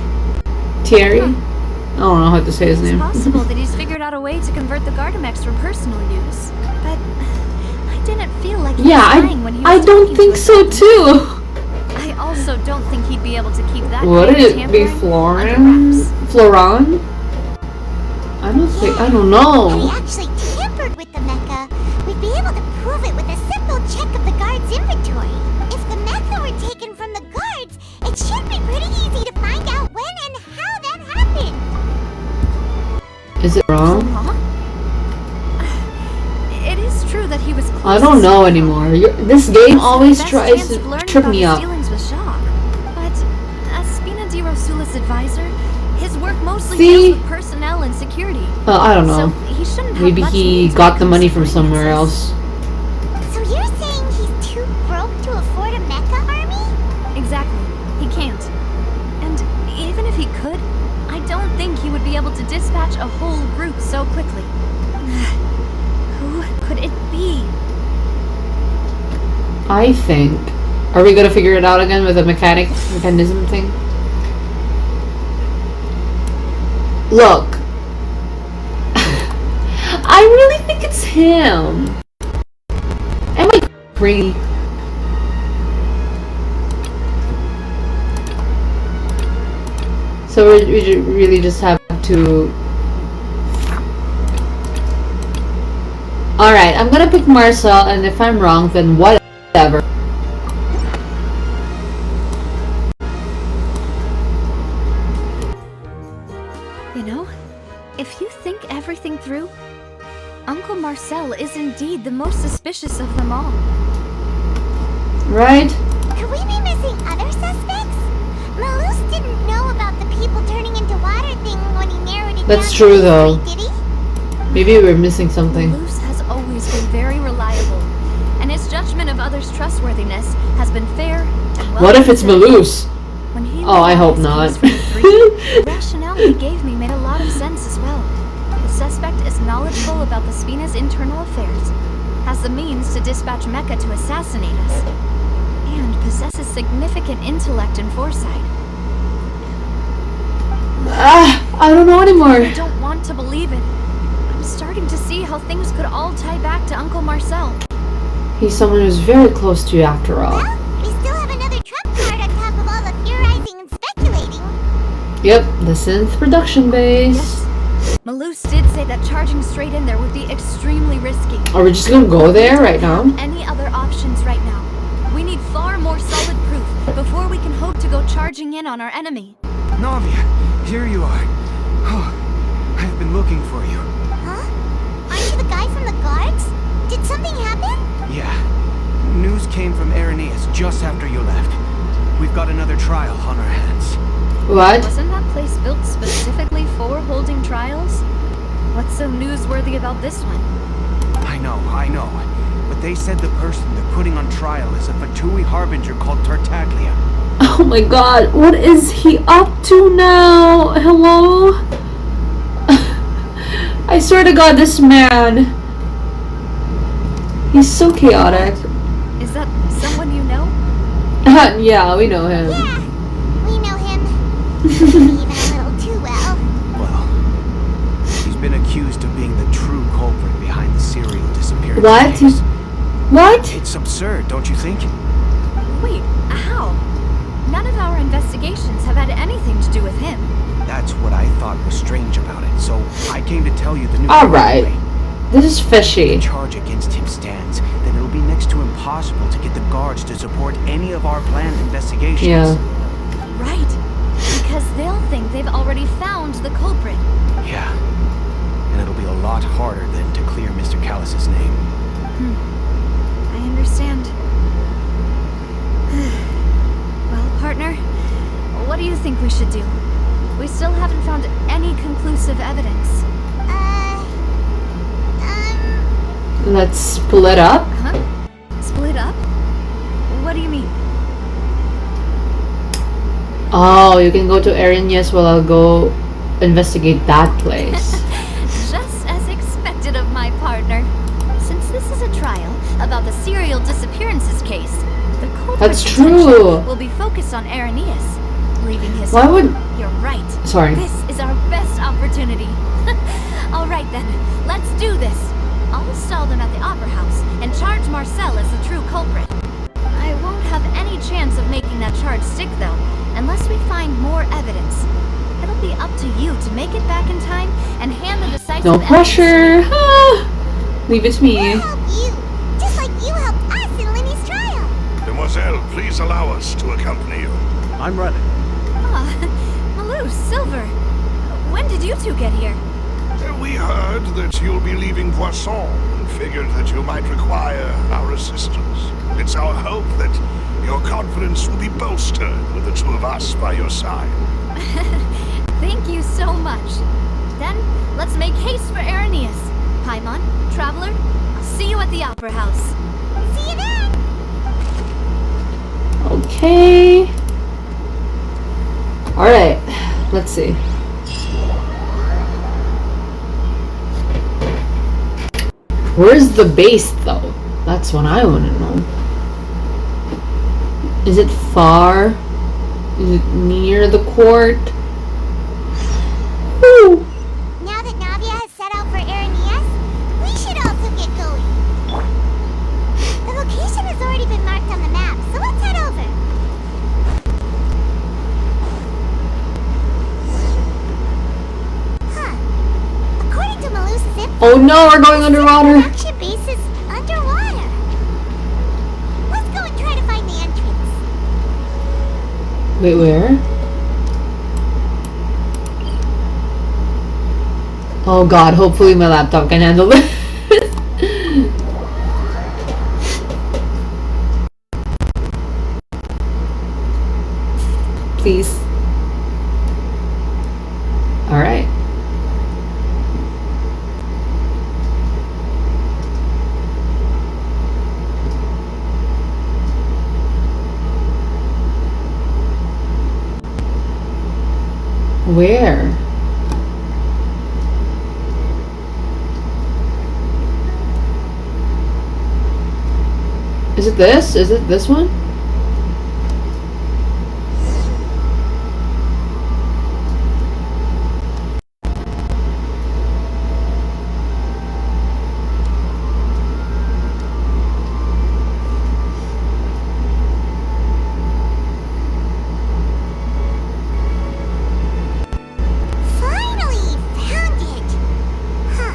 Thierry? I don't know how to say his It's name. possible that he's figured out a way to convert the Gardamex for personal use. But I didn't feel like he Yeah, was lying when he was I don't talking think to us. so too. I also don't think he'd be able to keep that Would kind of it be tampering Floran? under wraps. Floran? I don't think. I don't If know. he actually tampered with the mecha, we'd be able to prove it with a simple check of the guard's inventory. If the mecha were taken from the guards, it should be pretty easy to find out when and how that happened. Is it wrong? It is true that he was close. I don't know anymore. This game always Best tries chance to of learning trip about me his up. dealings with Jacques. But as Spina di Rosula's advisor, his work mostly See? deals with personnel and security. I don't know. So he shouldn't have Maybe much he need to got the become money from somewhere finances. else. So you're saying he's too broke to afford a mecha army? Exactly. He can't. And even if he could, I don't think he would be able to dispatch a whole group so quickly. Who could it be? I think. Are we gonna figure it out again with the mechanism thing? Look. I really think it's him. Am I crazy? So we really just have to... Alright, I'm gonna pick Marcel, and if I'm wrong, then whatever. You know, if you think everything through, Uncle Marcel is indeed the most suspicious of them all. Right? Could we be missing other suspects? Malus didn't know about the people turning into water thing when he narrowed it That's down true, to though. three, did he? Maybe we're missing something. Malus has always been very reliable, and his judgment of others' trustworthiness has been fair and well. What if it's considered. Malus? When he Oh, I hope laid out not. his case for the three, the rationale he gave me made a lot of sense as well. The suspect is knowledgeable about the Spina's internal affairs, has the means to dispatch Mecha to assassinate us, and possesses significant intellect and foresight. I don't know anymore. I don't want to believe it. I'm starting to see how things could all tie back to Uncle Marcel. He's someone who's very close to you after all. Well, we still have another trump card on top of all the theorizing and speculating. Yep, the synth production base. Yes. Malus did say that charging straight in there would be extremely risky. Are we just gonna go there right now? Any other options right now? We need far more solid proof before we can hope to go charging in on our enemy. Navia, here you are. Oh, I've been looking for you. Huh? Aren't you the guy from the guards? Did something happen? Yeah. News came from Irenaeus just after you left. We've got another trial on our hands. What? Wasn't that place built specifically for holding trials? What's so newsworthy about this one? I know. But they said the person they're putting on trial is a Fatui harbinger called Tartaglia. Oh my god, what is he up to now? Hello? I swear to god, this man. He's so chaotic. Is that someone you know? Yeah, we know him. Yeah, we know him. Even a little too well. Well, he's been accused of being the true culprit behind the serial disappearance What? case. What? It's absurd, don't you think? Wait, how? None of our investigations have had anything to do with him. That's what I thought was strange about it, so I came to tell you the news. Alright. anyway. This is fishy. If the charge against him stands, then it'll be next to impossible to get the guards to support any of our planned investigations. Yeah. Right. Because they'll think they've already found the culprit. Yeah. And it'll be a lot harder then to clear Mr. Callus's name. I understand. Well, partner, what do you think we should do? We still haven't found any conclusive evidence. Let's split up. Huh? Split up? What do you mean? Oh, you can go to Irenaeus while I'll go investigate that place. Just as expected of my partner. Since this is a trial about the serial disappearances case, the culprit's That's attention true. will be focused on Irenaeus, leaving his... Why would... You're right. Sorry. This is our best opportunity. All right then, let's do this. I'll stall them at the Opera House and charge Marcel as the true culprit. I won't have any chance of making that charge stick, though, unless we find more evidence. It'll be up to you to make it back in time and hand the decisive No pressure. Ah, leave it to me. We'll help you, just like you helped us in Linny's trial. Demoiselle, please allow us to accompany you. I'm ready. Ah, Malou, Silver. When did you two get here? We heard that you'll be leaving Poisson and figured that you might require our assistance. It's our hope that your confidence will be bolstered with the two of us by your side. Thank you so much. Then, let's make haste for Arrhenius. Paimon, Traveler, I'll see you at the Opera House. See you then. Okay. Alright, let's see. Where's the base, though? That's what I want to know. Is it far? Is it near the court? Woo! Now that Navia has set out for Arrhenius, we should also get going. The location has already been marked on the map, so let's head over. Huh. According to Malou's zip, Oh no, we're going underwater! production base is underwater. Let's go and try to find the entrance. Wait, where? Oh god, hopefully my laptop can handle this. Please. Alright. Where? Is it this? Is it this one? Finally found it! Huh.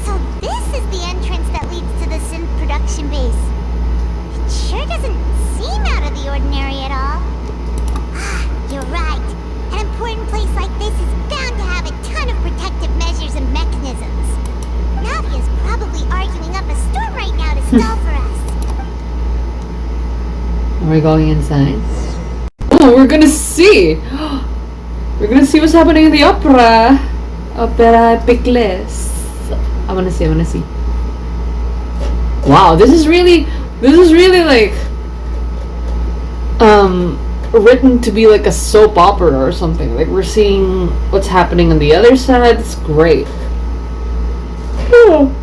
So this is the entrance that leads to the synth production base. It sure doesn't seem out of the ordinary at all. Ah, you're right. An important place like this is bound to have a ton of protective measures and mechanisms. Navia's probably arguing up a storm right now to stall for us. Are we going inside? Oh, we're gonna see! We're gonna see what's happening in the opera! Opera Picles. I wanna see, I wanna see. Wow, this is really like, written to be like a soap opera or something. Like, we're seeing what's happening on the other side. It's great. Oh.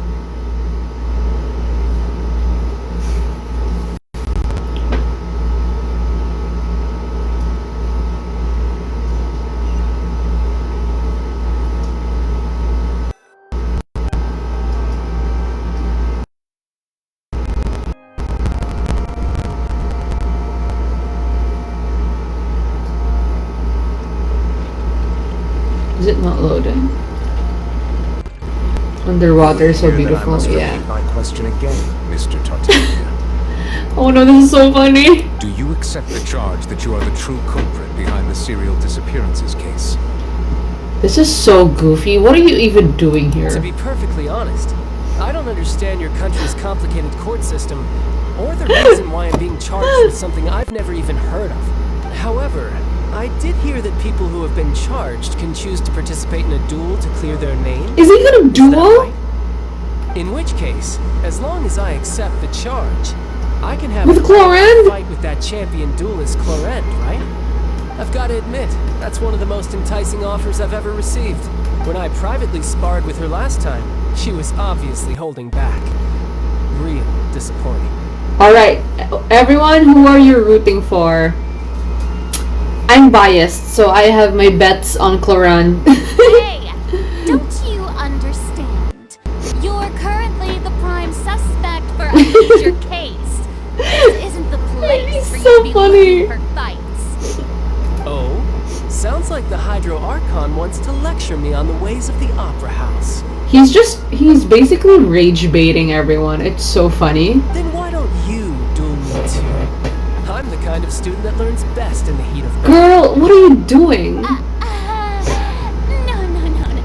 Is it not loading? Underwater is so Fear that I beautiful, must yeah. repeat my question again, Mr. Tartaglia. Oh no, this is so funny. Do you accept the charge that you are the true culprit behind the serial disappearances case? This is so goofy. What are you even doing To here? be perfectly honest, I don't understand your country's complicated court system, or the reason why I'm being charged with something I've never even heard of. However, I did hear that people who have been charged can choose to participate in a duel to clear their name. Is he gonna Is that duel? right? In which case, as long as I accept the charge, I can have With a Clorinde? fight with that champion duelist Clorinde, right? I've got to admit, that's one of the most enticing offers I've ever received. When I privately sparred with her last time, she was obviously holding back. Real disappointing. Alright, everyone, who are you rooting for? I'm biased, so I have my bets on Clorinde. Hey, don't you understand? You're currently the prime suspect for a major case. This isn't the place funny. Her fights. Oh? Sounds like the Hydro Archon wants to lecture me on the ways of the Opera House. He's basically rage baiting everyone. It's so funny. Then why don't you duel me too? I'm the kind of student that learns best in the heat of battle. Girl, what are you doing? No.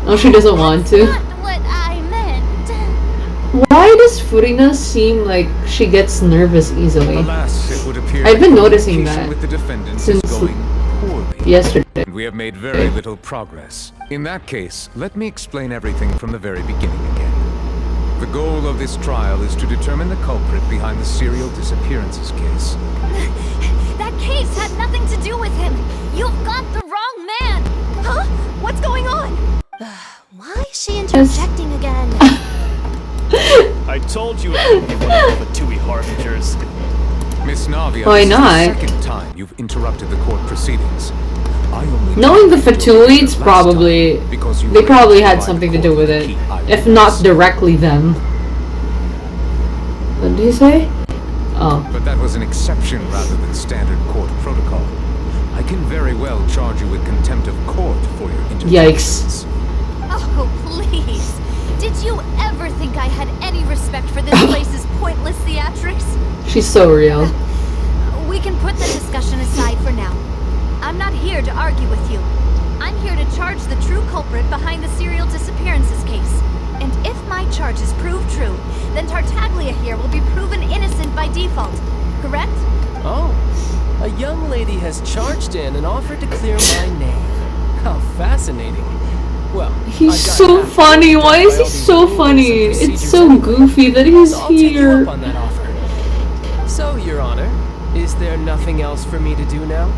Oh, she doesn't want to. Not what I meant. Why does Furina seem like she gets nervous easily? Alas, it would appear I've been that noticing communication that with the defendants since is going poorly. yesterday. And we have made very little progress. In that case, let me explain everything from the very beginning again. The goal of this trial is to determine the culprit behind the serial disappearances case. That case had nothing to do with him. You've got the wrong man. Huh? What's going on? Why is she interjecting again? I told you it would be one of the Fatui harbingers. Miss Navia, Why this not? is the second time you've interrupted the court proceedings. I only Knowing the tried to interrupt Fatuids, you probably last time because you they were probably had by the something to court do with with it, key if eyewitness. not directly them. What did he say? Oh, But that was an exception rather than standard court protocol. I can very well charge you with contempt of court for your interference. yikes! Oh, please. Did you ever think I had any respect for this place's pointless theatrics? She's so real. We can put the discussion aside for now. I'm not here to argue with you. I'm here to charge the true culprit behind the serial disappearances case. And if my charges prove true, then Tartaglia here will be proven innocent by default. Correct? Oh, a young lady has charged in and offered to clear my name. How fascinating. Well, He's I've got so half funny. worked Why out is by he all these so rules and funny? It's procedures so anyway. goofy that he's So I'll take you here. up on that offer. So, Your Honor, is there nothing else for me to do now?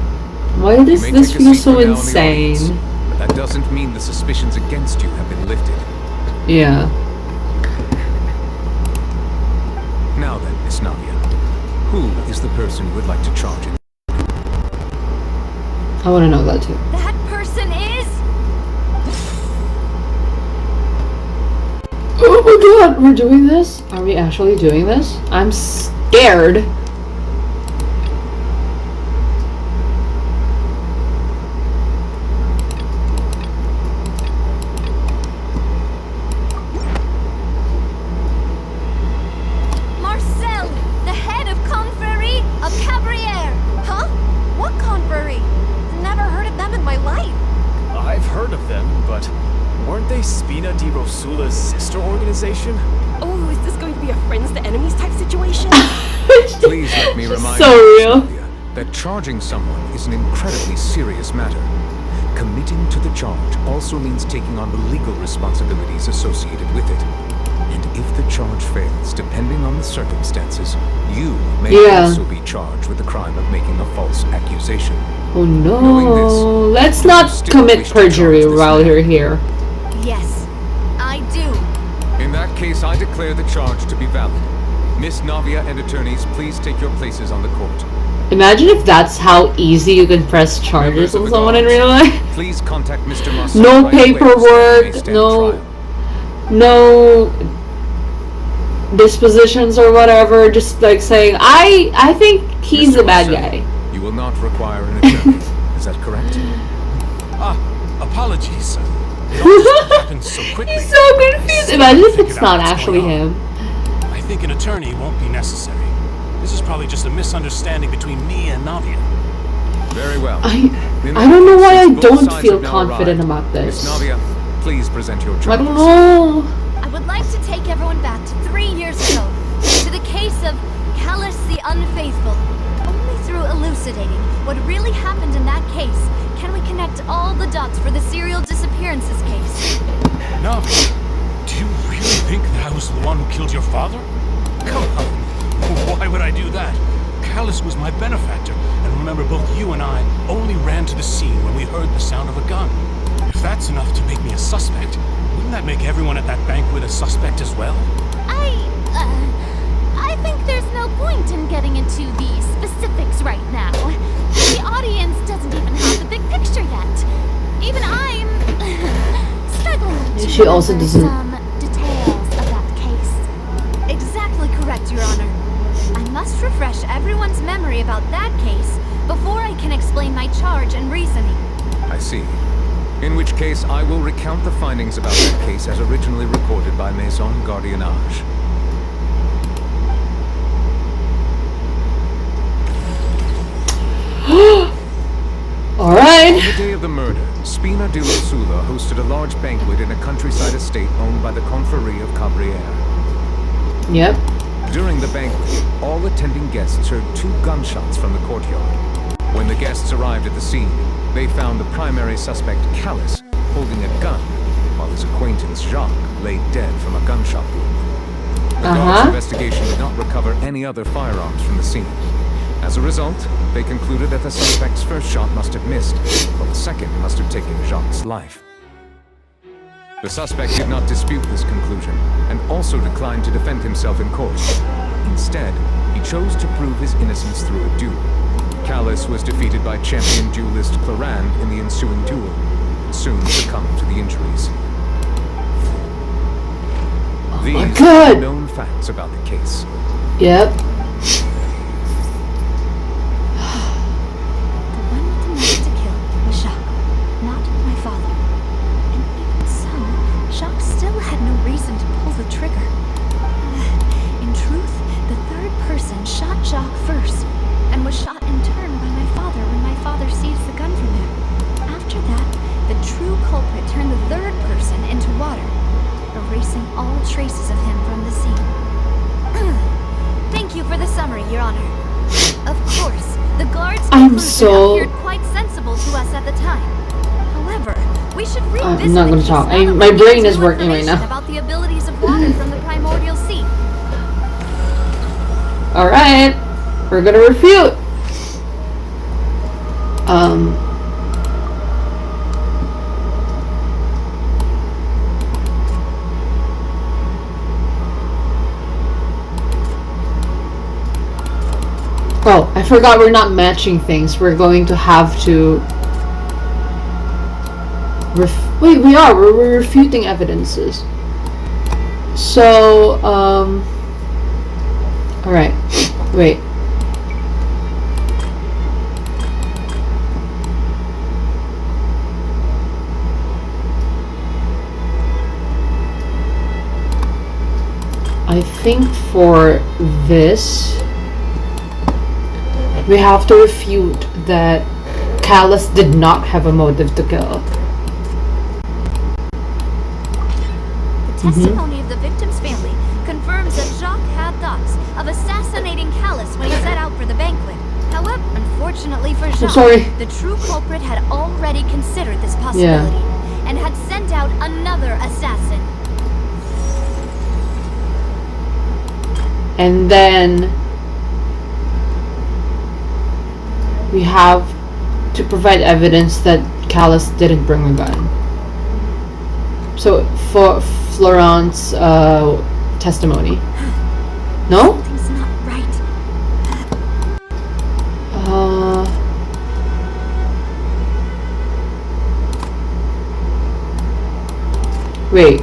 Why You does may this take a feel seat so for now in the audience, insane? But that doesn't mean the suspicions against you have been lifted. Yeah. Now then, Miss Navia, who is the person you would like to charge in? I want to know that too. That person is... Oh my god, we're doing this? Are we actually doing this? I'm scared. Marcel, the head of Confrérie of Cabrières. Huh? What Confrérie? Never heard of them in my life. I've heard of them, but weren't they Spina di Rosula's sister organization? Oh, is this going to be a friends to enemies type situation? Please let me remind so you, Miss real. Navia, that charging someone is an incredibly serious matter. Committing to the charge also means taking on the legal responsibilities associated with it. And if the charge fails, depending on the circumstances, you may Yeah. also be charged with the crime of making a false accusation. Oh Knowing no. this, Let's do you not still commit wish to perjury charge this while man? you're here. Yes, I do. In that case, I declare the charge to be valid. Miss Navia and attorneys, please take your places on the court. Imagine if that's how easy you can press charges Members of on the someone in guards, real life. Please contact Mr. Marcel No right away so that he may paperwork, stand no trial. no dispositions or whatever, just like saying, I think he's Mr. a bad Marcel, guy. You will not require an attorney. Is that correct? Apologies. It all just happened so quickly. He's so confused. Imagine if it's not actually him. I think an attorney won't be necessary. This is probably just a misunderstanding between me and Navia. Very well. I In don't know that why I case, both don't sides feel have now confident arrived. about this. Miss Navia, please present your I charges. don't know. I would like to take everyone back to 3 years ago, to the case of Callus the Unfaithful. Only through elucidating what really happened in that case can we connect all the dots for the serial disappearances case. Navia, do you really think that I was the one who killed your father? Come on. Why would I do that? Callus was my benefactor, and remember both you and I only ran to the scene when we heard the sound of a gun. If that's enough to make me a suspect, wouldn't that make everyone at that banquet a suspect as well? I think there's no point in getting into the specifics right now. The audience doesn't even have the big picture yet. Even I'm struggling to She also remember doesn't- some details of that case. Exactly correct, Your Honor. I must refresh everyone's memory about that case before I can explain my charge and reasoning. I see. In which case, I will recount the findings about that case as originally recorded by Maison Gardiennage. Alright. On the day of the murder, Spina di Rosula hosted a large banquet in a countryside estate owned by the Confrérie of Cabrières. Yep. During the banquet, all attending guests heard 2 gunshots from the courtyard. When the guests arrived at the scene, they found the primary suspect, Callus, holding a gun, while his acquaintance, Jacques, lay dead from a gunshot wound. The guards' investigation did not recover any other firearms from the scene. As a result, they concluded that the suspect's first shot must have missed, while the second must have taken Jacques' life. The suspect did not dispute this conclusion, and also declined to defend himself in court. Instead, he chose to prove his innocence through a duel. Callus was defeated by champion duelist Clorand in the ensuing duel, and soon succumbed to the injuries. These are known facts about the case. Yep. The one with the knife to kill was Jacques, not my father. And even so, Jacques still had no reason to pull the trigger. In truth, the third person shot Jacques first, and was shot in turn by my father when my father seized the gun from him. After that, the true culprit turned the third person into water, erasing all traces of him from the scene. Thank you for the summary, Your Honor. Of course, the guard's conclusion appeared quite sensible to us at the time. However, we should revisit I'm not going to talk. My brain is working right now. About the abilities of water from the primordial sea. Alright. We're gonna refute. Oh, I forgot we're not matching things. We're going to have to... Wait, we are. We're refuting evidences. So, alright. Wait. I think for this, we have to refute that Callus did not have a motive to kill. The testimony of the victim's family confirms that Jacques had thoughts of assassinating Callus when he set out for the banquet. However, unfortunately for Jacques, the true culprit had already considered this possibility and had sent out another assassin. And then we have to provide evidence that Callus didn't bring a gun. So for Florent's testimony. No? Something's not right. Wait.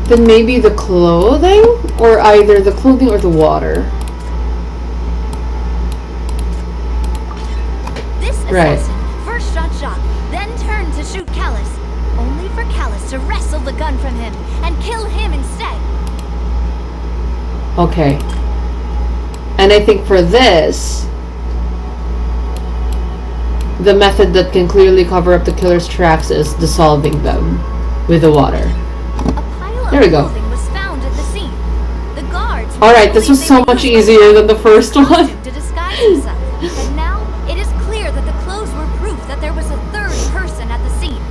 Then maybe the clothing? Or either the clothing or the water. This assassin first shot Jacques, then turned to shoot Callus, only for Callus to wrestle the gun from him and kill him instead. Okay. And I think for this, the method that can clearly cover up the killer's tracks is dissolving them with the water. There we go. Was found at the scene. The guards Alright, this was so much easier than the first one. to disguise himself. And now it is clear that the clothes were proof that there was a third person at the scene,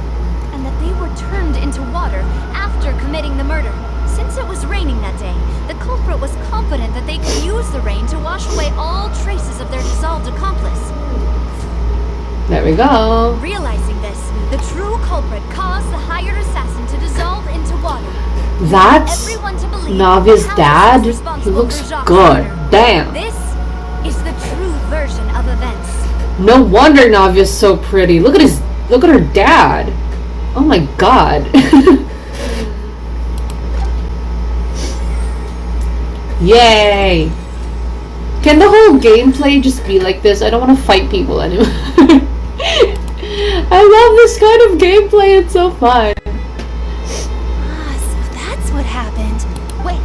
and that they were turned into water after committing the murder. Since it was raining that day, the culprit was confident that they could use the rain to wash away all traces of their dissolved accomplice. There we go. Realizing this, the true culprit caused the hired assassin to dissolve into water. That's Navia's dad? He looks good. Damn. This is the true version of events. No wonder Navia's so pretty. Look at her dad. Oh my god. Yay! Can the whole gameplay just be like this? I don't want to fight people anymore. I love this kind of gameplay, it's so fun. Ah, so that's what happened. Wait,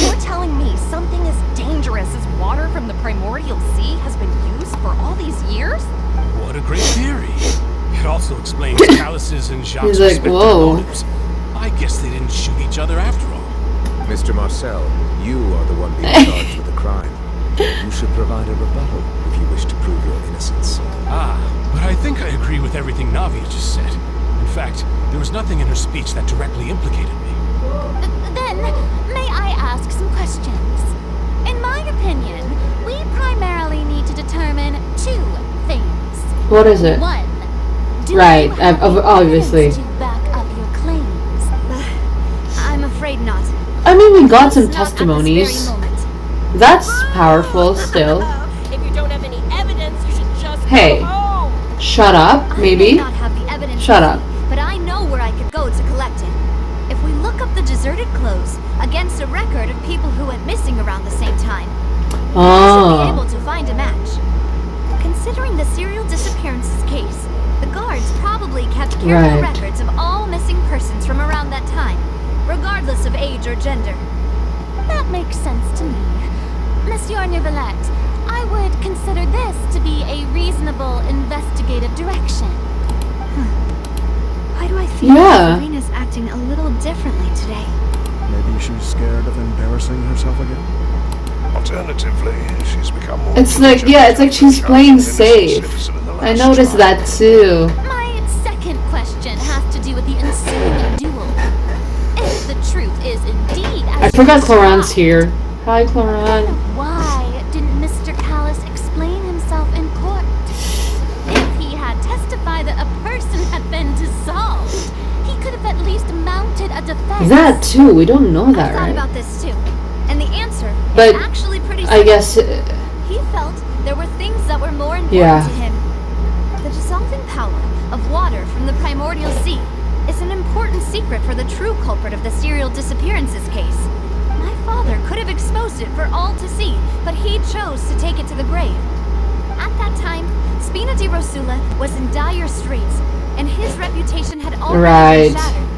you're telling me something as dangerous as water from the primordial sea has been used for all these years? What a great theory. It also explains Callus's and Jacques' He's like, respective whoa. motives. I guess they didn't shoot each other after all. Mr. Marcel, you are the one being charged with a crime. You should provide a rebuttal if you wish to prove your innocence. Ah, but I think I agree with everything Navi just said. In fact, there was nothing in her speech that directly implicated me. Then, may I ask some questions? In my opinion, we primarily need to determine two things. What is it? One, do Right, you have obviously. evidence to back up your claims? I'm afraid not. I mean, we got some Not at this testimonies. very moment. That's powerful still. If you don't have any evidence, you should just Hey. go home. Shut up, I may maybe? not have the evidence Shut with up. me, but I know where I could go to collect it. If we look up the deserted clothes against a record of people who went missing around the same time, we should be Oh. able to find a match. Considering the serial disappearances case, the guards probably kept careful Right. records of all missing persons from around that time, regardless of age or gender. That makes sense to me. Monsieur Neuvillette, I would consider this to be a reasonable investigative direction. Why do I feel Yeah. like Serena's acting a little differently today? Maybe she's scared of embarrassing herself again? Alternatively, she's become more... It's like, yeah, it's like she's playing safe. I noticed that too. My second question has to do with the ensuing duel. If the truth is indeed as I forgot you Cloran's describe, here. Hi, Cloran. why didn't Mr. Callis explain himself in court? If he had testified that a person had been dissolved, he could have at least mounted a defense. That too, we don't know I that, thought right? about this too, and the answer But is actually pretty I simple. guess, He felt there were things that were more important Yeah. to him. The dissolving power of water from the primordial sea is an important secret for the true culprit of the serial disappearances case. My father could have exposed it for all to see, but he chose to take it to the grave. At that time, Spina di Rosula was in dire straits, and his reputation had already Right. been shattered.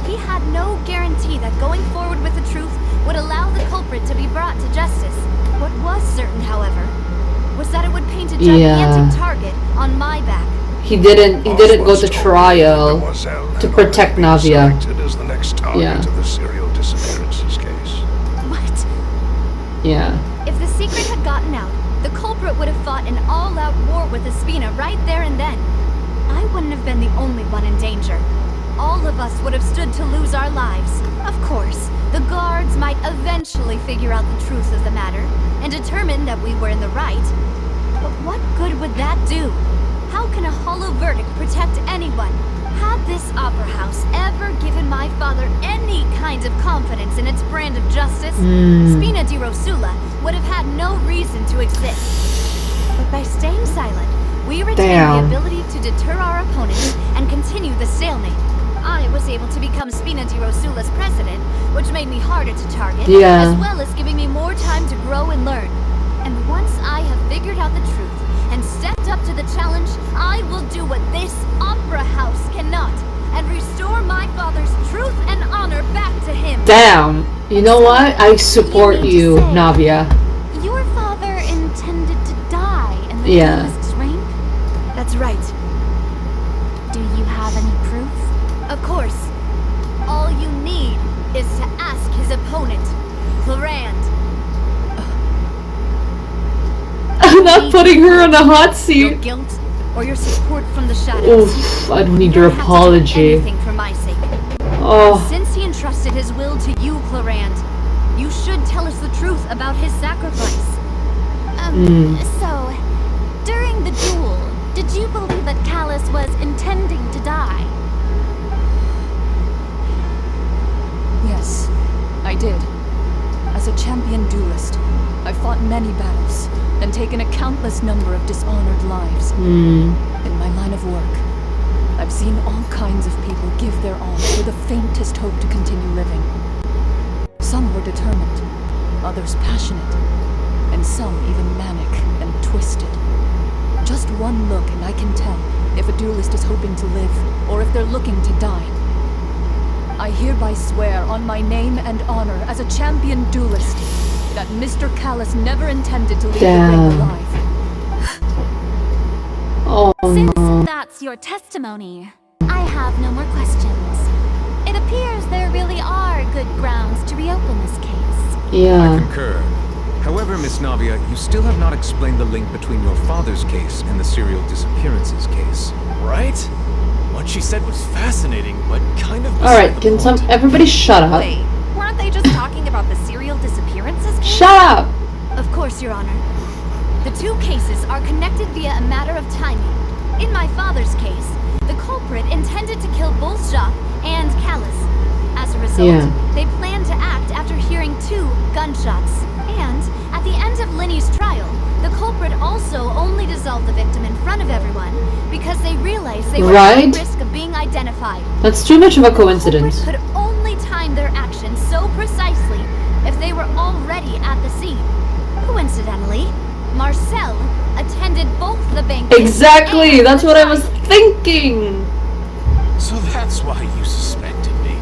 He had no guarantee that going forward with the truth would allow the culprit to be brought to justice. What was certain, however, was that it would paint a gigantic target on my back. he didn't go to trial to protect Navia. As the next target Yeah. of the serial disappearances case. What? Yeah. If the secret had gotten out, the culprit would have fought an all-out war with Espina right there and then. I wouldn't have been the only one in danger. All of us would have stood to lose our lives. Of course, the guards might eventually figure out the truth of the matter and determine that we were in the right. But what good would that do? How can a hollow verdict protect anyone? Had this opera house ever given my father any kind of confidence in its brand of justice, Spina di Rosula would have had no reason to exist. But by staying silent, we retained Damn. the ability to deter our opponents and continue the stalemate. I was able to become Spina di Rosula's president, which made me harder to target, Yeah. as well as giving me more time to grow and learn. And once I have figured out the truth and stepped up to the challenge, I will do what this opera house cannot, and restore my father's truth and honor back to him. Damn. You know what? I support you, Navia. Your father intended to die in the Yeah. duelist's ring? That's right. Do you have any proof? Of course. All you need is to ask his opponent, Clorand. I'm not putting her on a hot Your seat. guilt or your support from the shadows. Oof, I don't need You your don't have to do apology. anything for my sake. Oh, Since he entrusted his will to you, Clorand, you should tell us the truth about his sacrifice. So, during the duel, did you believe that Callis was intending to die? Yes, I did. As a champion duelist, I've fought many battles and taken a countless number of dishonored lives. In my line of work, I've seen all kinds of people give their all for the faintest hope to continue living. Some were determined, others passionate, and some even manic and twisted. Just one look and I can tell if a duelist is hoping to live or if they're looking to die. I hereby swear on my name and honor as a champion duelist that Mr. Callus never intended to leave the ring alive. Oh no. Since that's your testimony, I have no more questions. It appears there really are good grounds to reopen this case. I concur. However, Miss Navia, you still have not explained the link between your father's case and the serial disappearances case. Right? What she said was fascinating, but kind of... Alright, can everybody shut up? Wait, weren't they just talking about the serial disappearances case? Shut up! Of course, Your Honor. The two cases are connected via a matter of timing. In my father's case, the culprit intended to kill both Jacques and Callus. As a result, they planned to act after hearing 2 gunshots. And, at the end of Linny's trial, the culprit also only dissolved the victim in front of everyone because they realized they were at risk of being identified. That's too much of a coincidence. The culprit could only time their actions so precisely if they were already at the scene. Coincidentally, Marcel attended both the banquets. Exactly! That's what I was thinking! So that's why you suspected me.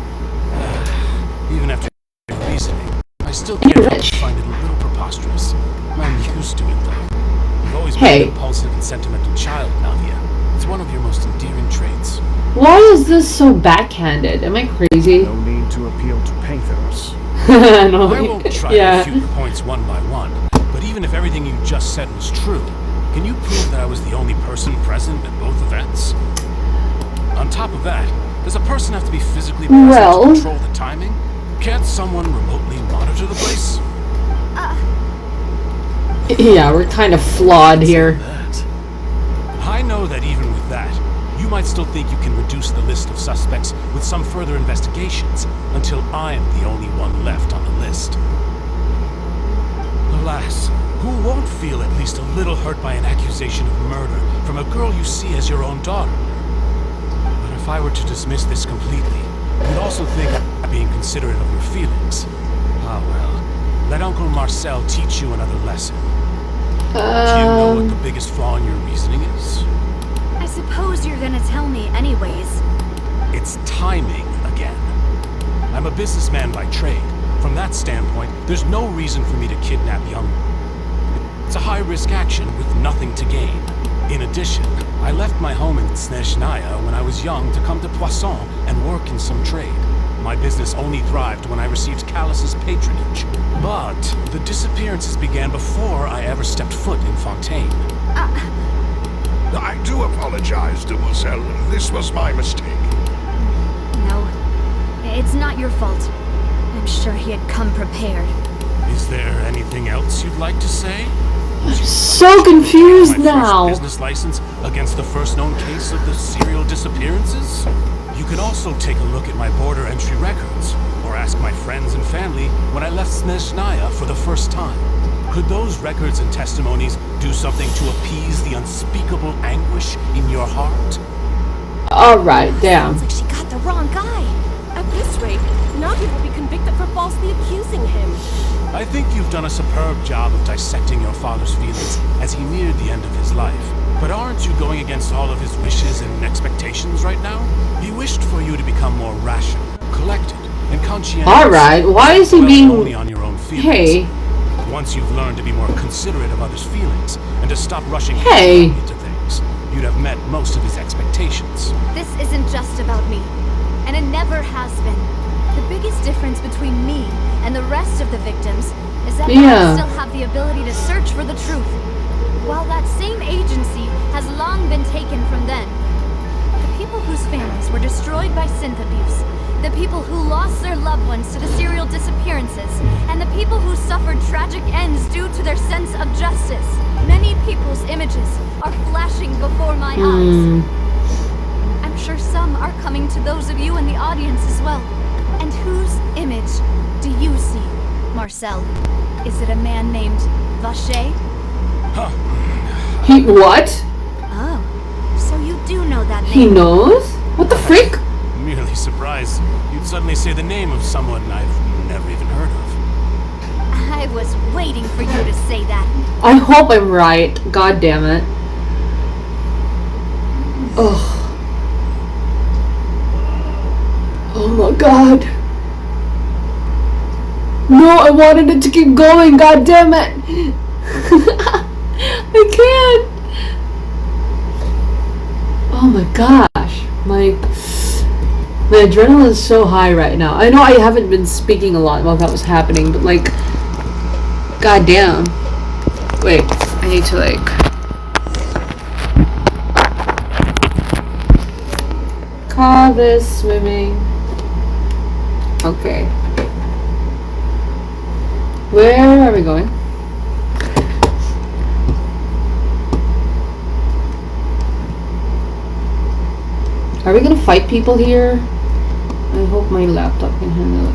Even after reasoning, I still can't help but find it a little preposterous. I'm used to it, though. You've always been an impulsive and sentimental child, Navia. It's one of your most endearing traits. Why is this so backhanded? Am I crazy? No need to appeal to pathos. No, I won't try to refute the points one by one, but even if everything you just said was true, can you prove that I was the only person present at both events? On top of that, does a person have to be physically present to control the timing? Can't someone remotely monitor the place? Yeah, we're kind of flawed here. I know that even with that, you might still think you can reduce the list of suspects with some further investigations until I'm the only one left on the list. Alas, who won't feel at least a little hurt by an accusation of murder from a girl you see as your own daughter? But if I were to dismiss this completely, you'd also think I'm being considerate of your feelings. Ah well, let Uncle Marcel teach you another lesson. Do you know what the biggest flaw in your reasoning is? I suppose you're gonna tell me anyways. It's timing again. I'm a businessman by trade. From that standpoint, there's no reason for me to kidnap young. It's a high-risk action with nothing to gain. In addition, I left my home in Snezhnaya when I was young to come to Poisson and work in some trade. My business only thrived when I received Callus's patronage. But the disappearances began before I ever stepped foot in Fontaine. I do apologize, Demoiselle. This was my mistake. No, it's not your fault. I'm sure he had come prepared. Is there anything else you'd like to say? I'm so confused now. Business license against the first known case of the serial disappearances? You can also take a look at my border entry records, or ask my friends and family when I left Snezhnaya for the first time. Could those records and testimonies do something to appease the unspeakable anguish in your heart? Alright, damn. Sounds like she got the wrong guy. At this rate, Navi will be convicted for falsely accusing him. I think you've done a superb job of dissecting your father's feelings as he neared the end of his life. But aren't you going against all of his wishes and expectations right now? He wished for you to become more rational, collected, and conscientious. Alright, why is he being... only on your own feelings. Hey. Once you've learned to be more considerate of others' feelings and to stop rushing into things, you'd have met most of his expectations. This isn't just about me, and it never has been. The biggest difference between me and the rest of the victims is that I still have the ability to search for the truth, while that same agency has long been taken from them. The people whose families were destroyed by synth abuse, the people who lost their loved ones to the serial disappearances, and the people who suffered tragic ends due to their sense of justice. Many people's images are flashing before my eyes. I'm sure some are coming to those of you in the audience as well. And whose image do you see, Marcel? Is it a man named Vacher? Huh. He what? Oh, so you do know that name. He knows? What the freak? Merely surprised you'd suddenly say the name of someone I've never even heard of. I I was waiting for you to say that. I hope I'm right. God damn it. Ugh. Oh my god. No, I wanted it to keep going. God damn it. I can't. Oh my gosh. My adrenaline is so high right now. I know I haven't been speaking a lot while that was happening, but like, god damn. Wait, I need to like call this swimming. Okay. Where are we going? Are we gonna fight people here? I hope my laptop can handle it.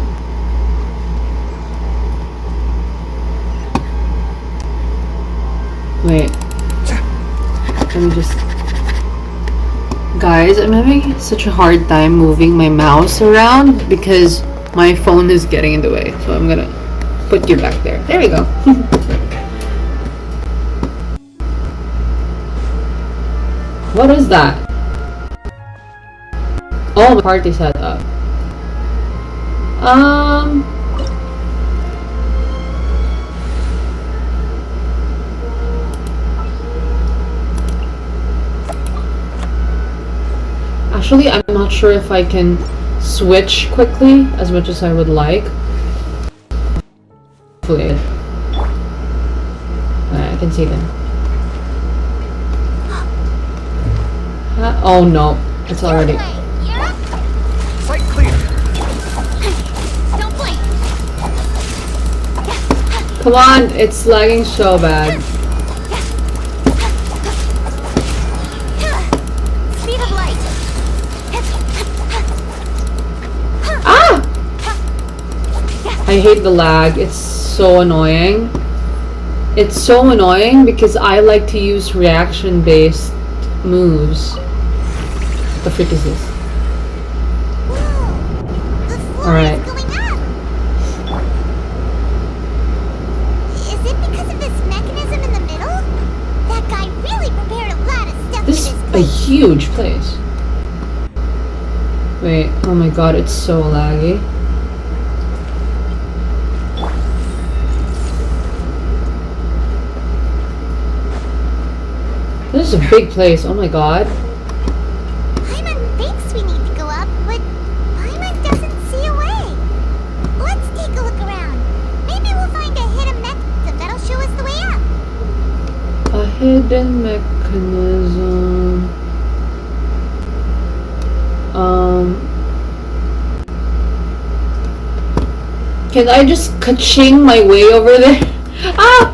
Wait. Let me just... Guys, I'm having such a hard time moving my mouse around because my phone is getting in the way. So I'm gonna put you back there. There we go. What is that? Oh, the party set up. Actually, I'm not sure if I can switch quickly as much as I would like. Hopefully. Alright, I can see them. Oh no, it's already... Sight clear. Don't blink. Come on, it's lagging so bad. Speed of light. Ah! I hate the lag. It's so annoying. It's so annoying because I like to use reaction-based moves. What the frick is this? Alright. Is it because of this mechanism in the middle? That guy really prepared a lot of stuff This is a huge place. Wait, oh my god, it's so laggy. This is a big place, oh my god. Paimon thinks we need to go up, but Paimon doesn't see a way. Let's take a look around. Maybe we'll find a hidden mechanism that'll show us the way up. A hidden mechanism. Can I just ka-ching my way over there? Ah!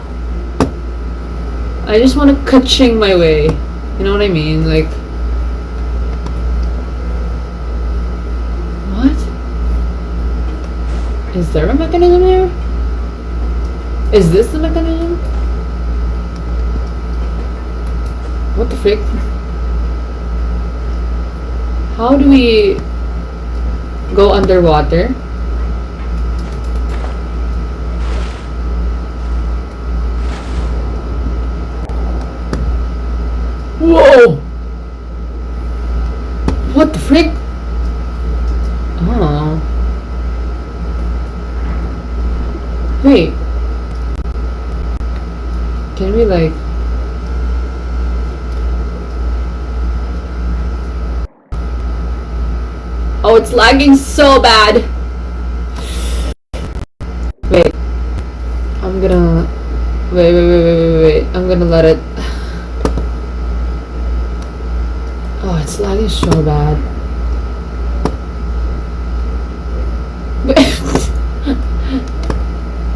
I just want to ka-ching my way. You know what I mean? Like... What? Is there a mechanism there? Is this the mechanism? What the frick? How do we go underwater? Whoa! What the frick? Oh. Wait. Can we like... Oh, it's lagging so bad. Wait. I'm gonna... Wait. I'm gonna let it... Oh, it's lagging so bad.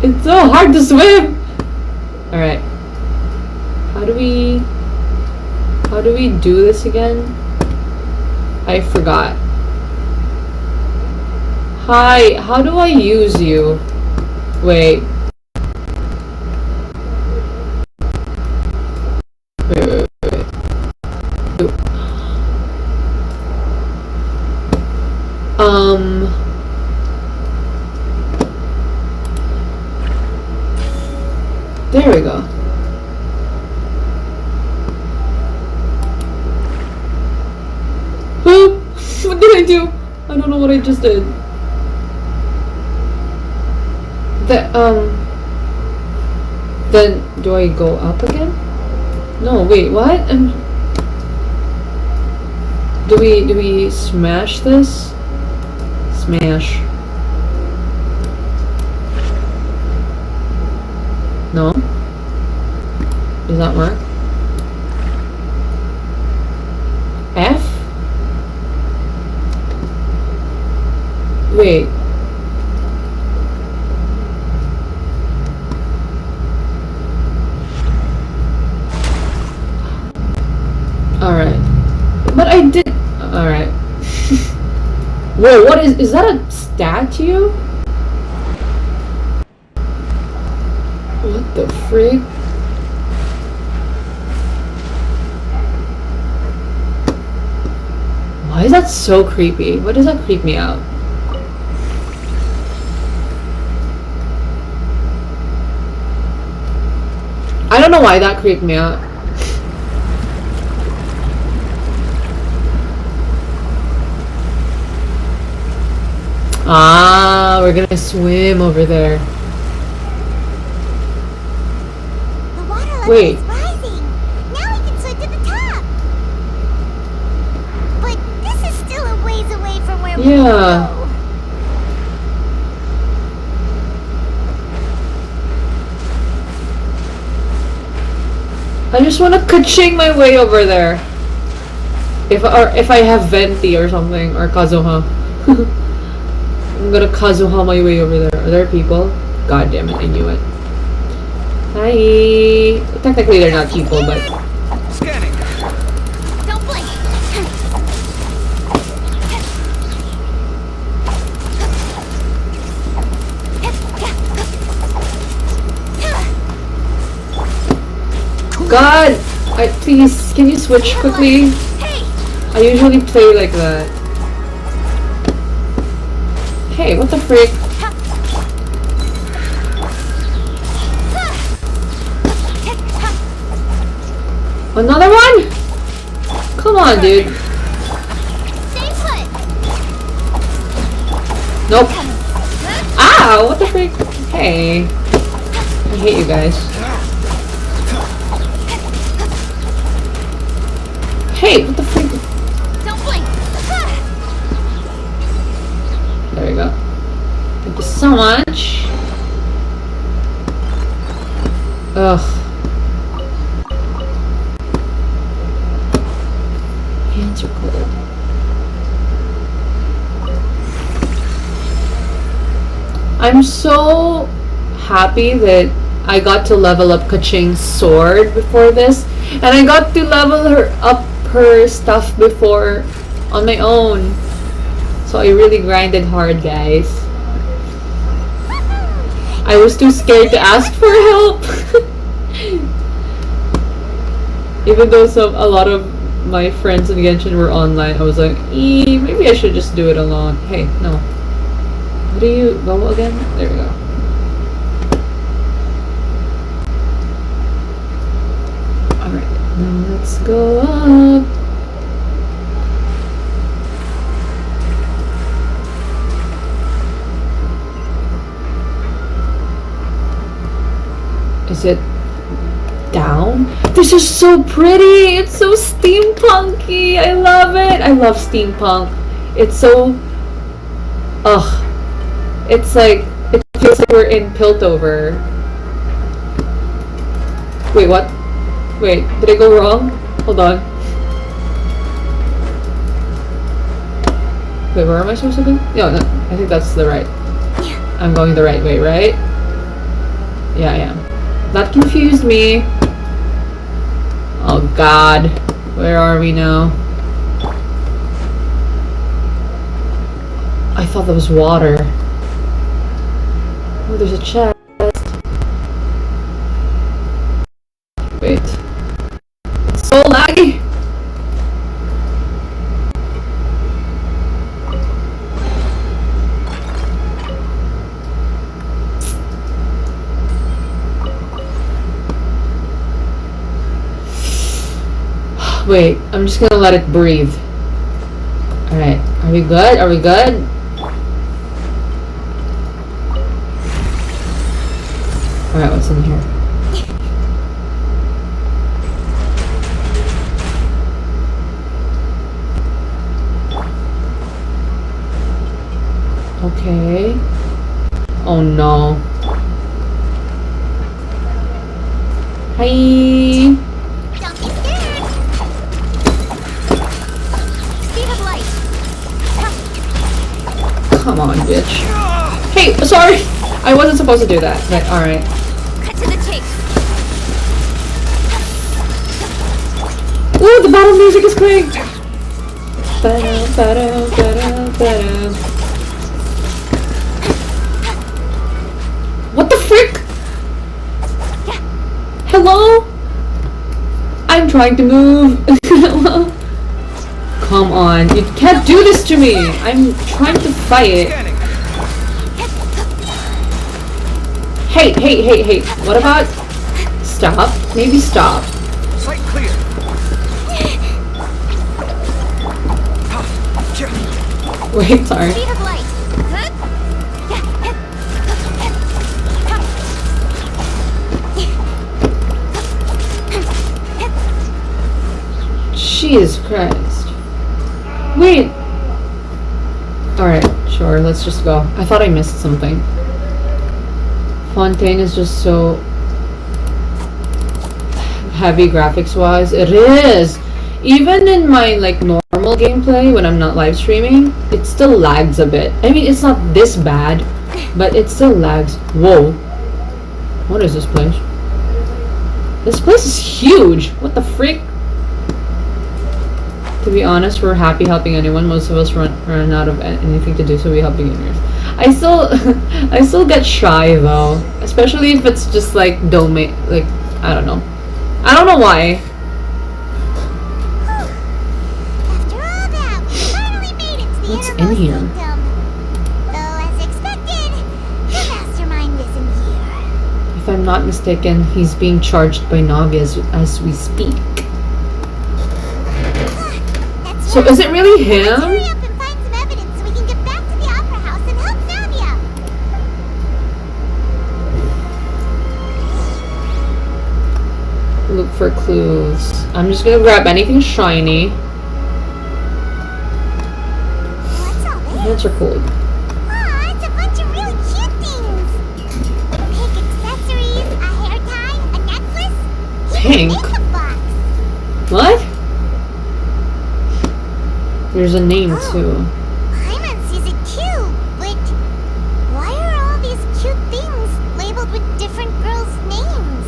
It's so hard to swim! Alright. How do we do this again? I forgot. Hi, how do I use you? Wait. Wait. There we go. What did I do? I don't know what I just did. Then do I go up again? No, wait, what? Do we smash this? Smash. No? Does that work? F? Wait. Alright. But I did... Alright. Whoa, what is that a statue? What the freak? Why is that so creepy? Why does that creep me out? I don't know why that creeped me out. Ah, we're gonna swim over there. The water level Wait. is rising. Now we can swim to the top. But this is still a ways away from where we need to Yeah. go. I just want to ka-ching my way over there. If I have Venti or something, or Kazuha. I'm gonna Kazuha my way over there. Are there people? God damn it, I knew it. Hi. Technically they're not people, but... Scanning. Don't blink. God! Please, can you switch quickly? I usually play like that. Hey, what the freak? Another one? Come on, dude. Stay put. Nope. Ah, what the freak? Hey. I hate you guys. Hey, what the freak? Don't blink. There we go. Thank you so much. Ugh. Hands are cold. I'm so happy that I got to level up Kaching's sword before this, and I got to level her stuff before on my own. So I really grinded hard, guys. I was too scared to ask for help. Even though a lot of my friends in Genshin were online, I was like, maybe I should just do it alone. Hey, no. How do you go again? There we go. Alright, now let's go up. Is it down? This is so pretty! It's so steampunky! I love it! I love steampunk. It's so... Ugh. It's like... It feels like we're in Piltover. Wait, what? Wait, did I go wrong? Hold on. Wait, where am I supposed to go? No, I think that's the right. I'm going the right way, right? Yeah, I am. That confused me. Oh god. Where are we now? I thought that was water. Oh, there's a chest. Wait. It's so laggy! Wait, I'm just gonna let it breathe. Alright, are we good? Are we good? Alright, what's in here? Okay. Oh no. Hi. Don't be scared. Speed of light. Come on, bitch. Hey, sorry. I wasn't supposed to do that. But alright. Cut to the chase. Ooh, the battle music is playing. Ba-da, ba-da, ba-da, ba-da. What the frick? Hello? I'm trying to move. Hello? Come on, you can't do this to me. I'm trying to fight. Hey, hey, hey, hey. What about... Stop. Maybe stop. Sight clear. Wait, sorry. Speed of light. Jesus Christ. Wait. Alright, sure, let's just go. I thought I missed something. Fontaine is just so heavy graphics wise. It is! Even in my like normal gameplay when I'm not live streaming, it still lags a bit. I mean, it's not this bad, but it still lags. Whoa. What is this place? This place is huge! What the freak? To be honest, we're happy helping anyone. Most of us run out of anything to do, so we help beginners. I still get shy though, especially if it's just like domain. Like I don't know why. After all that, we finally made it to the What's in innermost here? kingdom. Though, as expected, the mastermind isn't here. If I'm not mistaken, he's being charged by Navi as we speak. So is it really him? Hurry up and find some evidence so we can get back to the opera house and help Navia. Look for clues. I'm just gonna grab anything shiny. What's all this? Hands are cold. Aw, it's a bunch of really cute things. Pink accessories, a hair tie, a necklace, even Pink? a makeup box. What? There's a name too. Paimon sees it too, but why are all these cute things labeled with different girls' names?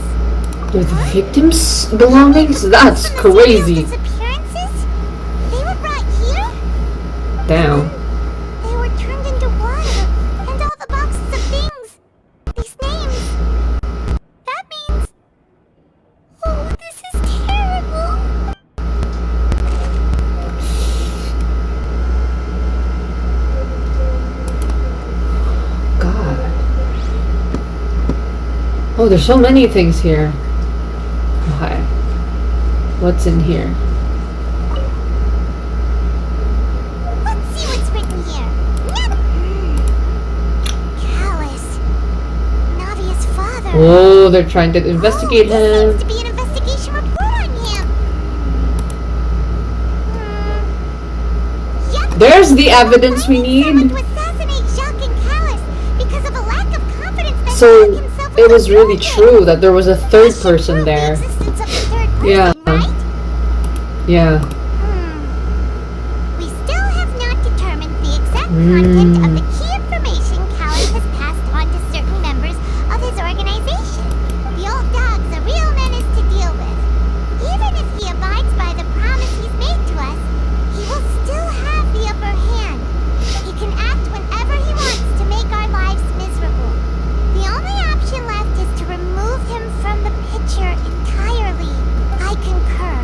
They're the victims' belongings? That's crazy. Disappearances? They were brought here? Damn. They were turned into water, and all the boxes of things. These names. That means... Oh, this is terrible. God. Oh, there's so many things here. Okay. What's in here? Let's see what's written here. Callus. Navia's father. Oh, they're trying to investigate This him. seems to be an investigation report on him. Yep. There's the evidence we Someone need. to assassinate Jacques and Callus because of a lack of confidence that So Jacques himself it was was really broken. true that there was a third This should person prove the there. existence of the third person, Yeah. right? Yeah. We still have not determined the exact content of the key information Callus has passed on to certain members of his organization. The old dog's a real menace to deal with. Even if he abides by the promise he's made to us, he will still have the upper hand. He can act whenever he wants to make our lives miserable. The only option left is to remove him from the picture entirely. I concur.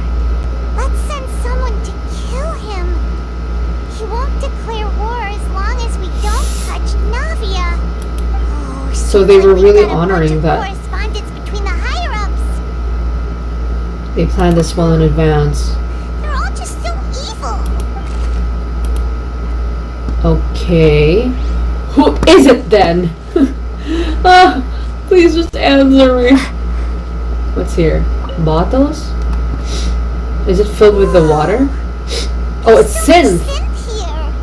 Let's send someone to kill him. He won't declare war as long as we don't touch Navia. Oh, So they were we really got a honoring bunch of that. correspondence between the higher-ups. They planned this well in advance. Okay. Who is it then? Please just answer me. What's here? Bottles? Is it filled with the water? Oh, it's synth. Here.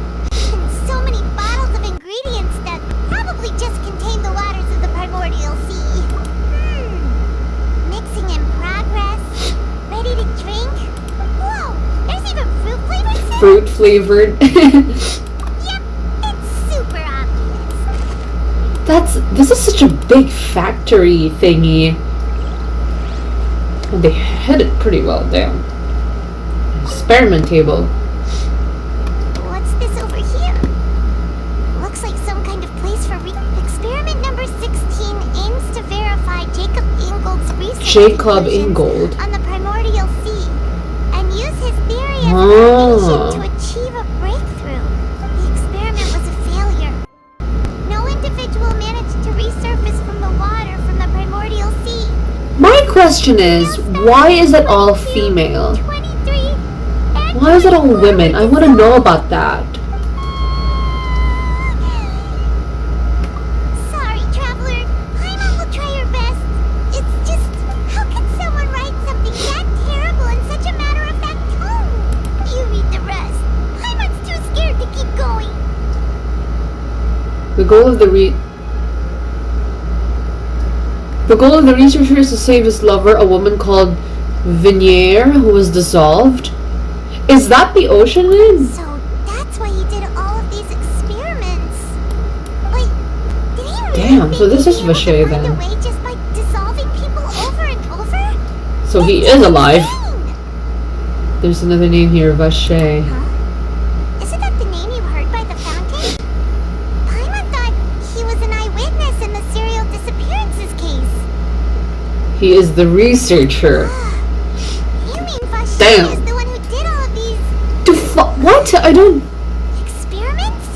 And so many bottles of ingredients that probably just contain the waters of the primordial sea. Mixing in progress. Ready to drink? Whoa, there's even fruit flavored synth. Fruit flavored. Yep, it's super obvious. This is such a big factory thingy. And they hid it pretty well down. Experiment table. What's this over here? Looks like some kind of place for experiment number 16 aims to verify Jacob Ingold's research Jacob conclusions Ingold. on the primordial sea and use his theory as Oh. foundation to achieve a breakthrough. The experiment was a failure. No individual managed to resurface from the water from the primordial sea. My question is, why is it all female? 23 and Why is it all women? I want to know about that. Sorry, traveler. Paimon will try her best. It's just, how can someone write something that terrible in such a matter-of-fact tone? You read the rest. Paimon's too scared to keep going. The goal of the researcher is to save his lover, a woman called Vinier, who was dissolved. Is that the ocean man? So that's why he did all of these experiments. Wait, did he really Damn, so this is think he'd be able to Vache find a then. way just by dissolving people over and over? So he is alive. There's another name here, Vache. Isn't that the name you heard by the fountain? Paimon thought he was an eyewitness in the serial disappearances case. He is the researcher. You mean Vache Damn. is the one who did all of these What? I don't... experiments?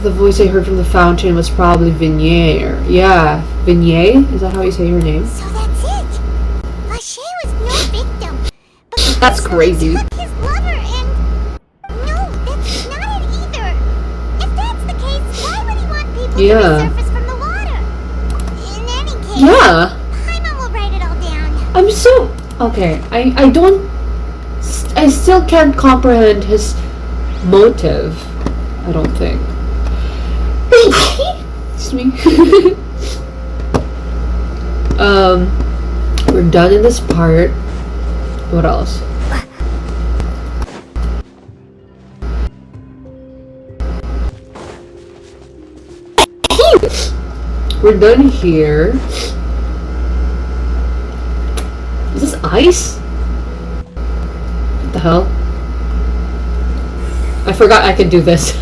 The voice I heard from the fountain was probably Vinier. Yeah. Vinier? Is that how you say her name? So that's it. Vache was no victim. But That's crazy. took his lover and... No, that's not it either. If that's the case, why would he want people to resurface from the water? In any case, Yeah. Paimon will write it all down. I'm so... Okay, I don't... I still can't comprehend his motive. I don't think. Excuse me. We're done in this part. What else? We're done here. Is this ice? What the hell? I forgot I could do this.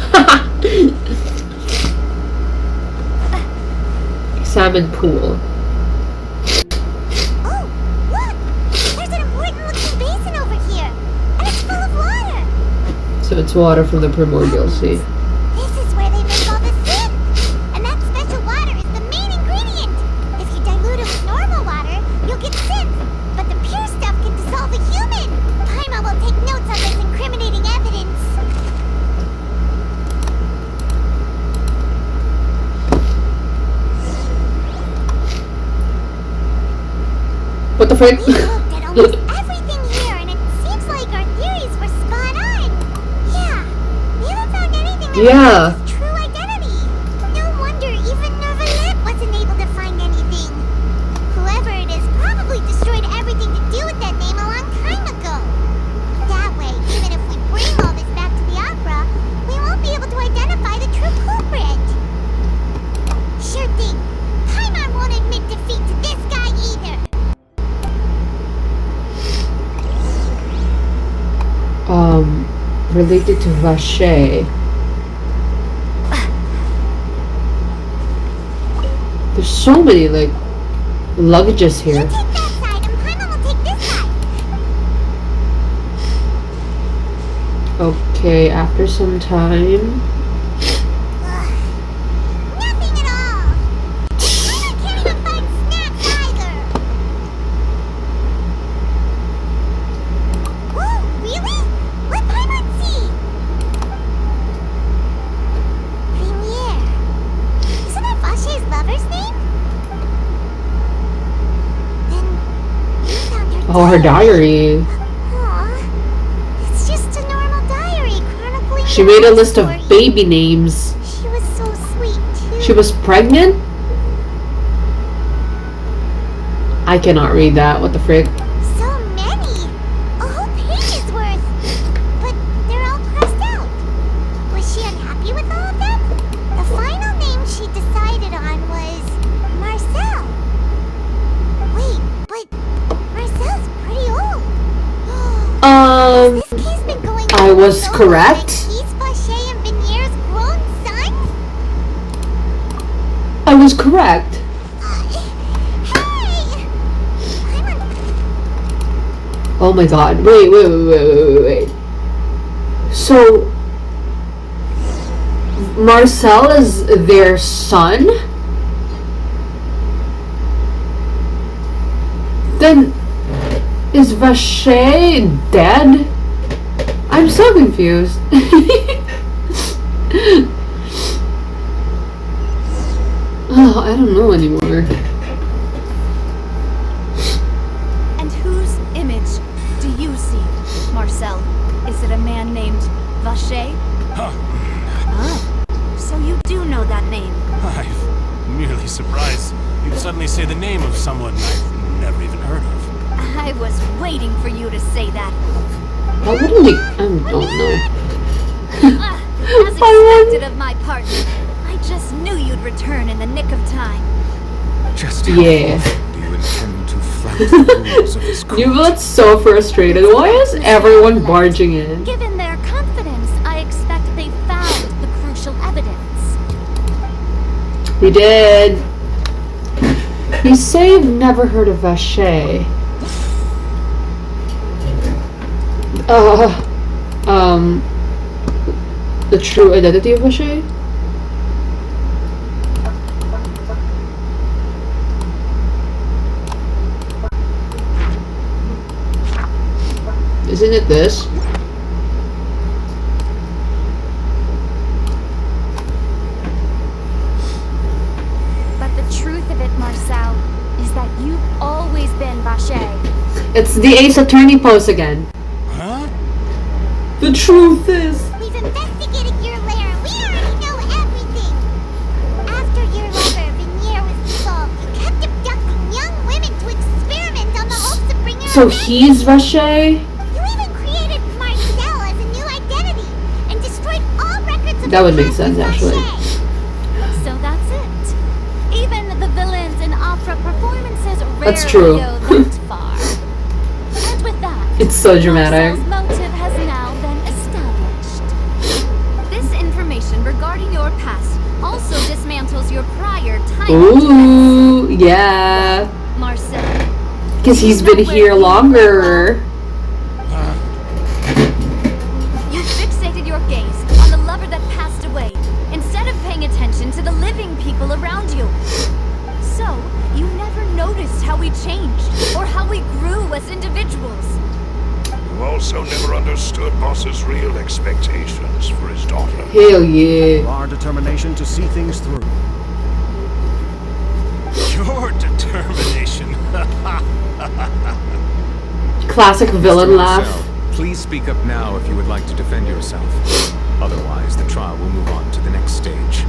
Salmon pool. Oh, look! There's an important looking basin over here. And it's full of water. So it's water from the primordial sea. This is where they make all the synth. And that special water is the main ingredient. If you dilute it with normal water, you'll get synth. But the pure stuff can dissolve a human. Paimon will take notes on this incriminating evidence. What the frick? We looked at almost everything here, and it seems like our theories were spot on. Yeah, we haven't found anything that Yeah. reveals his true identity. No wonder even Nervalet wasn't able to find anything. Whoever it is probably destroyed everything to do with that name a long time ago. That way, even if we bring all this back to the opera, we won't be able to identify the true culprit. Sure thing. Paimon won't admit defeat to this guy either. Related to Vache. There's so many, like, luggages here. Take that side, and Paimon will take this side. Okay, after some time. Nothing at all. Paimon can't even find snacks either. Whoa, really? Let Paimon see. Oh, her diary. Aw, it's just a normal diary chronicling. She made a list of story. baby names. She was so sweet too. She was pregnant? I cannot read that. What the frick? So many! A whole page's worth! But they're all crossed out. Was she unhappy with all of them? The final name she decided on was Marcel. Wait, but Marcel's pretty old. Has this case been going on I was so long correct. that he's Vacher and Venier's grown son? I was correct. Oh my god. Wait. So, Marcel is their son? Then, is Vacher dead? I'm so confused. Oh, I don't know anymore. And whose image do you see, Marcel? Is it a man named Vacher? Oh, so you do know that name. I'm merely surprised you'd suddenly say the name of someone I've never even heard of. I was waiting for you to say that. Why wouldn't he? I don't know. As expected of my partner, I just knew you'd return in the nick of time. Just how Yeah. often do you intend to flout the rules of this court? You look so frustrated. Why is everyone barging in? Given their confidence, I expect they found the crucial evidence. We did. You say you've never heard of Vacher. The true identity of Vacher? Isn't it this? But the truth of it, Marcel, is that you've always been Vacher. It's the Ace Attorney pose again. Huh? The truth is... We've investigated your lair and we already know everything. After your lover, Venier, was dissolved, you kept abducting young women to experiment on the hopes of bringing her So back. he's Vacher? You even created Marcel as a new identity and destroyed all records of That would the make past sense, with actually. Vacher. So that's it. Even the villains in opera performances rarely That's true. go that far. And with that, It's so dramatic. Marcel's motive has now been established. This information regarding your past also dismantles your prior time. Ooh, yeah. Marcel. Because he's been here longer. You fixated your gaze on the lover that passed away, instead of paying attention to the living people around you. So, you never noticed how we changed, or how we grew as individuals. You also never understood Boss's real expectations for his daughter. Hell yeah. Our determination to see things through. Your determination. Classic villain Mr. laugh. Marcel, please speak up now if you would like to defend yourself. Otherwise, the trial will move on to the next stage.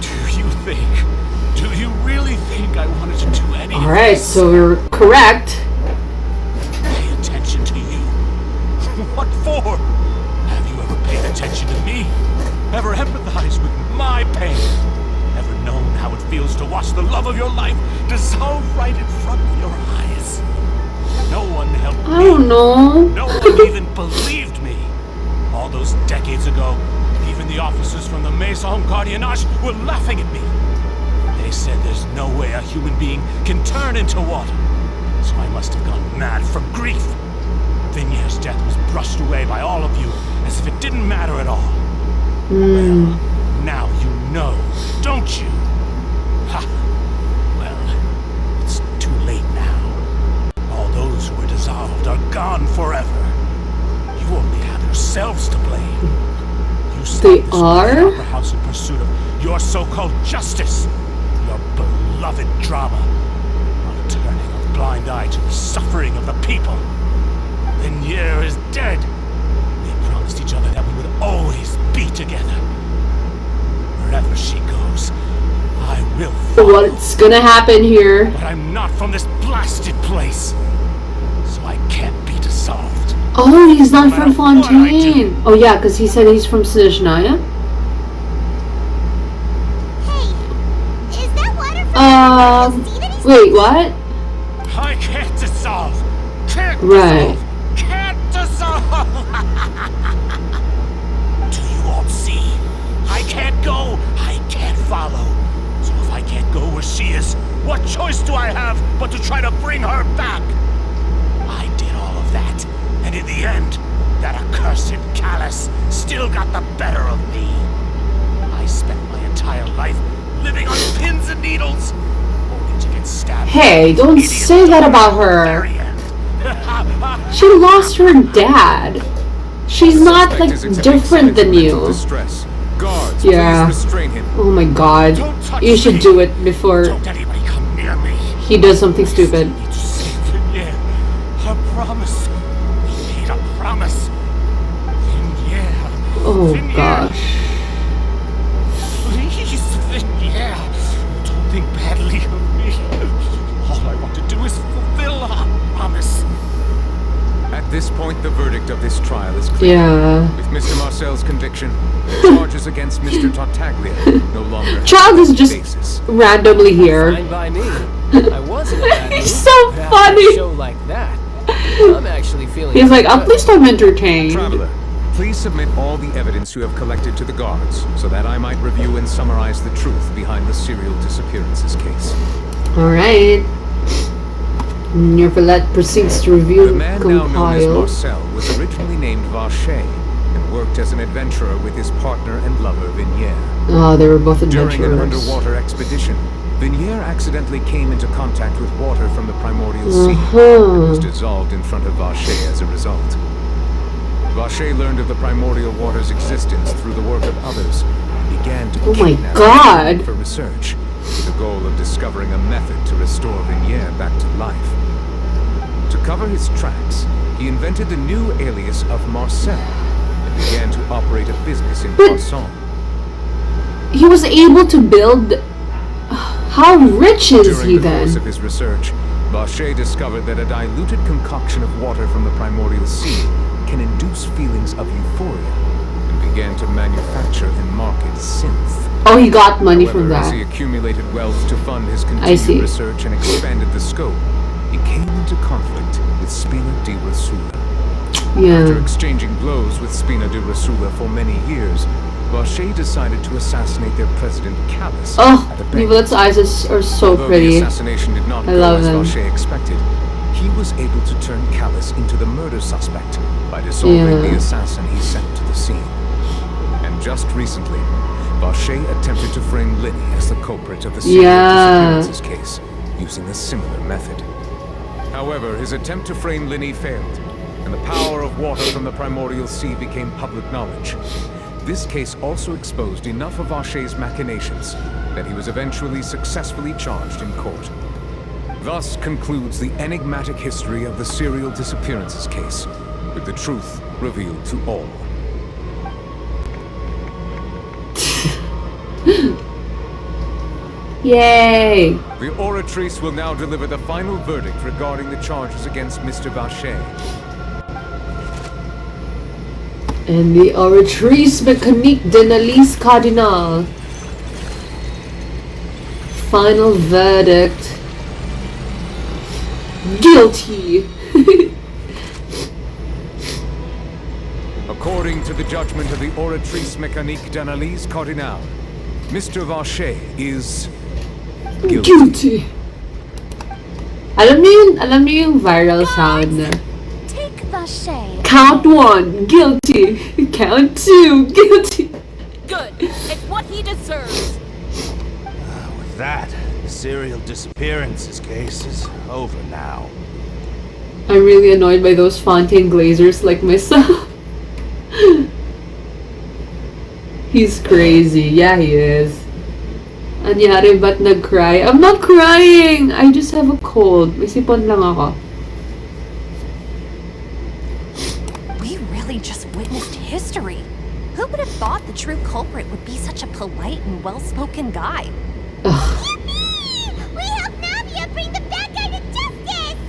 Do you really think I wanted to do any of Alright, this? so we're correct. Pay attention to you. What for? Have you ever paid attention to me? Ever empathized with my pain? Ever known how it feels to watch the love of your life dissolve right in front of your eyes? No one helped me. I don't know. No one even believed me. All those decades ago, even the officers from the Maison Gardiennage were laughing at me. They said there's no way a human being can turn into water. So I must have gone mad from grief. Venier's death was brushed away by all of you as if it didn't matter at all. Well, now you know, don't you? Ha! Well, it's too late now. All those who were dissolved are gone forever. You only have yourselves to blame. You They stopped this are? opera house in pursuit of your so-called justice. Your beloved drama. On a turning of blind eye to the suffering of the people. Vignere is dead. We promised each other that we would always be together. Wherever she goes, I will follow. What's gonna happen here? But I'm not from this blasted place, so I can't be dissolved. Oh, he's not from Fontaine. Oh yeah, because he said he's from Snezhnaya. Hey, is that water from wait, what? I can't dissolve. Can't Right. dissolve. Can't dissolve. Do you all see? I can't go. I can't follow. So if I can't go where she is, what choice do I have but to try to bring her back? I did all of that, and in the end, that accursed Callus still got the better of me. I spent my entire life living on pins and needles, only to get stabbed. Hey, don't say that about her. She lost her dad. She's not like different than you. Guards, yeah. please restrain him. Oh my god. You should do it before he does something stupid. Yeah, a promise. We made a promise. Yeah. Oh gosh. Please, yeah. Don't think badly of me. All I want to do is fulfill our promise. At this point, the verdict of this trial is clear. Yeah. With Mr. Marcel's conviction, the charges against Mr. Tartaglia no longer have Child is just basis. randomly here. Fine by me. I wasn't a bad He's mood. so After funny. a show like that, I'm actually feeling. He's like, pretty at least I'm entertained. Traveler, please submit all the evidence you have collected to the guards, so that I might review and summarize the truth behind the serial disappearances case. Alright. Nervalet proceeds to review The and man now known as compile. Marcel was originally named Vache and worked as an adventurer with his partner and lover Vignere. Oh, they were both During an adventurers. underwater expedition, Vignere accidentally came into contact with water from the primordial sea Uh-huh. and was dissolved in front of Vache as a result. Vache learned of the primordial water's existence through the work of others and began to Oh my kidnap God. Vignere for research, with the goal of discovering a method to restore Vignere back to life. To cover his tracks, he invented the new alias of Marcel and began to operate a business in Poisson. He was able to build... How rich is During he the course then? of his research, Vache discovered that a diluted concoction of water from the primordial sea can induce feelings of euphoria, and began to manufacture and market synth. Oh, he got money However, from as that. he accumulated wealth to fund his I see. continued research and expanded the scope, he came into conflict with Spina di Rosula. After Yeah. exchanging blows with Spina di Rosula for many years, Vache decided to assassinate their president, Callus, Oh, at a bank. Nicolette's eyes are so Although pretty. the assassination did not I go love as them. Vache expected, he was able to turn Callus into the murder suspect by dissolving Yeah. the assassin he sent to the scene. And just recently, Vache attempted to frame Linny as the culprit of the serial Yeah. disappearances case, using a similar method. However, his attempt to frame Linny failed, and the power of water from the primordial sea became public knowledge. This case also exposed enough of Vache's machinations that he was eventually successfully charged in court. Thus concludes the enigmatic history of the serial disappearances case, with the truth revealed to all. Yay! The oratrice will now deliver the final verdict regarding the charges against Mr. Vache. And the oratrice mécanique d'Annalise Cardinal. Final verdict. Guilty. According to the judgment of the oratrice mécanique d'Annalise Cardinal, Mr. Vache is Guilty. Alam niyo yung viral sound na. Take Vache. Count 1, guilty. Count 2, guilty. Good. It's what he deserves. With that, the serial disappearances case is over now. I'm really annoyed by those Fontaine glazers like myself. He's crazy. Yeah, he is. Anyari, ba't nag-cry? I'm not crying! I just have a cold. May sipon lang ako. We really just witnessed history. Who would have thought the true culprit would be such a polite and well-spoken guy? We helped Navia bring the bad guy to justice!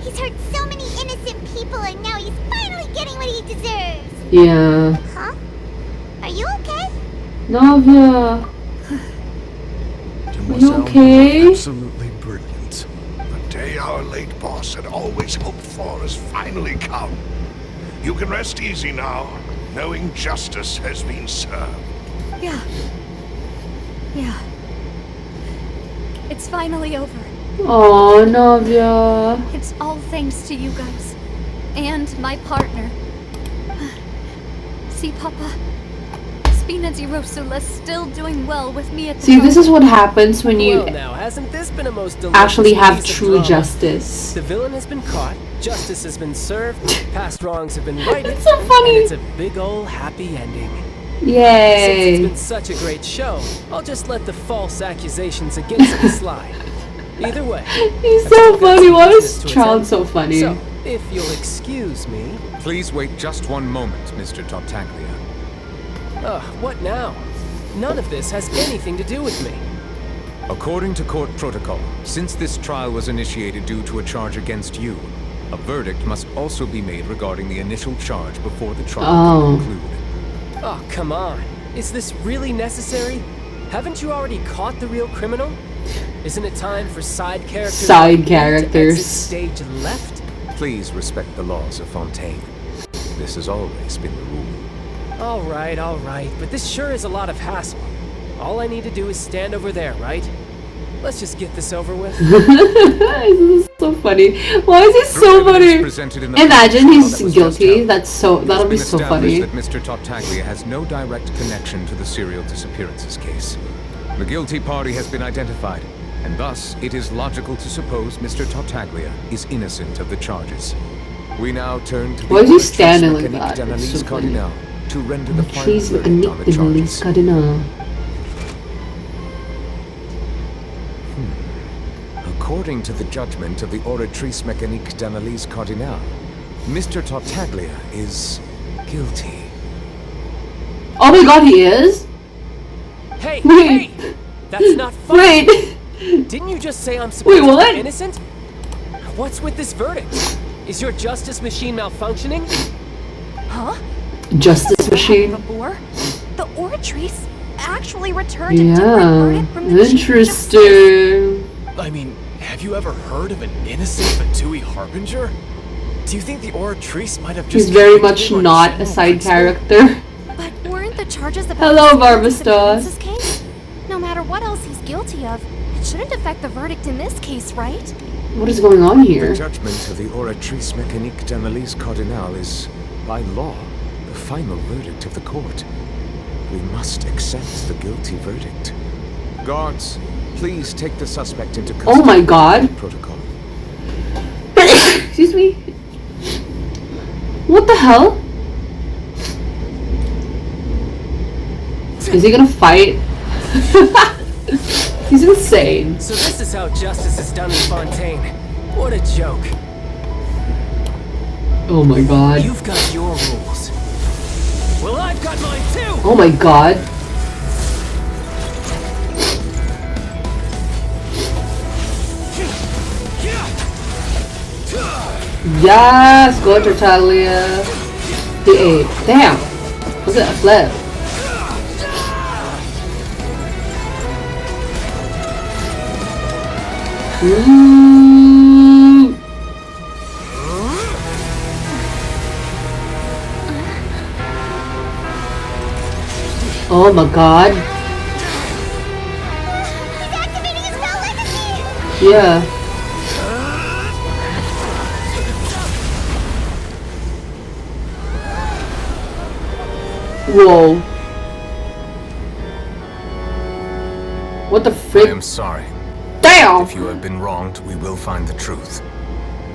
He's hurt so many innocent people and now he's finally getting what he deserves! Yeah. Huh? Are you okay? Navia. Are you okay? Absolutely brilliant. The day our late boss had always hoped for has finally come. You can rest easy now, knowing justice has been served. Yeah. Yeah. It's finally over. Oh, Navia. It's all thanks to you guys. And my partner. See, Papa? Spina di Rosula's still doing well with me at the See, this is what happens when you Well, now, hasn't this been a most actually delicious have piece of true drama? justice. The villain has been caught, justice has been served, past wrongs have been righted. It's so funny. And it's a big ol' happy ending. Yay. Since it's been such a great show, I'll just let the false accusations against him slide. Either way. He's so funny. Why is Child so funny? So, if you'll excuse me. Please wait just one moment, Mr. Tartaglia. What now? None of this has anything to do with me. According to court protocol, since this trial was initiated due to a charge against you, a verdict must also be made regarding the initial charge before the trial can conclude. Oh, come on. Is this really necessary? Haven't you already caught the real criminal? Isn't it time for side characters? Side characters. Stage left? Please respect the laws of Fontaine. This has always been the rule. All right, but this sure is a lot of hassle. All I need to do is stand over there, right? Let's just get this over with. This is so funny. Why is this so funny? Imagine he's guilty. That'll be so funny. That Mr. Tartaglia has no direct connection to the serial disappearances case. The guilty party has been identified, and thus it is logical to suppose Mr. Tartaglia is innocent of the charges. We now turn to the Why is he standing like that? D'Analyse So funny. Cardinal to render the final Please, verdict on the charges. Cardinal. According to the judgment of the Oratrice Mécanique d'Analyse Cardinal, Mr. Tartaglia is guilty. Oh my god, he is? Hey, Wait. hey! That's not funny. Wait. Didn't you just say I'm supposed to what? be innocent? What's with this verdict? Is your justice machine malfunctioning? Huh? Justice machine. Before? The Oratrice actually returned a different Yeah. verdict from the Chief Justice. Interesting. I mean, have you ever heard of an innocent Fatui Harbinger? Do you think the Oratrice might have just... He's very convicted much him on not a general side principle? character. But weren't the charges about Hello, the Barbastos. disappearances case? No matter what else he's guilty of, it shouldn't affect the verdict in this case, right? What is going on here? The judgment of the Oratrice Mécanique d'Analyse Cardinal is, by law, the final verdict of the court. We must accept the guilty verdict. Guards, please take the suspect into custody. Oh my god. Protocol. Excuse me. What the hell? Is he gonna fight? He's insane. So this is how justice is done in Fontaine. What a joke. Oh my god. You've got your rules. Well, I've got mine too! Oh my god. Yes, go Tartaglia. He ate. Damn. Was it a flip? Ooh. Oh my god. He's activating his spell legacy! Yeah. Whoa. What the frick? I am sorry. Damn! If you have been wronged, we will find the truth.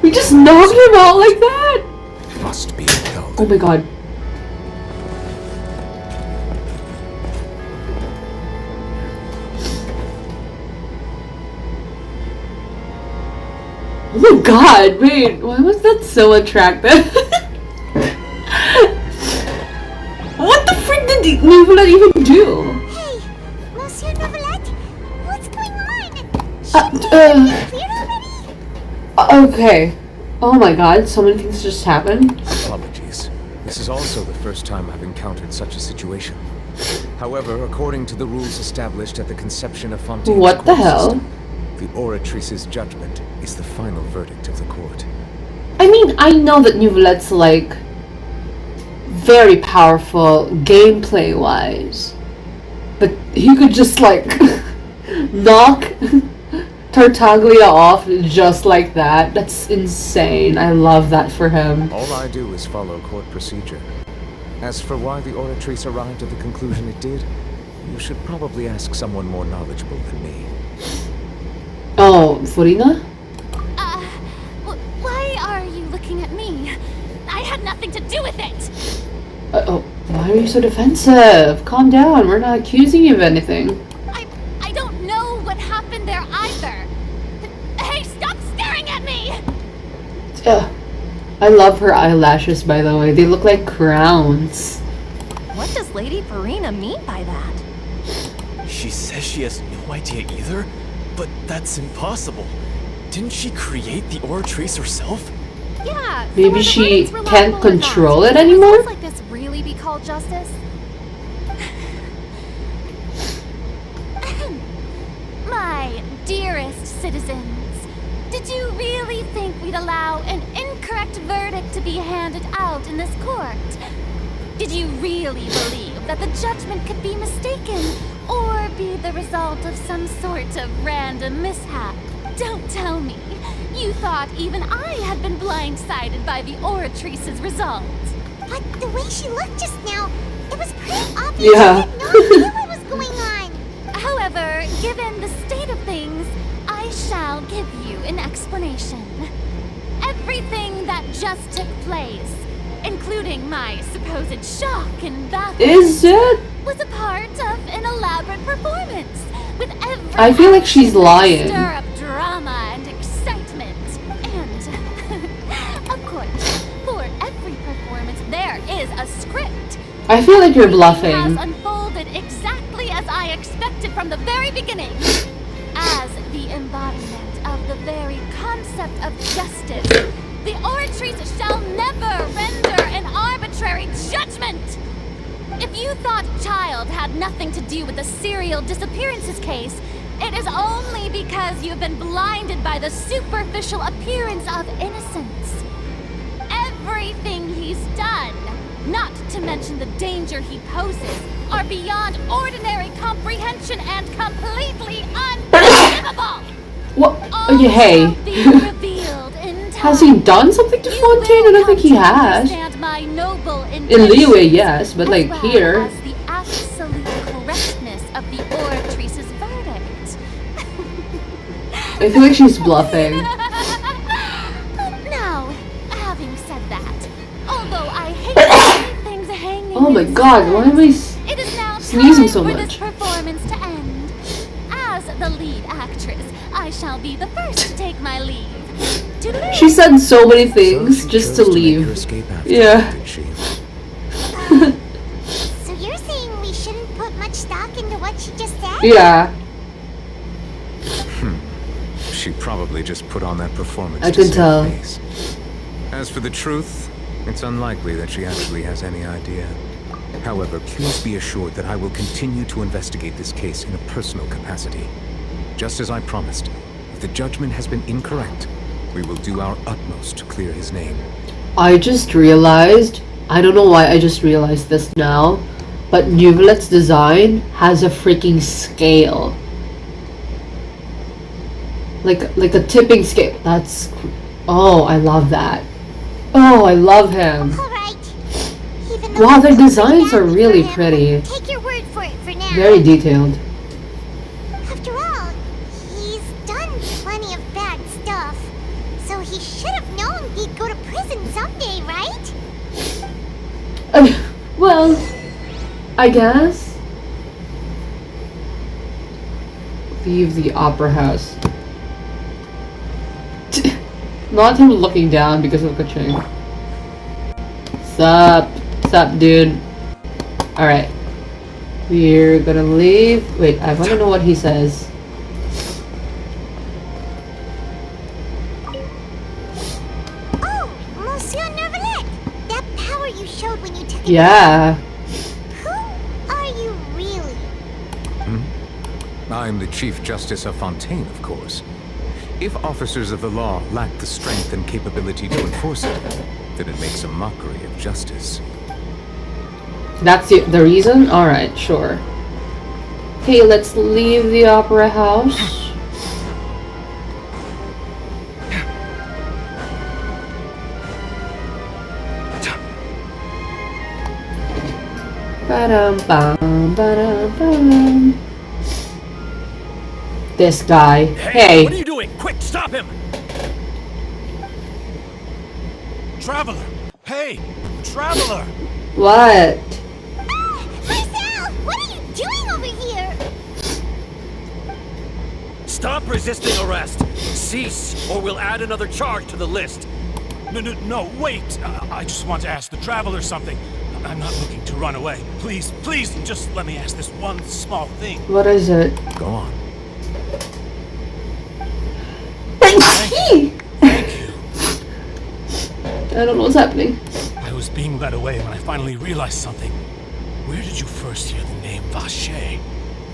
We just knocked him out like that? It must be upheld. Oh my god. Oh my god, wait, why was that so attractive? What the frick did Neuvillette even do? Hey, Monsieur Neuvillette, what's going on? Should we clear already? Okay. Oh my god, so many things just happened. Apologies. This is also the first time I've encountered such a situation. However, according to the rules established at the conception of Fontaine's What the court hell? system, the Oratrice's judgment is the final verdict of the court. I mean, I know that Neuvillette's like very powerful gameplay wise, but he could just like knock Tartaglia off just like that. That's insane. I love that for him. All I do is follow court procedure. As for why the Oratrice arrived at the conclusion it did, you should probably ask someone more knowledgeable than me. Oh, Furina? Why are you looking at me? I had nothing to do with it! Oh, why are you so defensive? Calm down, we're not accusing you of anything. I don't know what happened there either. Hey, stop staring at me! I love her eyelashes, by the way. They look like crowns. What does Lady Farina mean by that? She says she has no idea either, but that's impossible. Didn't she create the Oratrice herself? Yeah. Maybe she can't control it anymore? Would like this really be called justice? My dearest citizens, did you really think we'd allow an incorrect verdict to be handed out in this court? Did you really believe that the judgment could be mistaken or be the result of some sort of random mishap? Don't tell me. You thought even I had been blindsided by the Oratrice's result. But the way she looked just now, it was pretty obvious Yeah. she had no idea what was going on. However, given the state of things, I shall give you an explanation. Everything that just took place, including my supposed shock and bafflement, Is it? was a part of an elaborate performance with every I feel like she's action lying. stir up drama and excitement. And of course, for every performance there is a script. I feel like you're Everything bluffing. has unfolded exactly as I expected from the very beginning. As the embodiment of the very concept of justice, the Oratrice shall never render an arbitrary judgment! If you thought Child had nothing to do with the serial disappearances case, it is only because you've been blinded by the superficial appearance of innocence. Everything he's done, not to mention the danger he poses, are beyond ordinary comprehension and completely unforgivable! What? Okay, hey. Has he done something to Fontaine? I don't think he has. In Liyue, yes, but like here. As the absolute correctness of the Oratrice's verdict. I feel like she's bluffing. Now, having said that, although I hate to leave things hanging Oh my in god, why am I it is now sneezing time so for much? this performance to end. As the lead actress, I shall be the first to take my leave. Toodaloo. She said so many things just to leave. Yeah. So you're saying we shouldn't put much stock into what she just said? Yeah. She probably just put on that performance I to can save tell. face. As for the truth, it's unlikely that she actually has any idea. However, please be assured that I will continue to investigate this case in a personal capacity. Just as I promised, if the judgment has been incorrect, we will do our utmost to clear his name. I just realized, I don't know why I just realized this now, but Neuvillette's design has a freaking scale. Like a tipping scale. That's... Oh, I love that. Oh, I love him. Wow, their designs are really pretty. Take your word for it for now. Very detailed. After all, he's done plenty of bad stuff. So he should have known he'd go to prison someday, right? Well, I guess. Leave the opera house. Not him looking down because of Kaching. Sup, dude. Alright. We're gonna leave. Wait, I wanna know what he says. Oh, Monsieur Nervalet! That power you showed when you took it. Yeah. Who are you really? I'm the Chief Justice of Fontaine, of course. If officers of the law lack the strength and capability to enforce it, then it makes a mockery of justice. That's the reason? Alright, sure. Okay, let's leave the opera house. Ba-dum-bum, ba-dum-bum. This guy. Hey. What are you doing? Quick, stop him! Traveler! Hey! Traveler! What? Marcel! What are you doing over here? Stop resisting arrest! Cease, or we'll add another charge to the list. No, wait! I just want to ask the Traveler something. I'm not looking to run away. Please, just let me ask this one small thing. What is it? Go on. Thank you. I don't know what's happening. I was being led away when I finally realized something. Where did you first hear the name Vache?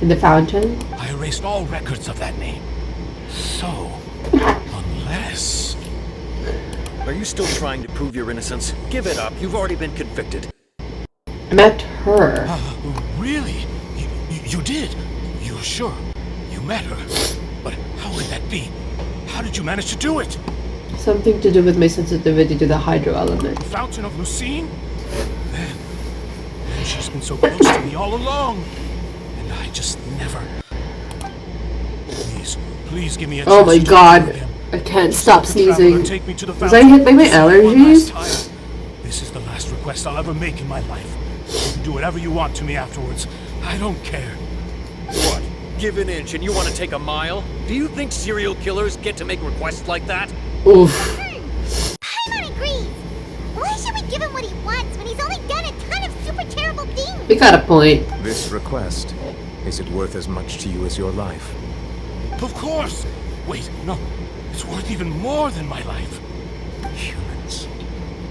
In the fountain? I erased all records of that name. So, unless... Are you still trying to prove your innocence? Give it up. You've already been convicted. I met her. Really? You did? You're sure? You met her? But how would that be? How did you manage to do it? Something to do with my sensitivity to the hydro element. Fountain of Lucine? Then she's been so close to me all along. And I just never... Please give me a chance. Oh my to god. him. I can't stop sneezing. Take me to the Was I hit by my allergies? This is the last request I'll ever make in my life. You can do whatever you want to me afterwards. I don't care. What? Give an inch and you want to take a mile? Do you think serial killers get to make requests like that? Oof. Paimon agrees. Why should we give him what he wants when he's only done a ton of super terrible things? We got a point. This request, is it worth as much to you as your life? Of course! Wait, no. It's worth even more than my life. Humans.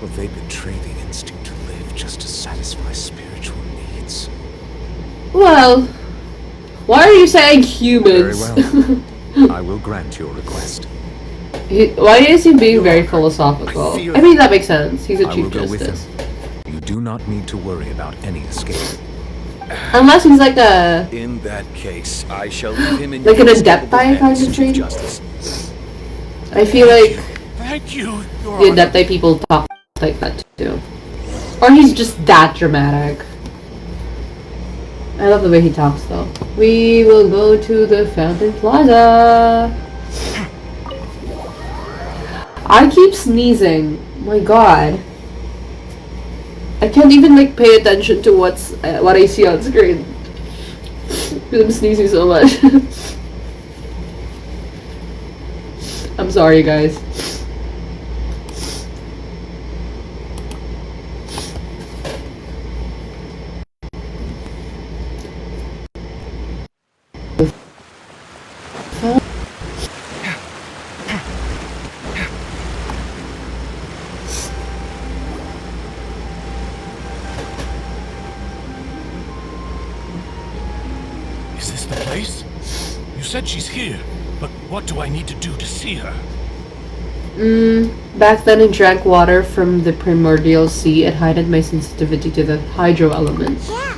Will they betray the instinct to live just to satisfy spiritual needs? Well, why are you saying humans? Very well. I will grant your request. Why is he being very philosophical? I mean, that makes sense. He's a chief justice. You do not need to worry about any escape. Unless he's like a... In that case, I shall leave him in like an Adepti kind of tree? I feel like... Thank you. The Adepti people talk like that too. Or he's just that dramatic. I love the way he talks though. We will go to the Fountain Plaza. I keep sneezing. My god. I can't even like pay attention to what I see on screen. Because I'm sneezing so much. I'm sorry guys. Is this the place? You said she's here, but what do I need to do to see her? Back then I drank water from the primordial sea. It heightened my sensitivity to the hydro element. Yeah,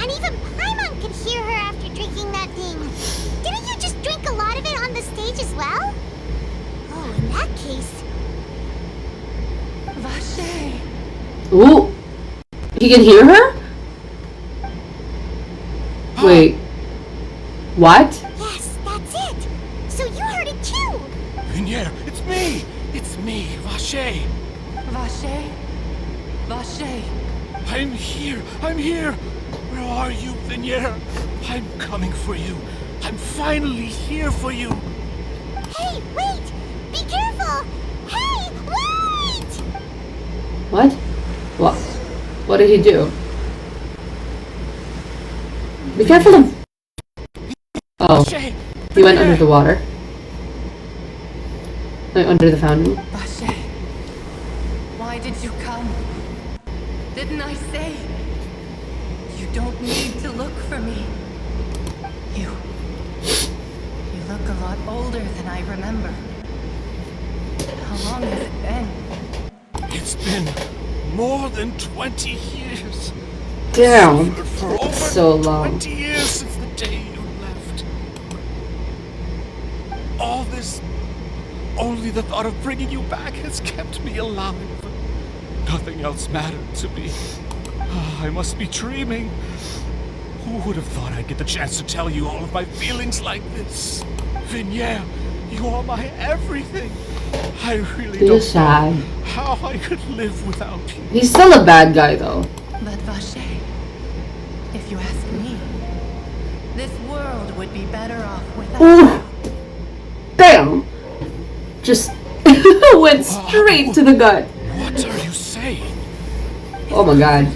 and even Paimon could hear her after drinking that thing. Didn't you just drink a lot of it on the stage as well? Oh, in that case... Vache. Ooh! He can hear her? Wait. What? Yes, that's it! So you heard it too! Vinier, it's me! It's me, Vache! Vache? Vache? I'm here! I'm here! Where are you, Vinier? I'm coming for you. I'm finally here for you. Hey, wait! Be careful! Hey! What? What? What did he do? Be careful of... Oh. He went under the water. Like, under the fountain. Vache, why did you come? Didn't I say? You don't need to look for me. You look a lot older than I remember. How long has it been? It's been more than 20 years. Damn. For over That's so long. 20 years since the day you left. All this, only the thought of bringing you back has kept me alive. Nothing else mattered to me. I must be dreaming. Who would have thought I'd get the chance to tell you all of my feelings like this? Vignere, you are my everything. I really don't sad. know how I could live without you. He's still a bad guy, though. But Vache, if you ask me, this world would be better off without you. Damn! Just went straight to the gut. What are you saying? Oh my god.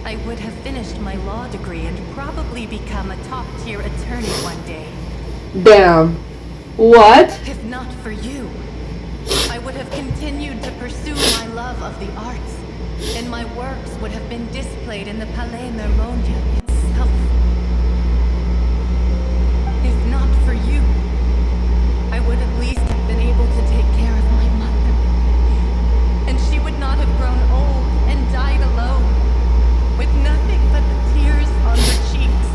I would have finished my law degree and probably become a top-tier attorney one day. Damn. What? If not for you, I would have continued to pursue my love of the arts, and my works would have been displayed in the Palais Mermonia itself. If not for you, I would at least have been able to take care of my mother. And she would not have grown old and died alone, with nothing but the tears on her cheeks.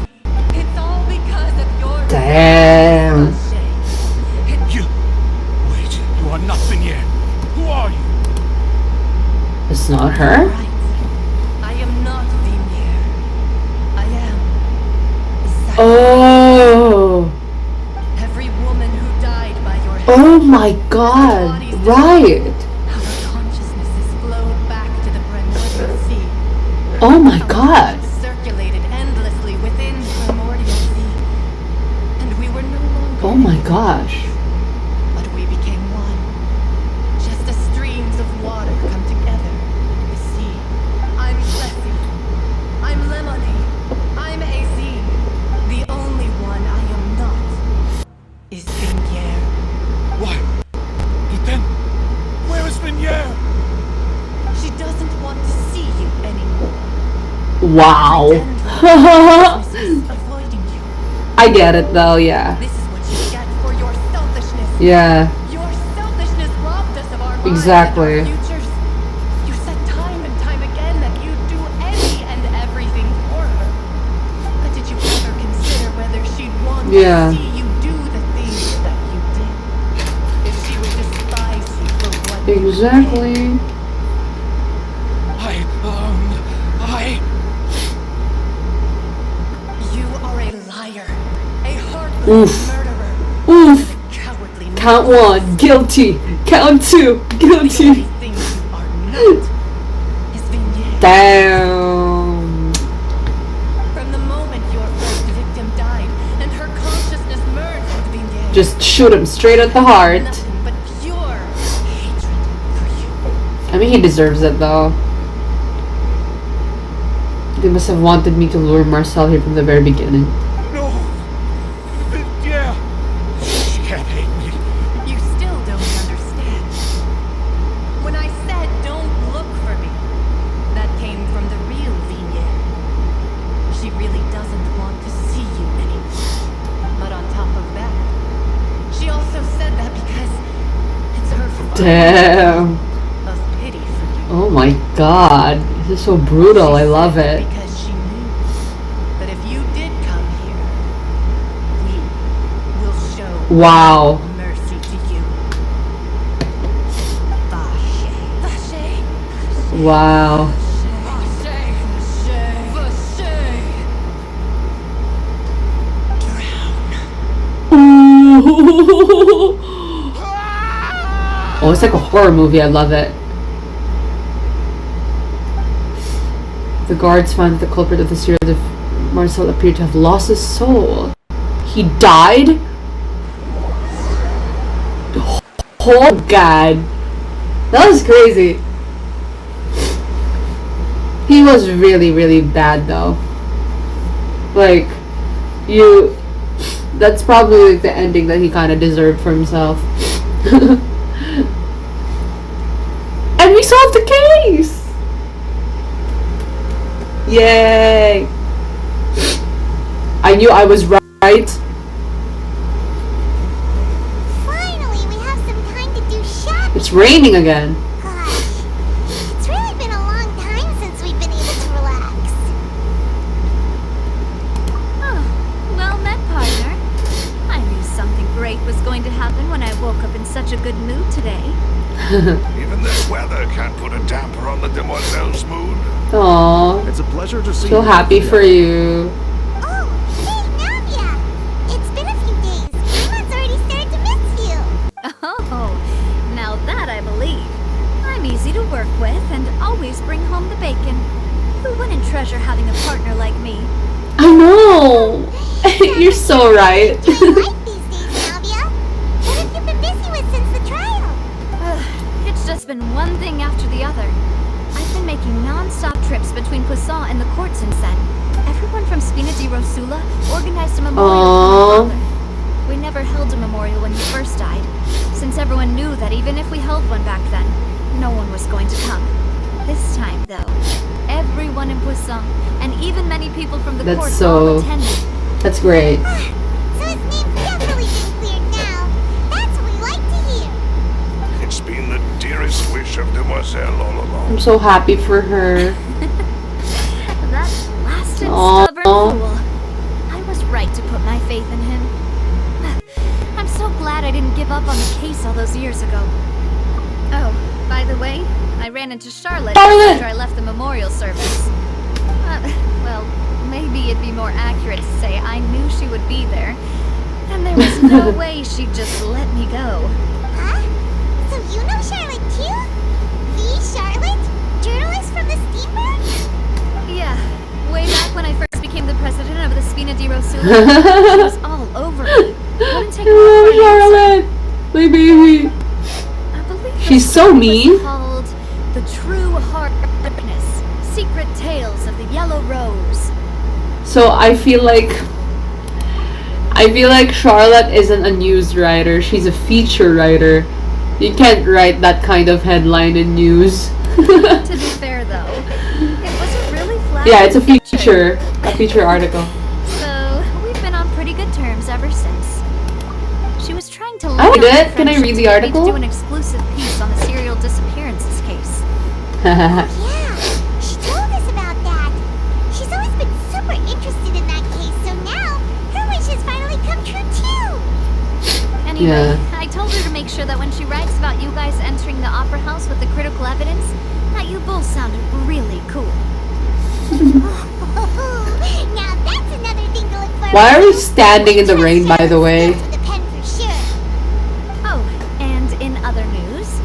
It's all because of your... Damn. You are not Vignere. Who are you? It's not her? I am not Vignere. I am... Oh. Every woman who died by your hand. Oh my god. Right. Our consciousnesses flowed back to the primordial sea. Oh my god. Circulated endlessly within the primordial sea. And we were no longer... Oh my gosh. But we became one. Just as streams of water come together in the sea. I'm Plessy. I'm Lemonade. I'm AZ. The only one I am not is Vignere. Why? But then, where is Vignere? She doesn't want to see you anymore. Wow. Avoiding you. I get it though, yeah. This is what you get for your selfishness. Yeah. Your selfishness robbed us of our lives Exactly. and our futures. You said time and time again that you'd do any and everything for her. But did you ever consider whether she'd want Yeah. to see you do the things that you did? If she would despise you for what you did? Exactly. You are a liar. A heartless Oof. murderer. Oof. Cowardly Count one, guilty. Count two, guilty. Damn. From the moment your first victim died and her consciousness merged with Vignere, Just shoot him straight at the heart. nothing but pure hatred for you. I mean, he deserves it though. They must have wanted me to lure Marcel here from the very beginning. No. Vignere. She can't hate me. You still don't understand. When I said don't look for me, that came from the real Vignere. She really doesn't want to see you anymore. But on top of that, she also said that because it's her fault. Damn. Of pity for you. Oh my god. This is so brutal. I love it. Because she knew that if you did come here, we will show Wow. mercy to you. Vache. Vache. Wow. Oh, it's like a horror movie. I love it. The guards find that the culprit of the serial death, Marcel, appeared to have lost his soul. He died? Oh god. That was crazy. He was really, really bad though. Like, that's probably like the ending that he kind of deserved for himself. And we solved the case! Yay! I knew I was right. Finally, we have some time to do shopping. It's raining again. Gosh, it's really been a long time since we've been able to relax. Oh, well met, partner. I knew something great was going to happen when I woke up in such a good mood today. Even this weather can't put a damper on the demoiselle's mood. Aww. It's a pleasure to see So you. happy for you. Oh, hey, Navia! It's been a few days. Paimon's already started to miss you. Oh, now that I believe. I'm easy to work with and always bring home the bacon. Who wouldn't treasure having a partner like me? I know! You're so right. Enjoying life these days, Navia. What have you been busy with since the trial? It's just been one thing after the other. I've been making non-stop trips between Poisson and the court since then. Everyone from Spina di Rosula organized a memorial for my father. We never held a memorial when he first died, since everyone knew that even if we held one back then, no one was going to come. This time, though, everyone in Poisson, and even many people from the court all attended. That's great. So his name's definitely been cleared now. That's what we like to hear. It's been the dearest wish of Demoiselle all along. I'm so happy for her. That blasted Aww. stubborn fool. I was right to put my faith in him. I'm so glad I didn't give up on the case all those years ago. Oh, by the way, I ran into Charlotte after I left the memorial service. Well, maybe it'd be more accurate to say I knew she would be there. And there was no way she'd just let me go. Huh? So you know Charlotte too? The Charlotte? Journalist from the Steamboat? Yeah, way back when I first became the president of the Spina di Rosula, she was all over me. Wouldn't take I love Charlotte! My baby! I believe She's so mean. was called The True Heart of Darkness, Secret Tales of the Yellow Rose. So I feel like Charlotte isn't a news writer, she's a feature writer. You can't write that kind of headline in news. To be fair though, it was a really flat. Yeah, it's a feature article. So we've been on pretty good terms ever since. She was trying to I read it. Can I read the article? To do an exclusive piece on the serial disappearances case. Yeah, she told us about that. She's always been super interested in that case, so now her wish has finally come true too. Anyway, I told her to make sure that when she writes about you guys entering the opera house with the critical evidence, that you both sounded really cool. Now that's another thing to look for. Why are we standing in the rain, by the way? With a pen for sure. Oh, and in other news,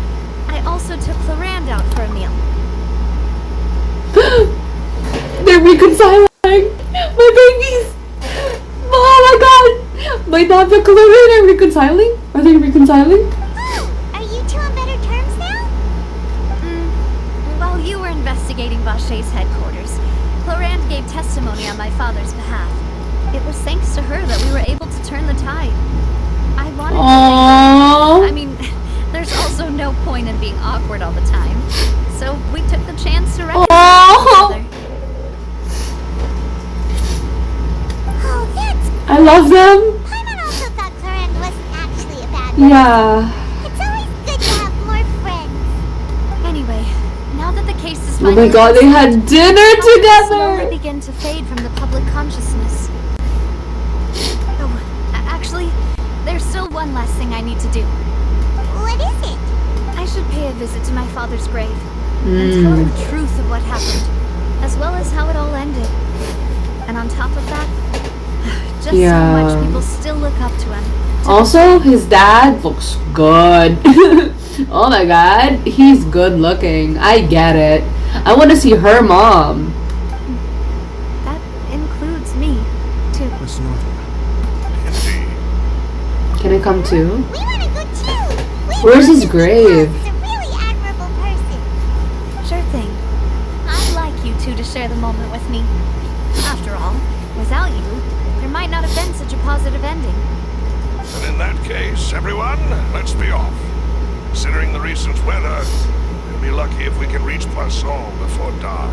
I also took Florand out for a meal. They're reconciling! My babies! Oh my god! My Navia Colorin are reconciling? Are they reconciling? Oh, are you two on better terms now? While you were investigating Vaché's headquarters, Florand gave testimony on my father's behalf. It was thanks to her that we were able to turn the tide. I wanted to Aww. I mean, there's also no point in being awkward all the time. So we took the chance to reconcile each other. Oh, that's I love them. Paimon also thought Florand wasn't actually a bad Yeah. It's always good to have more friends. Anyway, now that the case is Oh my god, they had dinner slowly together! begin to fade from the public consciousness. Oh, actually, there's still one last thing I need to do. What is it? I should pay a visit to my father's grave and tell him the truth of what happened, as well as how it all ended. And on top of that, just so much people still look up to him. Also, his dad looks good. Oh my god, he's good looking. I get it. I want to see her mom. That includes me, too. Miss Northwood. Can I come too? We want to go too. Where's his grave? He's a really admirable person. Sure thing. I'd like you two to share the moment with me. After all, without you, there might not have been such a positive ending. And in that case, everyone, let's be off. Considering the recent weather, we'll be lucky if we can reach Poisson before dark.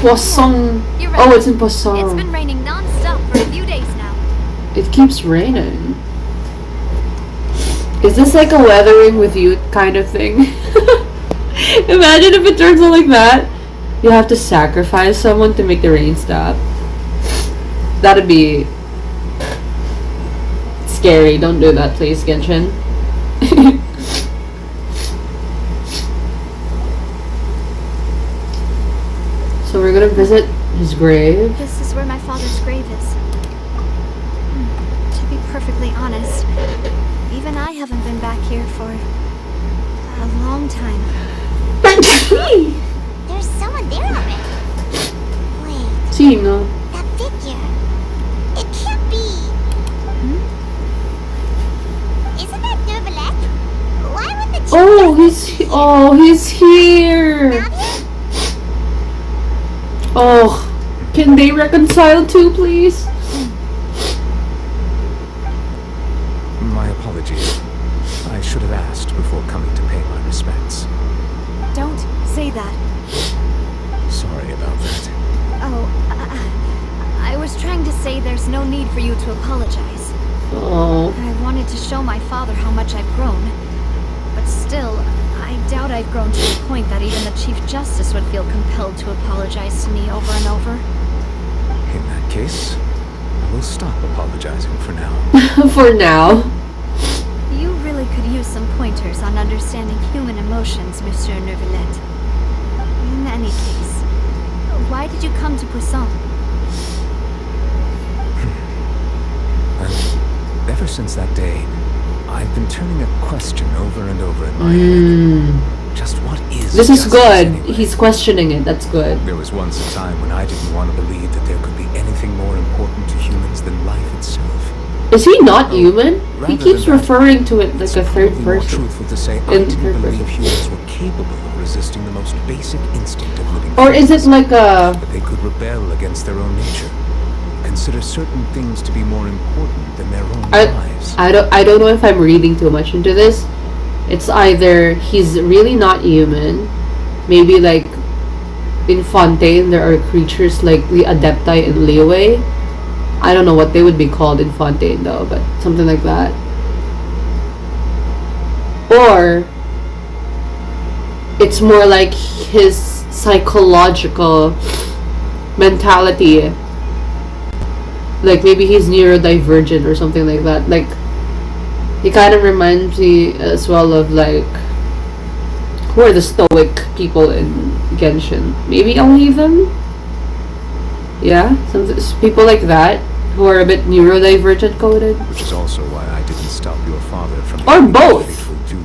Poisson. You're right. Oh, it's in Poisson. It's been raining non-stop for a few days now. It keeps raining. Is this like a weathering with you kind of thing? Imagine if it turns out like that. You have to sacrifice someone to make the rain stop. That'd be scary. Don't do that, please, Genshin. So we're gonna visit his grave. This is where my father's grave is. To be perfectly honest, even I haven't been back here for a long time. There's someone there already. Wait, Sino? that figure. It can't be. Isn't that Nervalette? Why would the He's here. Oh, can they reconcile too, please? My apologies. I should have asked before coming to pay my respects. Don't say that. Sorry about that. Oh, I was trying to say there's no need for you to apologize. Oh. I wanted to show my father how much I've grown. But still, I doubt I've grown to the point that even the Chief Justice would feel compelled to apologize to me over and over. In that case, I will stop apologizing for now. For now. You really could use some pointers on understanding human emotions, Monsieur Nervalette. In any case, why did you come to Poisson? Well, ever since that day, I've been turning a question over and over in my head. Just what is This is justice good. anyway? He's questioning it. That's good. There was once a time when I didn't want to believe that there could be anything more important to humans than life itself. Is he not human? He rather keeps than that, referring to it like It's a third probably more person. truthful to say I In didn't third believe person. humans were capable of resisting the most basic instinct of living Or is it things. like a... That they could rebel against their own nature, consider certain things to be more important than their own lives. I don't know if I'm reading too much into this. It's either he's really not human. Maybe like in Fontaine there are creatures like the Adepti and Liyue. I don't know what they would be called in Fontaine though, but something like that. Or it's more like his psychological mentality. Like maybe he's neurodivergent or something like that. Like he kind of reminds me as well of like who are the stoic people in Genshin. Maybe I'll leave them. Yeah, some people like that who are a bit neurodivergent coded. Which is also why I didn't stop your father from Or having both. a fateful duel.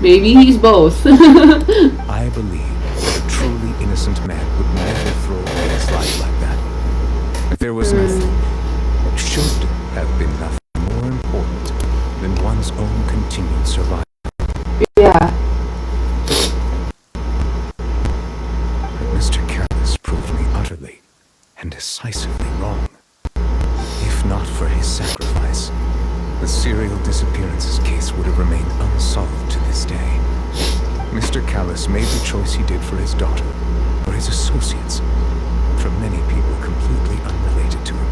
Maybe he's both. I believe that a truly innocent man would never throw away his life like that. If there was nothing, it should have been nothing more important than one's own continued survival. Yeah. But Mr. Callus proved me utterly and decisively wrong. If not for his sacrifice, the serial disappearances case would have remained unsolved to this day. Mr. Callus made the choice he did for his daughter, for his associates, for many people completely unrelated to him.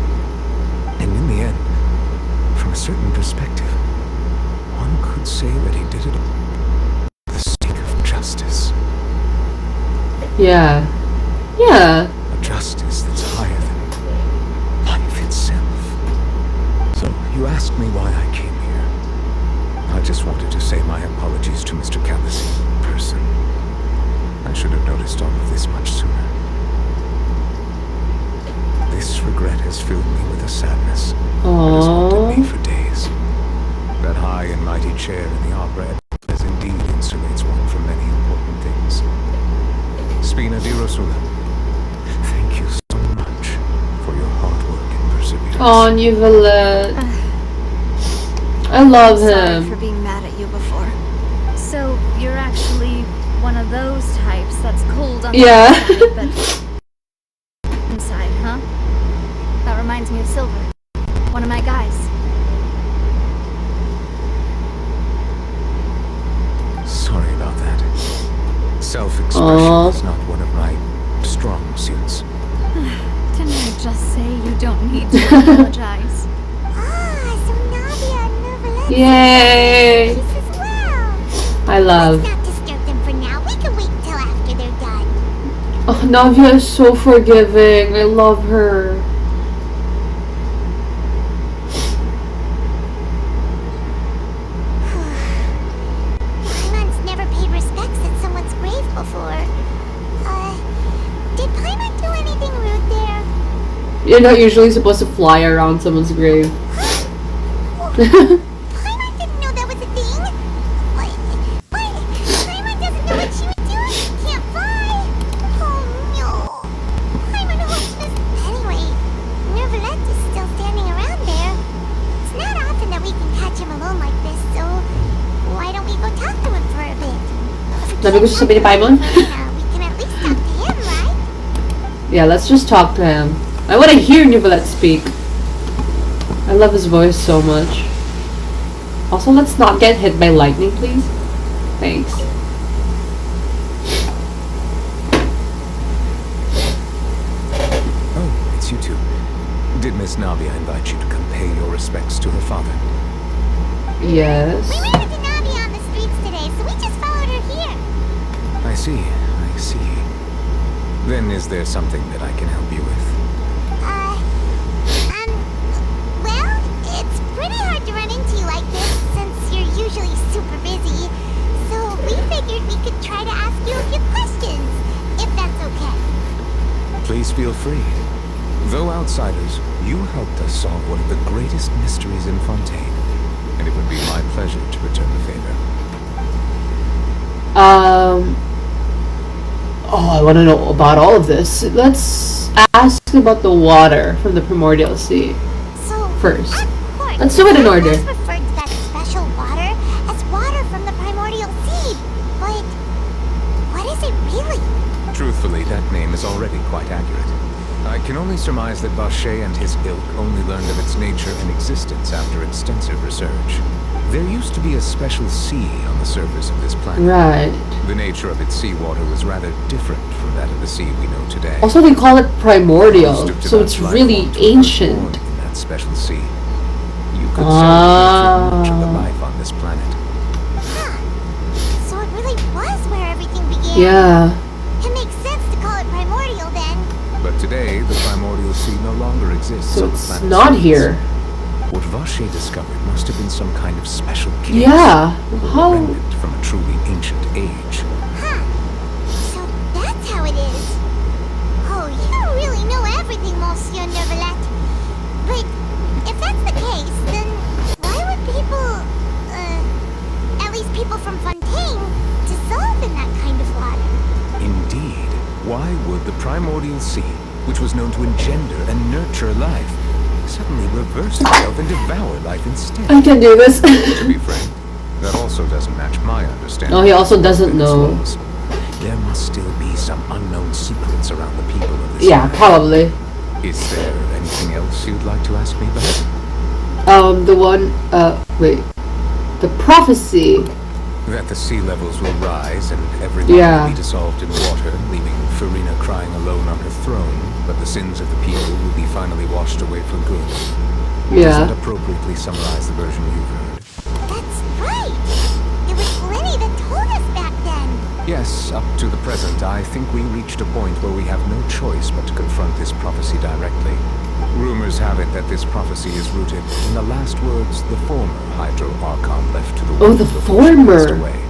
And in the end, from a certain perspective, one could say that he did it for the sake of justice. Yeah. Yeah. A justice that's higher than life itself. So, you asked me why I came here. I just wanted to say my apologies to Mr. Callus in person. I should have noticed all of this much sooner. This regret has filled me with a sadness that has haunted me for days. That high and mighty chair in the opera as indeed insulates one from many important things. Spina di Rosula, thank you so much for your hard work and perseverance. Oh, Neuvillette. I love Sorry him. for being mad at you before. So, you're actually one of those types that's cold on the Yeah. inside, but reminds me of Silver. One of my guys. Sorry about that. Self-expression is not one of my strong suits. Didn't I just say you don't need to apologize? So Navia and Nervalet Yay! as well. I love. Let's not disturb them for now. We can wait until after they're done. Oh, Navia is so forgiving. I love her. Paimon's never paid respects at someone's grave before. Did Paimon do anything rude there? You're not usually supposed to fly around someone's grave. Paimon didn't know that was a thing. But Paimon doesn't know what she would do if she can't fly. Oh no. Paimon hopes this. Anyway, Nervalet is still standing around there. It's not often that we can catch him alone like this, so why don't we go talk to him for a bit? Sabi ko sabihin ni Paimon? We can at least talk to him, right? Yeah, let's just talk to him. I want to hear Nervalet speak. I love his voice so much. Also, let's not get hit by lightning, please. Thanks. Oh, it's you two. Did Miss Navia invite you to come pay your respects to her father? Yes. We ran into Navi on the streets today, so we just followed her here. I see. Then is there something that I can help you with? Well, it's pretty hard to run into you like this since you're usually super busy. So we figured we could try to ask you a few questions, if that's okay. Please feel free. Though outsiders, you helped us solve one of the greatest mysteries in Fontaine, and it would be my pleasure to return the favor. Oh, I want to know about all of this. Let's ask about the water from the Primordial Sea first. Let's do it in order. Referred to that special water as water from the Primordial Sea, but what is it really? Truthfully, that name is already quite accurate. I can only surmise that Vache and his ilk only learned of its nature and existence after extensive research. There used to be a special sea on the surface of this planet. Right. The nature of its seawater was rather different from that of the sea we know today. Also, they call it primordial, Most of so it's Tibet's life really forms were ancient. born in that special sea. You could say much of the life on this planet. So it really was where everything began. Yeah. It makes sense to call it primordial then. But today, the primordial sea no longer exists So on the it's planet. not here. What Vache discovered must have been some kind of special case. Yeah. How? Remnant from a truly ancient age. So that's how it is. Oh, you really know everything, Monsieur Nervalet. But if that's the case, then why would people, at least people from Fontaine, dissolve in that kind of water? Indeed. Why would the primordial sea, which was known to engender and nurture life, suddenly reverse itself and devour life instead? I can do this. To be frank, that also doesn't match my understanding. Oh, he also of doesn't its know. laws. There must still be some unknown secrets around the people of this Yeah, land. probably. Is there anything else you'd like to ask me about? Wait. The prophecy. That the sea levels will rise and everyone will be dissolved in water, leaving Farina crying alone on her throne, but the sins of the people will be finally washed away for good. Yeah. Does that appropriately summarize the version you've heard? That's right. It was Lenny that told us back then. Yes, up to the present, I think we reached a point where we have no choice but to confront this prophecy directly. Rumors have it that this prophecy is rooted in the last words the former Hydro Archon left to the world the before she former. passed away.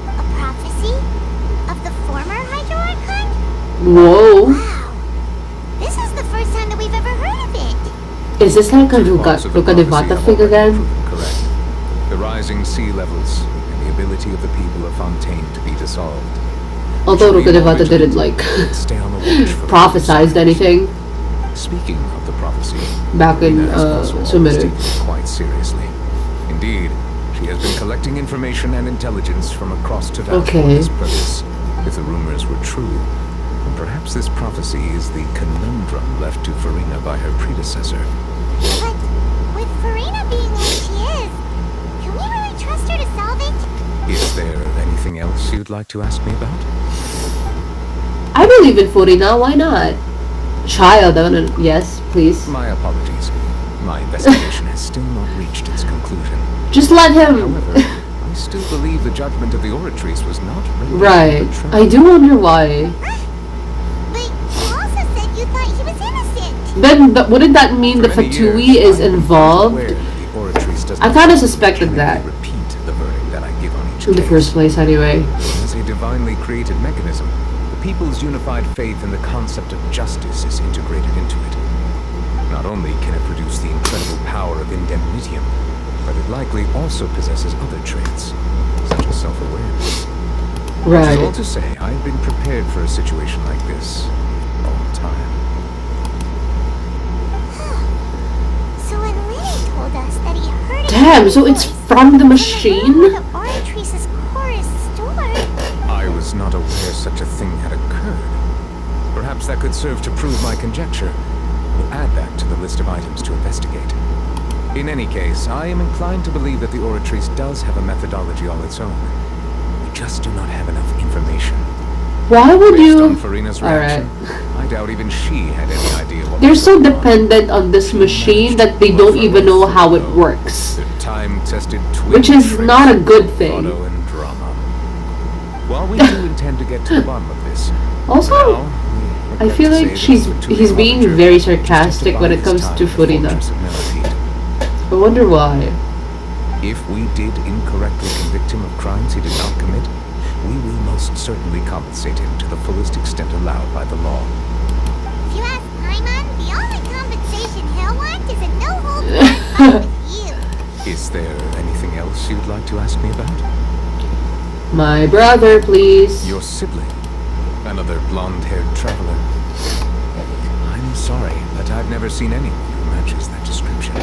A prophecy? Of the former Hydro Archon? Whoa. Wow. This is the first time that we've ever heard of it. Is this like a Parts of the Luca prophecy Devata have thing already again? proven correct. The rising sea levels and the ability of the people of Fontaine to be dissolved. Although Which Luca we all Devata didn't vigilant like stay on the watch for prophesized anything Speaking of the prophecy, back in Farina has also always Sumeru. taken it quite seriously. Indeed, she has been collecting information and intelligence from across Tibet for this purpose. If the rumors were true, then perhaps this prophecy is the conundrum throne left to Farina by her predecessor. But with Farina being like she is, can we really trust her to solve it? Is there anything else you'd like to ask me about? I believe in Farina, why not? Child, yes, please. My apologies. My investigation has still not reached its conclusion. Just let him. However, I still believe the judgment of the Oratrice was not rendered Right. arbitrary. I do wonder why. But you also said you thought he was innocent. Then, wouldn't that mean the For many Fatui years, is I am involved? aware that the Oratrice does I not kind of suspected that repeat the verdict that I give on each in the case. first place, anyway. As a divinely created mechanism, the people's unified faith in the concept of justice is integrated into it. Not only can it produce the incredible power of indemnitium, but it likely also possesses other traits, such as self-awareness. Which is all Right. to say, I've been prepared for a situation like this all the time. So when Lenny told us that he heard it Damn, so it's from the machine? the Oratrice's core is stored. I was not aware such a thing had occurred. Perhaps that could serve to prove my conjecture. We'll add that to the list of items to investigate. In any case, I am inclined to believe that the Oratrice does have a methodology all its own. We just do not have enough information. Why would Based you? on Farina's reaction, Alright. I doubt even she had any idea what They're was so going on. dependent on this machine that they don't even know how it works. The time-tested twin Which is traits not a of good thing. Auto and drama. While we do intend to get to the bottom of this, Also, now, we I feel like he's being very sarcastic when it comes to Farina. I wonder why. If we did incorrectly convict him of crimes he did not commit, we will most certainly compensate him to the fullest extent allowed by the law. If you ask Paimon, the only compensation he'll want is a no-holds-barred fight with you. Is there anything else you'd like to ask me about? My brother, please. Your sibling, another blonde-haired traveler. I'm sorry, but I've never seen anyone who matches that description.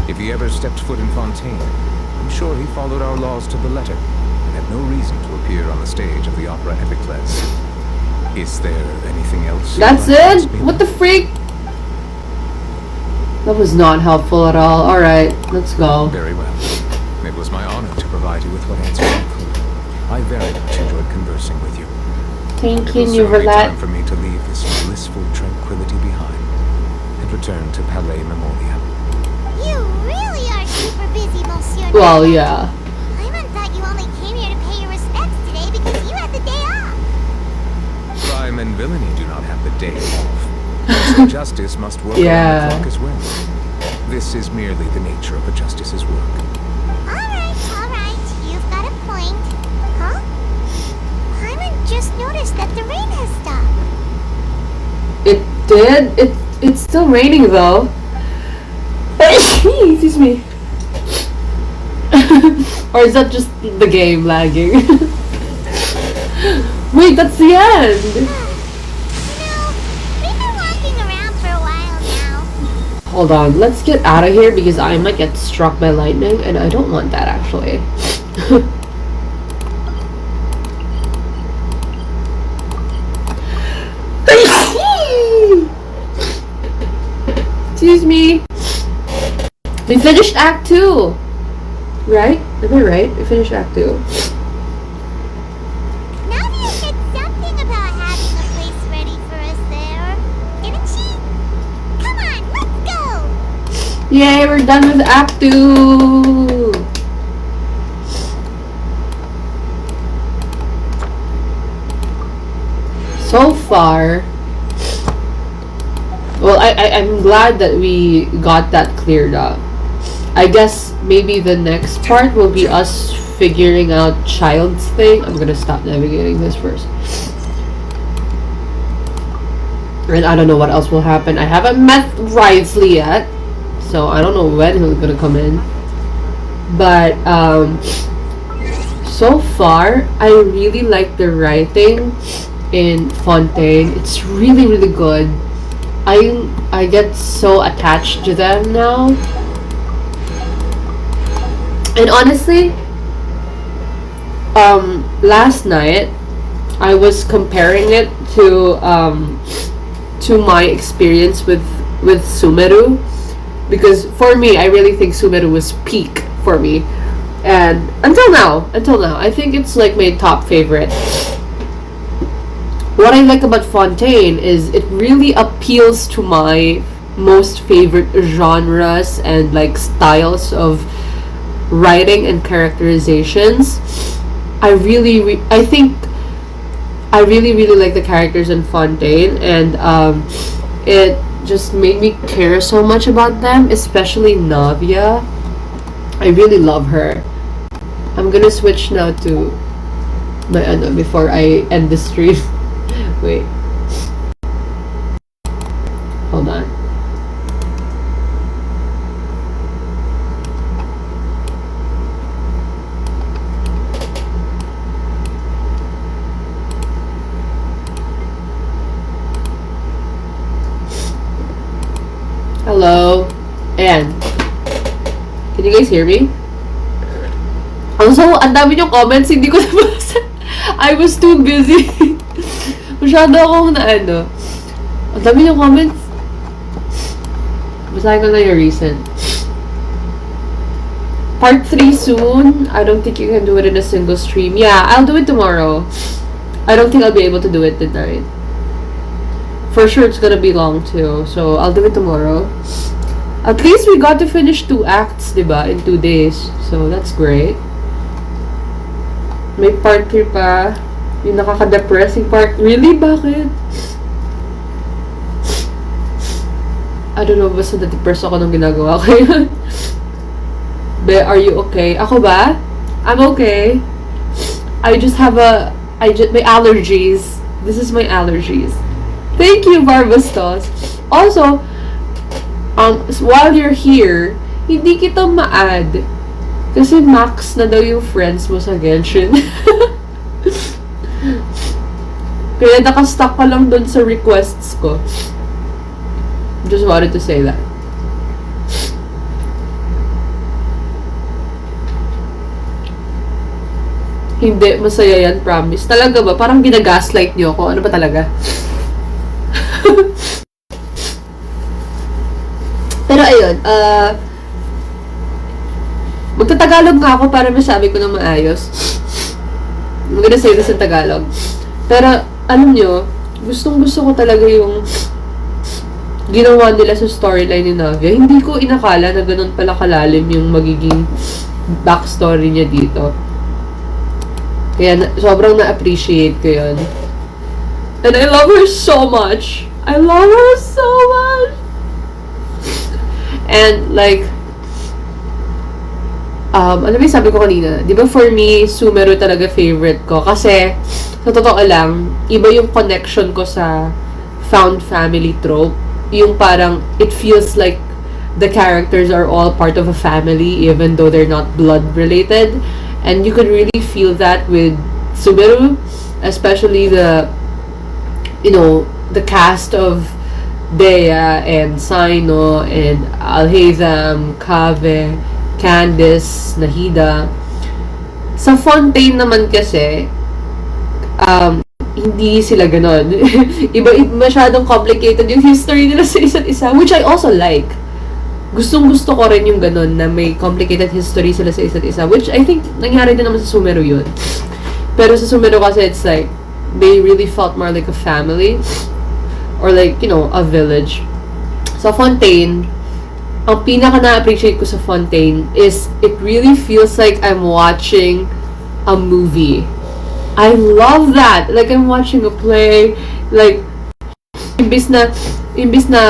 If he ever stepped foot in Fontaine, I'm sure he followed our laws to the letter and had no reason to appear on the stage of the opera Epicles. Is there anything else? That's you'd like to it? ask me What the about? freak? That was not helpful at all. Alright, let's go. Very well. It was my honor to provide you with what answer I could. I very much enjoyed conversing with you. Thank It will you soon for be that. time for me to leave this blissful tranquility behind and return to Palais Memoria. You really are super busy, Monsieur. Well, yeah. Paimon thought you only came here to pay your respects today because you had the day off. Crime and villainy do not have the day off. So justice must work Yeah. around the clock as well. This is merely the nature of a justice's work. Alright, you've got a point. Huh? Paimon just noticed that the rain has stopped. It did? It's still raining though. Excuse me. Or is that just the game lagging? Wait, that's the end! We've been walking around for a while now. Hold on, let's get out of here because I might get struck by lightning and I don't want that actually. Excuse me. We finished Act 2! Right? Am I right? We finished Act 2. Nadia said something about having a place ready for us there. Didn't she? Come on, let's go! Yay, we're done with Act 2! So far, well, I'm glad that we got that cleared up. I guess maybe the next part will be us figuring out Child's thing. I'm gonna stop navigating this first. And I don't know what else will happen. I haven't met Wriothesley yet, so I don't know when he's gonna come in. But, so far, I really like the writing in Fontaine. It's really, really good. I get so attached to them now. And honestly, last night I was comparing it to to my experience with Sumeru, because for me, I really think Sumeru was peak for me, and until now, I think it's like my top favorite. What I like about Fontaine is it really appeals to my most favorite genres and like styles of writing and characterizations. I think I really like the characters in Fontaine, and it just made me care so much about them, especially Navia. I really love her. I'm gonna switch now to my before I end the stream. Wait. Hold on. Hello. Ayan. Can you guys hear me? Also, ang dami yung comments, hindi ko nabasa. I was too busy. Masyado akong ang dami yung comments. Basahin ko na yung recent. Part 3 soon. I don't think you can do it in a single stream. Yeah, I'll do it tomorrow. I don't think I'll be able to do it tonight. For sure, it's gonna be long too. So, I'll do it tomorrow. At least we got to finish 2 acts, diba? In 2 days. So, that's great. May part 3 pa. Yung nakaka-depressing part. Really? Bakit? I don't know, basta na-depress ako nung ginagawa ko yun. Be, are you okay? Ako ba? I'm okay. I just have my allergies. This is my allergies. Thank you, Barbastos. Also, while you're here, hindi kita ma-add. Kasi max na daw yung friends mo sa Genshin. Kaya nakastuck ka lang dun sa requests ko. Just wanted to say that. Hindi, masaya yan, promise. Talaga ba? Parang ginagaslight niyo ako. Ano ba talaga? Pero ayun, magtatagalog nga ako para masabi ko ng maayos. I'm gonna say this in Tagalog. Pero, alam nyo, gustong-gusto ko talaga yung ginawa nila sa storyline ni Navia. Hindi ko inakala na ganun pala kalalim yung magiging backstory niya dito. Kaya sobrang na-appreciate ko yun. And I love her so much. I love her so much. And like, ano ba yung sabi ko kanina? Di ba for me, Sumeru talaga favorite ko. Kasi, sa totoo lang, iba yung connection ko sa found family trope. Yung parang, it feels like the characters are all part of a family even though they're not blood related. And you could really feel that with Sumeru, especially the cast of Dea and Saino and Alhaitham, Kave, Candice, Nahida. Sa Fontaine naman kasi, hindi sila ganon. Masyadong complicated yung history nila sa isa't isa, which I also like. Gustong-gusto ko rin yung ganon na may complicated history sila sa isa't isa, which I think nangyari din naman sa Sumeru yun. Pero sa Sumeru kasi it's like, they really felt more like a family. Or like, a village. Sa Fontaine, ang pinaka na-appreciate ko sa Fontaine is it really feels like I'm watching a movie. I love that. Like I'm watching a play. Like, imbis na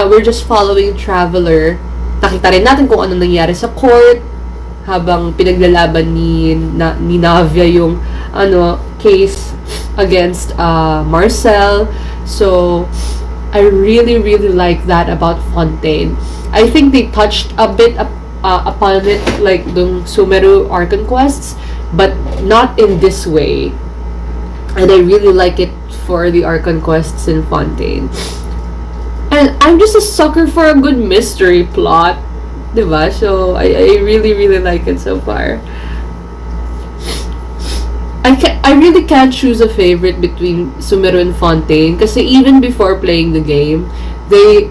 we're just following Traveler, nakita rin natin kung ano nangyari sa court habang pinaglalaban ni Navia yung case against Marcel. So, I really like that about Fontaine. I think they touched a bit upon it like the Sumeru Archon quests, but not in this way. And I really like it for the Archon quests in Fontaine. And I'm just a sucker for a good mystery plot, diba? So I really like it so far. I really can't choose a favorite between Sumeru and Fontaine kasi even before playing the game, they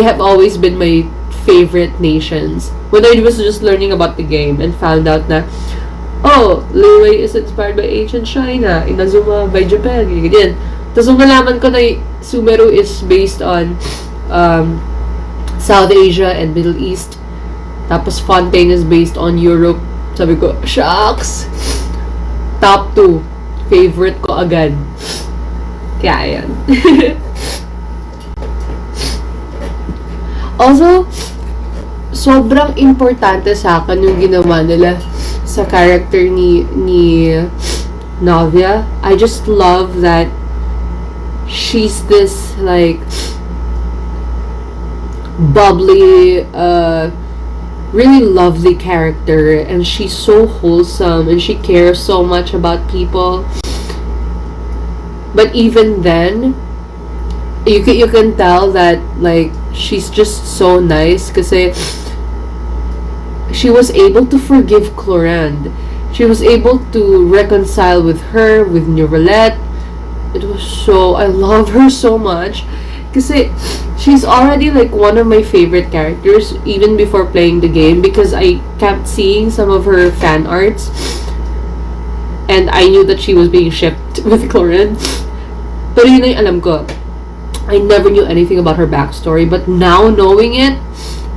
have always been my favorite nations. When I was just learning about the game and found out na, oh, Liyue is inspired by ancient China, Inazuma by Japan, ganyan. Tapos nung nalaman ko na Sumeru is based on South Asia and Middle East. Tapos Fontaine is based on Europe. Sabi ko, shucks! Top 2. Favorite ko agad. Kaya yan. Also, sobrang importante sa akin yung ginawa nila sa character ni Navia. I just love that she's this like bubbly, really lovely character, and she's so wholesome and she cares so much about people. But even then, you can tell that like she's just so nice kasi she was able to forgive Clorand. She was able to reconcile with her, with Neuralette. It was so, I love her so much kasi she's already like one of my favorite characters even before playing the game because I kept seeing some of her fan arts and I knew that she was being shipped with Clorand. Pero yun na yung alam ko. I never knew anything about her backstory, but now knowing it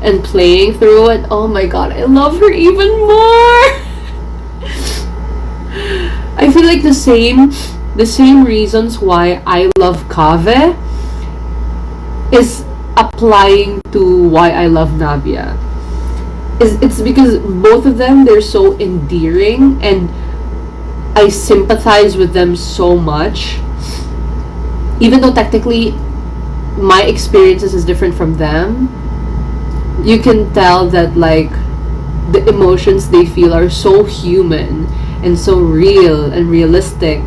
and playing through it, oh my god, I love her even more. I feel like the same reasons why I love Kaveh is applying to why I love Navia. It's because both of them, they're so endearing and I sympathize with them so much. Even though technically my experiences is different from them, you can tell that like the emotions they feel are so human and so real and realistic.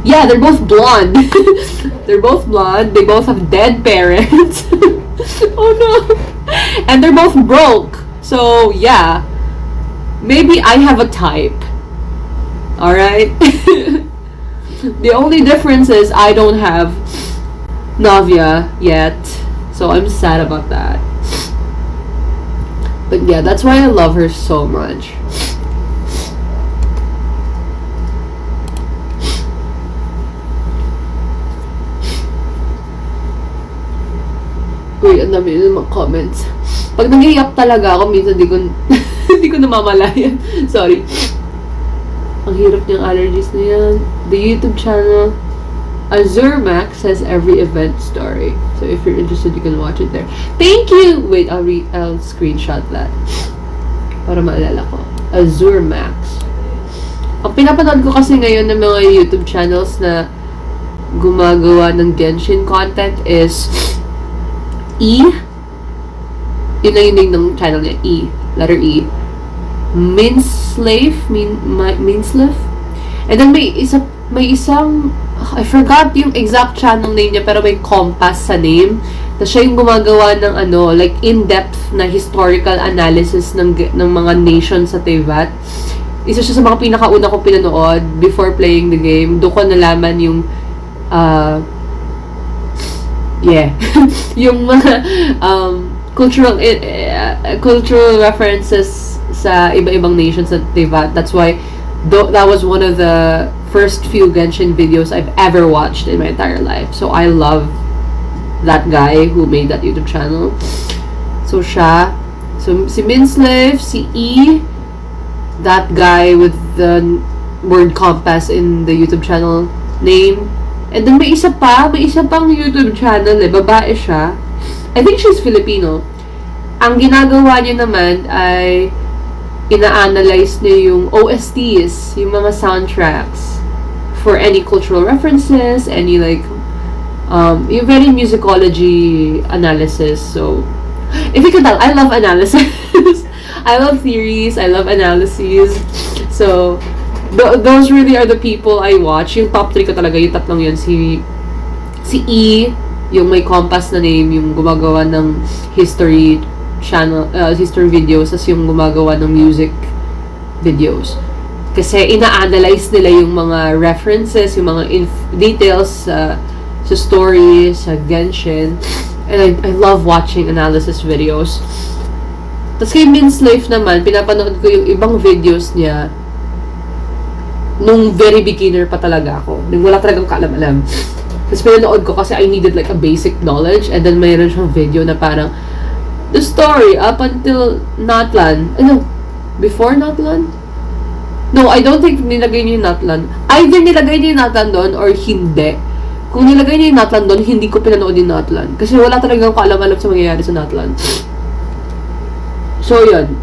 Yeah, they're both blonde. They're both blonde. They both have dead parents. Oh no. And they're both broke. So yeah, maybe I have a type. Alright? The only difference is I don't have Navia yet. So I'm sad about that. But yeah, that's why I love her so much. Uy, ang dami yung mga comments. Pag nag-iyak talaga ako, minsan di ko namamalayan. Sorry. Ang hirap niyang allergies na yan. The YouTube channel Azure Max has every event story. So if you're interested, you can watch it there. Thank you! Wait, I'll screenshot that. Para maalala ko. Azure Max. Ang pinapanood ko kasi ngayon ng mga YouTube channels na gumagawa ng Genshin content is E. Yun na yung name ng channel niya. E. Letter E. Minslave. Minslave. And then may isang I forgot yung exact channel name niya pero may compass sa name. Tapos siya yung gumagawa ng like in-depth na historical analysis ng mga nations sa Teyvat. Isa siya sa mga pinakauna kong pinanood before playing the game. Doon ko nalaman yung yung mga cultural references sa iba-ibang nations sa Teyvat. That's why that was one of the first few Genshin videos I've ever watched in my entire life. So I love that guy who made that YouTube channel. So siya. So si Minslave, si E, that guy with the word compass in the YouTube channel name. And then may isa pang YouTube channel babae siya. I think she's Filipino. Ang ginagawa niya naman ay ina-analyze niya yung OSTs, yung mga soundtracks for any cultural references, any like yung very musicology analysis. So if you can tell, I love analysis. I love theories, I love analyses. So those really are the people I watch. Yung top 3 ko talaga, yung tatlong yun. Si E, yung may compass na name, yung gumagawa ng history channel, history videos, as yung gumagawa ng music videos. Kasi ina-analyze nila yung mga references, yung mga details sa story, sa Genshin. And I love watching analysis videos. Tapos kay Min's Life naman, pinapanood ko yung ibang videos niya nung very beginner pa talaga ako. Nung wala talagang kaalam-alam. Tapos pinanood ko kasi I needed like a basic knowledge. And then mayroon siyang video na parang the story up until Natlan. Before Natlan? No, I don't think nilagay niya yung Natlan. Either nilagay niya yung Natlan doon or hindi. Kung nilagay niya yung Natlan doon, hindi ko pinanood yung Natlan. Kasi wala talagang kaalam-alam sa mangyayari sa Natlan. So, yun.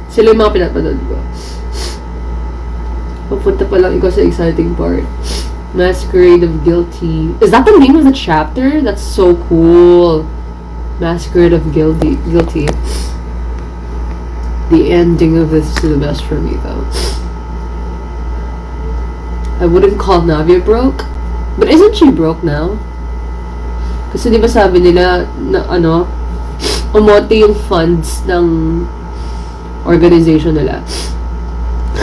Sila yung mga pinapanood ko. Papunta pa lang ikaw sa exciting part. Masquerade of Guilty. Is that the name of the chapter? That's so cool. Masquerade of Guilty. The ending of this is the best for me, though. I wouldn't call Navia broke. But isn't she broke now? Kasi di ba sabi nila na umote yung funds ng organization nila.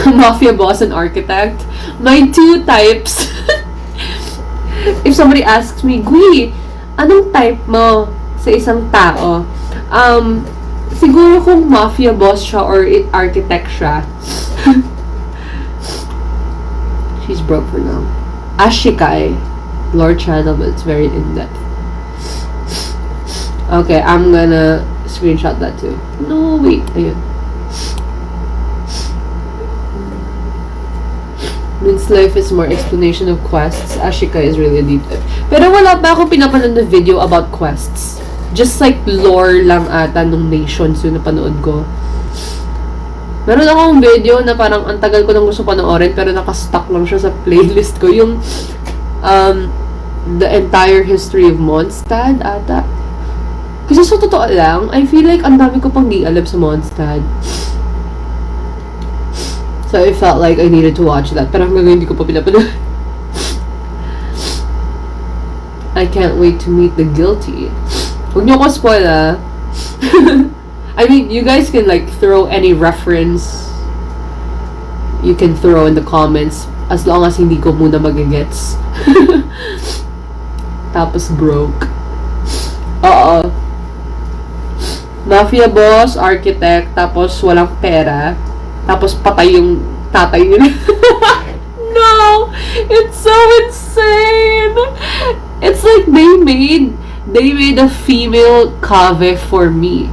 Mafia boss and architect. My two types. If somebody asks me, Gui, anong type mo sa isang tao? Siguro kung mafia boss siya or architect siya. She's broke for now. Ashikai. Lore channel, but it's very in-depth. Okay, I'm gonna screenshot that too. No, wait. Ayun. Min's Life is more explanation of quests. Ashika is really deep dive. Pero wala pa akong pinapanood na video about quests. Just like lore lang ata nung Nations yung napanood ko. Meron akong video na parang ang tagal ko nang gusto panoorin pero nakastuck lang siya sa playlist ko. Yung the entire history of Mondstadt ata. Kasi sa totoo lang, I feel like ang dami ko pang di alam sa Mondstadt. So I felt like I needed to watch that. Pero hanggang hindi ko pa pinapanood. I can't wait to meet the guilty. Huwag niyo ko spoil ah. I mean, you guys can like throw any reference you can throw in the comments as long as hindi ko muna magigets. Tapos broke. Oo. Mafia boss, architect, tapos walang pera, tapos patay yung tatay nila. No! It's so insane! It's like they made a female Kave for me.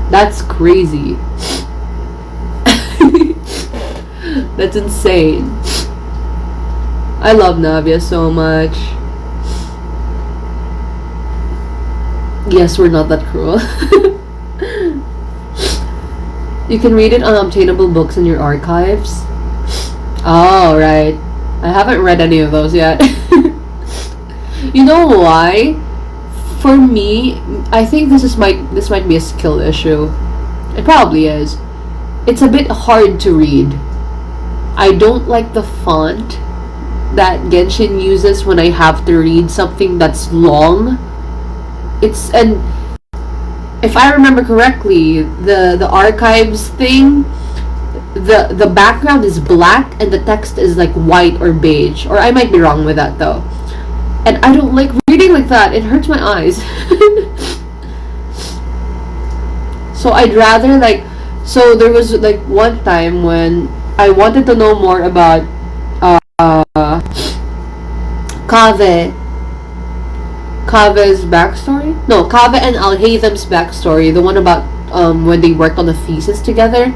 That's crazy. That's insane. I love Navia so much. Yes, we're not that cruel. You can read it on obtainable books in your archives. Oh, right. I haven't read any of those yet. You know why? For me, I think this might be a skill issue. It probably is. It's a bit hard to read. I don't like the font that Genshin uses when I have to read something that's long. And if I remember correctly, the archives thing, the background is black and the text is like white or beige. Or I might be wrong with that though. And I don't like reading like that. It hurts my eyes. So I'd rather so there was like one time when I wanted to know more about Kave's backstory? No, Kave and Alhaitham's backstory. The one about when they worked on the thesis together.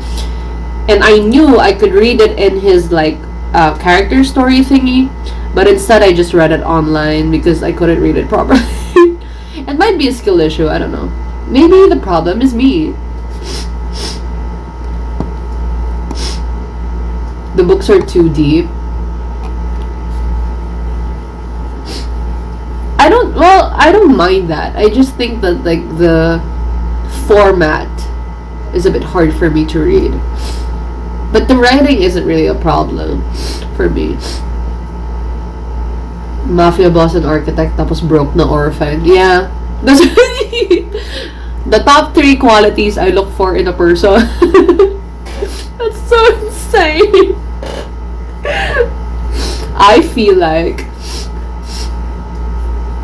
And I knew I could read it in his character story thingy. But instead I just read it online because I couldn't read it properly. It might be a skill issue, I don't know. Maybe the problem is me. The books are too deep. I don't mind that. I just think that the format is a bit hard for me to read. But the writing isn't really a problem for me. Mafia boss and architect tapos broke na orphan. Yeah. That's the top 3 qualities I look for in a person. That's so insane. saying. I feel like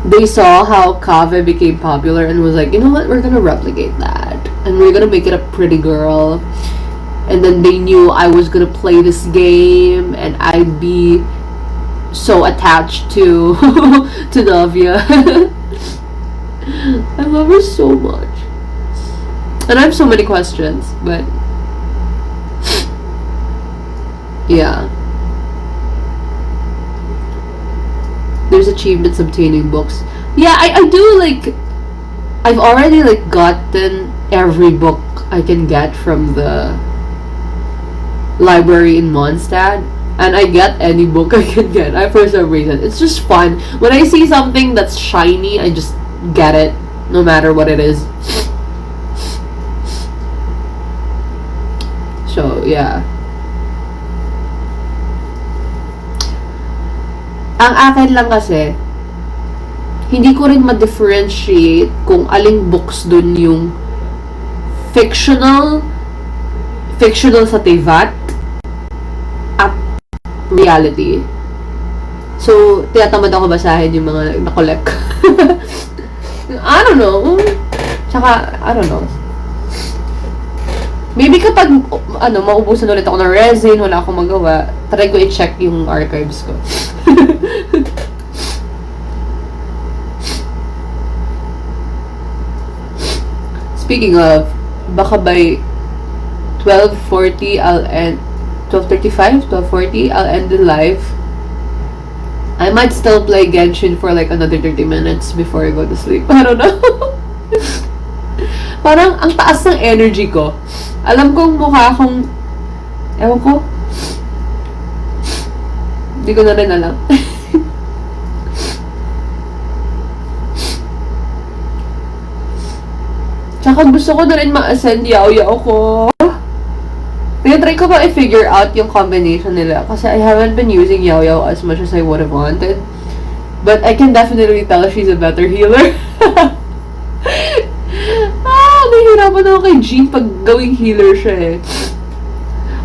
they saw how Kave became popular and was like, you know what, we're gonna replicate that. And we're gonna make it a pretty girl. And then they knew I was gonna play this game and I'd be so attached to to Navia. I love her so much. And I have so many questions, but yeah. There's achievements obtaining books. Yeah, I do like, I've already like gotten every book I can get from the library in Mondstadt, and I get any book I can get. For some reason, it's just fun. When I see something that's shiny, I just get it, no matter what it is. So yeah. Ang akin lang kasi, hindi ko rin ma-differentiate kung aling books dun yung fictional sa Tevat at reality. So, tinatamad ako basahin yung mga na-collect. I don't know. Tsaka, I don't know. Maybe kapag, maubusan ulit ako ng resin, wala akong magawa, try ko i-check yung archives ko. Speaking of, baka by 12:40 I'll end, 12:35, 12:40 I'll end the live. I might still play Genshin for like another 30 minutes before I go to sleep. I don't know. Parang ang taas ng energy ko. Alam kong mukha akong, ewan ko, hindi ko na rin alam. Tsaka gusto ko na rin ma-ascend yaw-yaw ko. Tinatry ko pa i-figure out yung combination nila kasi I haven't been using yaw-yaw as much as I would have wanted. But I can definitely tell she's a better healer. Nahihirapan ako kay Jean pag gawing healer siya eh.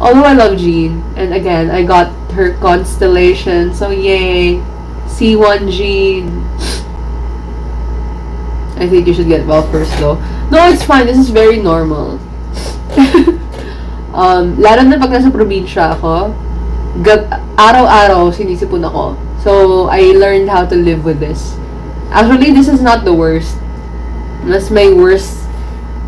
Although I love Jean. And again, I got her constellation. So yay. C1 Jean. I think you should get well first though. No, it's fine. This is very normal. Lalo na pag nasa probinsya ako, araw-araw sinisipon ako. So, I learned how to live with this. Actually, this is not the worst. Mas may worst.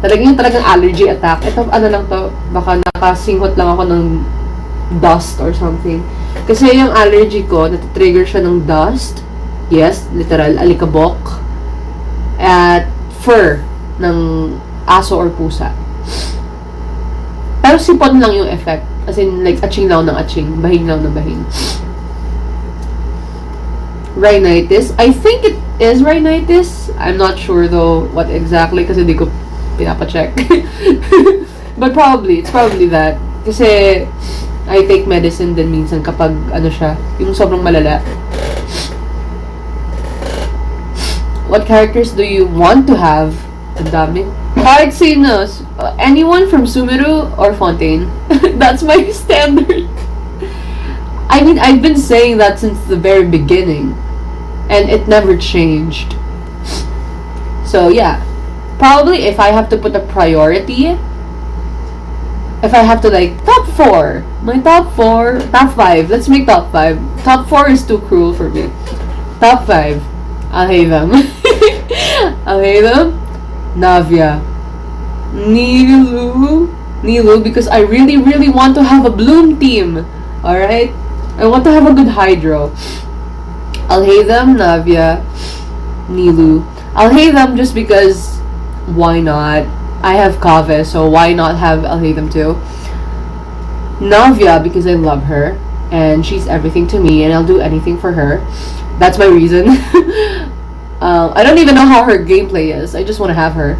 Talagang allergy attack. Ito, ano lang to, baka nakasinghot lang ako ng dust or something. Kasi yung allergy ko, natitrigger siya ng dust. Yes, literal, alikabok. At fur ng aso or pusa. Pero sipon lang yung effect. As in, like, atching lang ng atching. Bahing lang ng bahing. Rhinitis. I think it is rhinitis. I'm not sure though what exactly kasi hindi ko pinapa-check. But probably, it's probably that. Kasi I take medicine din minsan kapag ano siya, yung sobrang malala. What characters do you want to have? Ang dami. Kahit sino. Anyone from Sumeru or Fontaine. That's my standard. I mean, I've been saying that since the very beginning. And it never changed. So, yeah. Probably if I have to put a priority, if I have to like, top 4. My top 4, top 5. Let's make top 5. Top 4 is too cruel for me. Top 5. I'll hate them. I'll hate them. Navia. Nilu, because I really, really want to have a Bloom team. Alright? I want to have a good Hydro. I'll hate them, Navia, Nilu. I'll hate them just because, why not? I have Kave, so why not have I'll hate them too? Navia, because I love her, and she's everything to me, and I'll do anything for her. That's my reason. I don't even know how her gameplay is. I just want to have her.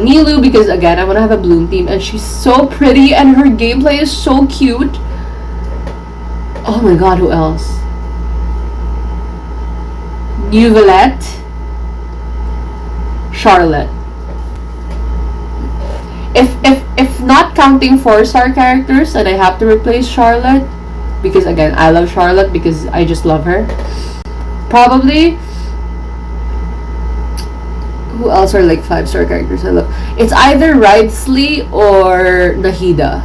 Nilu, because again, I want to have a Bloom team, and she's so pretty, and her gameplay is so cute. Oh my god, who else? Nuvolette, Charlotte. if not counting 4-star characters and I have to replace Charlotte, because again I love Charlotte because I just love her. Probably, who else are like 5-star characters I love? It's either Wriothesley or Nahida.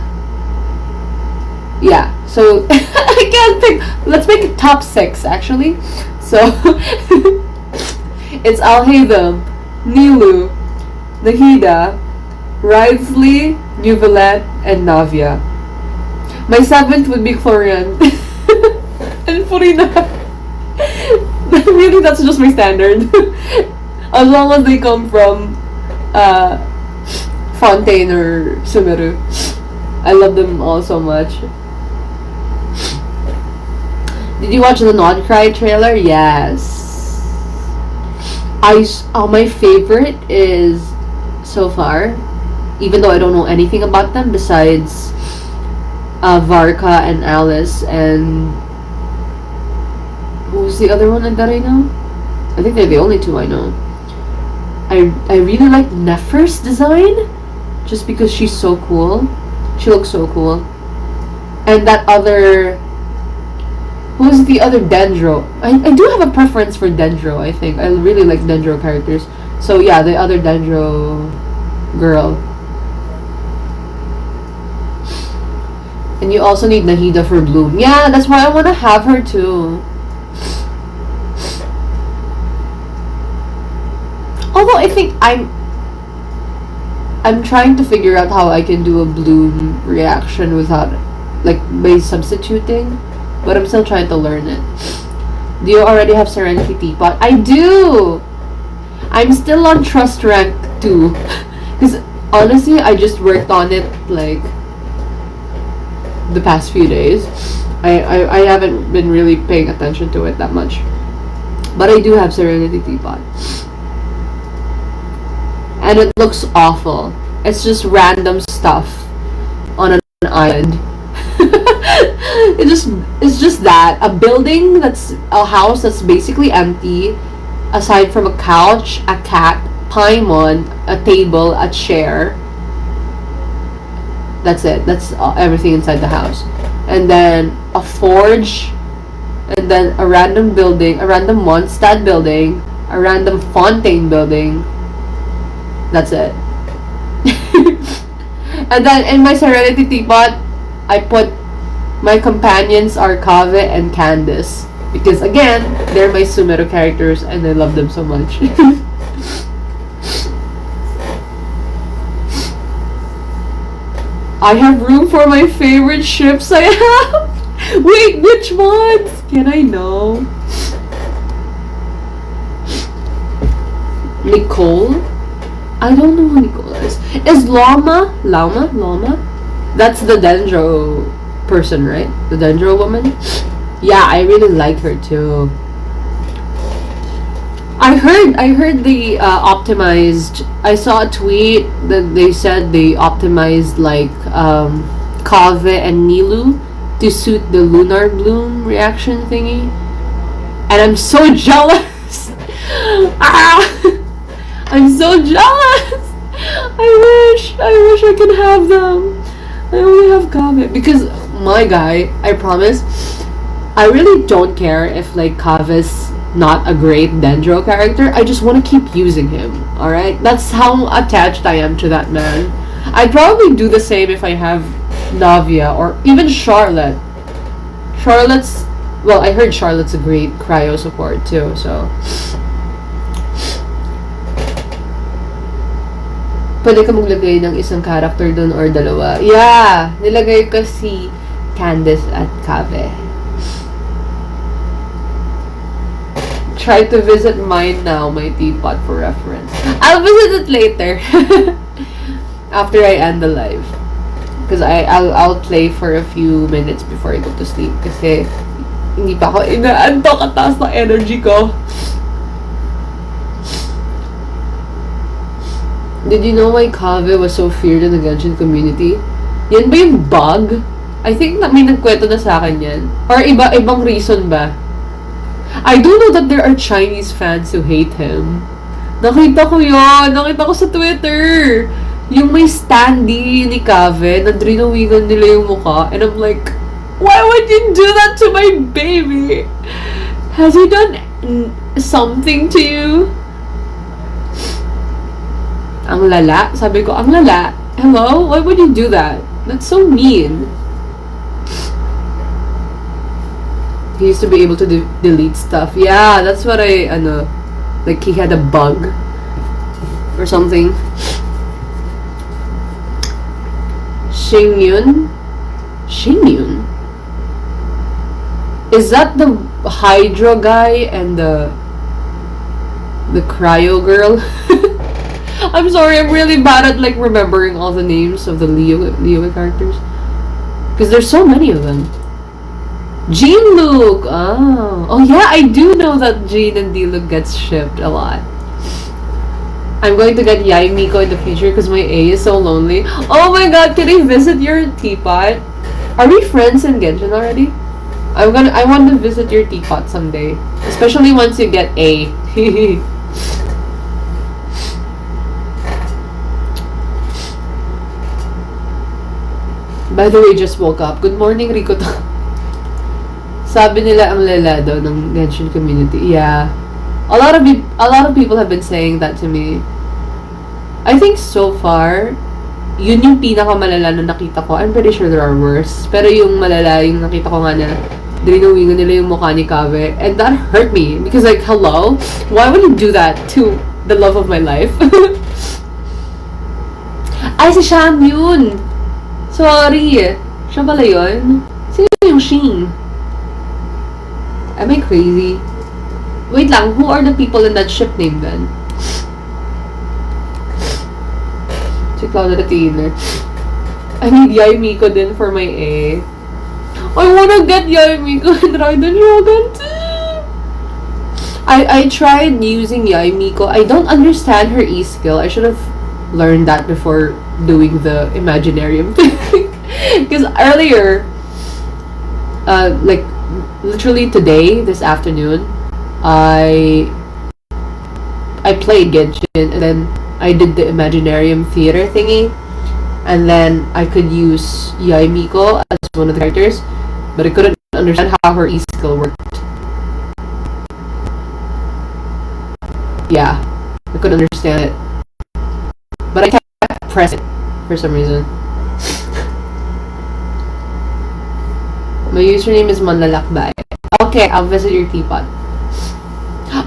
Yeah, so I can't pick. Let's make it top 6 actually. So it's Alhaitham, Nilou, Nahida, Wriothesley, Neuvillette, and Navia. My 7th would be Florian. And Furina. Really, that's just my standard. As long as they come from Fontaine or Sumeru. I love them all so much. Did you watch the Not Cry trailer? Yes. My favorite is, so far, even though I don't know anything about them besides Varka and Alice and who's the other one that I know? I think they're the only 2 I know. I really like Nefer's design just because she's so cool. She looks so cool. And that other, who's the other Dendro? I do have a preference for Dendro, I think. I really like Dendro characters. So yeah, the other Dendro girl. And you also need Nahida for Bloom. Yeah, that's why I want to have her too. Although I think I'm trying to figure out how I can do a Bloom reaction without, like, by substituting. But I'm still trying to learn it. Do you already have Serenity Teapot? I do! I'm still on Trust Rank 2. Because honestly, I just worked on it, like, the past few days. I haven't been really paying attention to it that much. But I do have Serenity Teapot. And it looks awful. It's just random stuff on an island. It's just that. A building that's a house that's basically empty, aside from a couch, a cat, Paimon, a table, a chair. That's it. That's everything inside the house. And then a forge, and then a random building, a random Mondstadt building, a random Fontaine building. That's it. And then in my Serenity Teapot, I put my companions are Kave and Candice. Because again, they're my Sumeru characters and I love them so much. I have room for my favorite ships I have. Wait, which ones? Can I know? Nicole? I don't know who Nicole is. Is Lama? That's the Dendro person, right? The Dendro woman? Yeah, I really like her too. I heard they optimized. I saw a tweet that they said they optimized like Kave and Nilou to suit the Lunar Bloom reaction thingy, and I'm so jealous. I'm so jealous. I wish I could have them. I only have Kave because my guy, I promise, I really don't care if like Kave's not a great Dendro character. I just want to keep using him. Alright? That's how attached I am to that man. I'd probably do the same if I have Navia or even Charlotte. Well, I heard Charlotte's a great cryo support too, so pwede ka maglagay ng isang character dun or dalawa. Yeah! Nilagay ko si Candice at Kave. Try to visit mine now, my teapot, for reference. I'll visit it later. After I end the live. Because I'll play for a few minutes before I go to sleep. Kasi hindi pa ako inaantok at taas na energy ko. Did you know why Kave was so feared in the Genshin community? Yan ba yung bug? I think na may nagkwento na sa akin yan. Or ibang reason ba? I do know that there are Chinese fans who hate him. Nakita ko yun. Nakita ko sa Twitter. yung may standee ni Kave, na drinawigan nila yung mukha, and I'm like, why would you do that to my baby? Has he done something to you? Ang lala. Sabi ko, ang lala. Hello? Why would you do that? That's so mean. He used to be able to delete stuff. Yeah, that's what like he had a bug or something. Shingyun? Is that the Hydro guy and the Cryo girl? I'm sorry, I'm really bad at like remembering all the names of the Leo characters. Because there's so many of them. Jean Luke! Oh yeah, I do know that Jean and D-Luke gets shipped a lot. I'm going to get Yai Miko in the future because my A is so lonely. Oh my god, can I visit your teapot? Are we friends in Genshin already? I want to visit your teapot someday. Especially once you get A. By the way, just woke up. Good morning, Rikoto. Sabi nila ang lala daw ng Genshin community. Yeah. A lot of people have been saying that to me. I think so far, yun yung pinakamalala na nakita ko. I'm pretty sure there are worse. Pero yung malala, yung nakita ko nga na drinawingan nila yung mukha ni Kave. And that hurt me. Because like, hello? Why would you do that to the love of my life? Ay, si Sham yun! Sorry. Siya pala yun? Sino yung Shing? Am I crazy? Wait lang, who are the people in that ship name then? Si Claudia Latiner. I need Yai Miko din for my A. I wanna get Yai Miko and Raiden Shogun too! I tried using Yai Miko. I don't understand her E skill. I should have learned that before doing the Imaginarium thing. Because earlier, like literally today, this afternoon, I played Genshin and then I did the Imaginarium theater thingy, and then I could use Yai Miko as one of the characters, but I couldn't understand how her E skill worked. Yeah, I couldn't understand it, but I kept pressing for some reason. My username is Manlalakbay. Okay, I'll visit your teapot.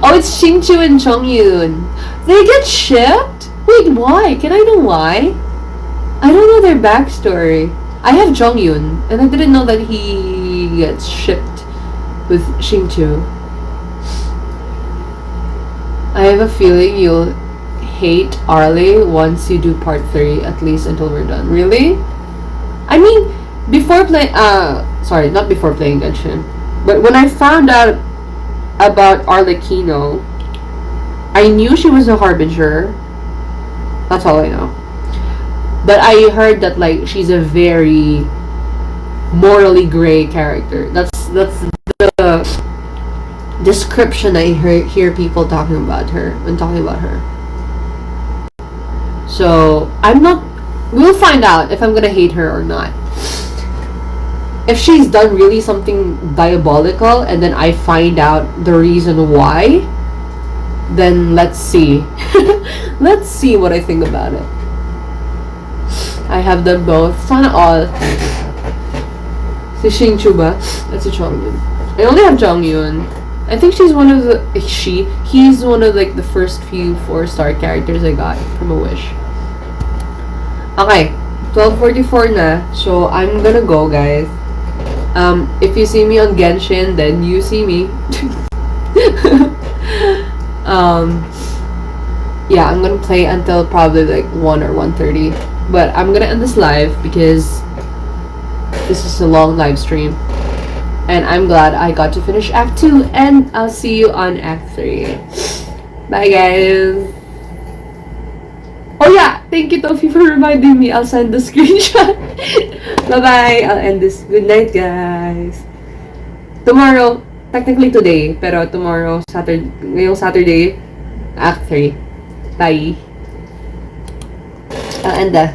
Oh, it's Xingqiu and Chongyun. They get shipped? Wait, why? Can I know why? I don't know their backstory. I have Chongyun, and I didn't know that he gets shipped with Xingqiu. I have a feeling you'll hate Arlie once you do part 3, at least until we're done. Really? I mean, before playing, sorry, not before playing Genshin, but when I found out about Arlecchino, I knew she was a harbinger. That's all I know. But I heard that like she's a very morally gray character. That's the description I hear people talking about her when talking about her. So we'll find out if I'm gonna hate her or not. If she's done really something diabolical and then I find out the reason why, then let's see. Let's see what I think about it. I have them both. Sana all. Si Xingqiu ba? That's a Chongyun. I only have Chongyun. I think she's one of the... He's one of like the first few 4-star characters I got from a wish. Okay. 12:44 na. So I'm gonna go, guys. If you see me on Genshin, then you see me. Yeah, I'm gonna play until probably like 1 or 1:30. But I'm gonna end this live because this is a long live stream. And I'm glad I got to finish Act 2. And I'll see you on Act 3. Bye, guys. Oh yeah, thank you, Tofi, for reminding me. I'll send the screenshot. Bye-bye. I'll end this. Good night, guys. Tomorrow, technically today, pero tomorrow, ngayong Saturday, Act 3. Bye. Ang anda.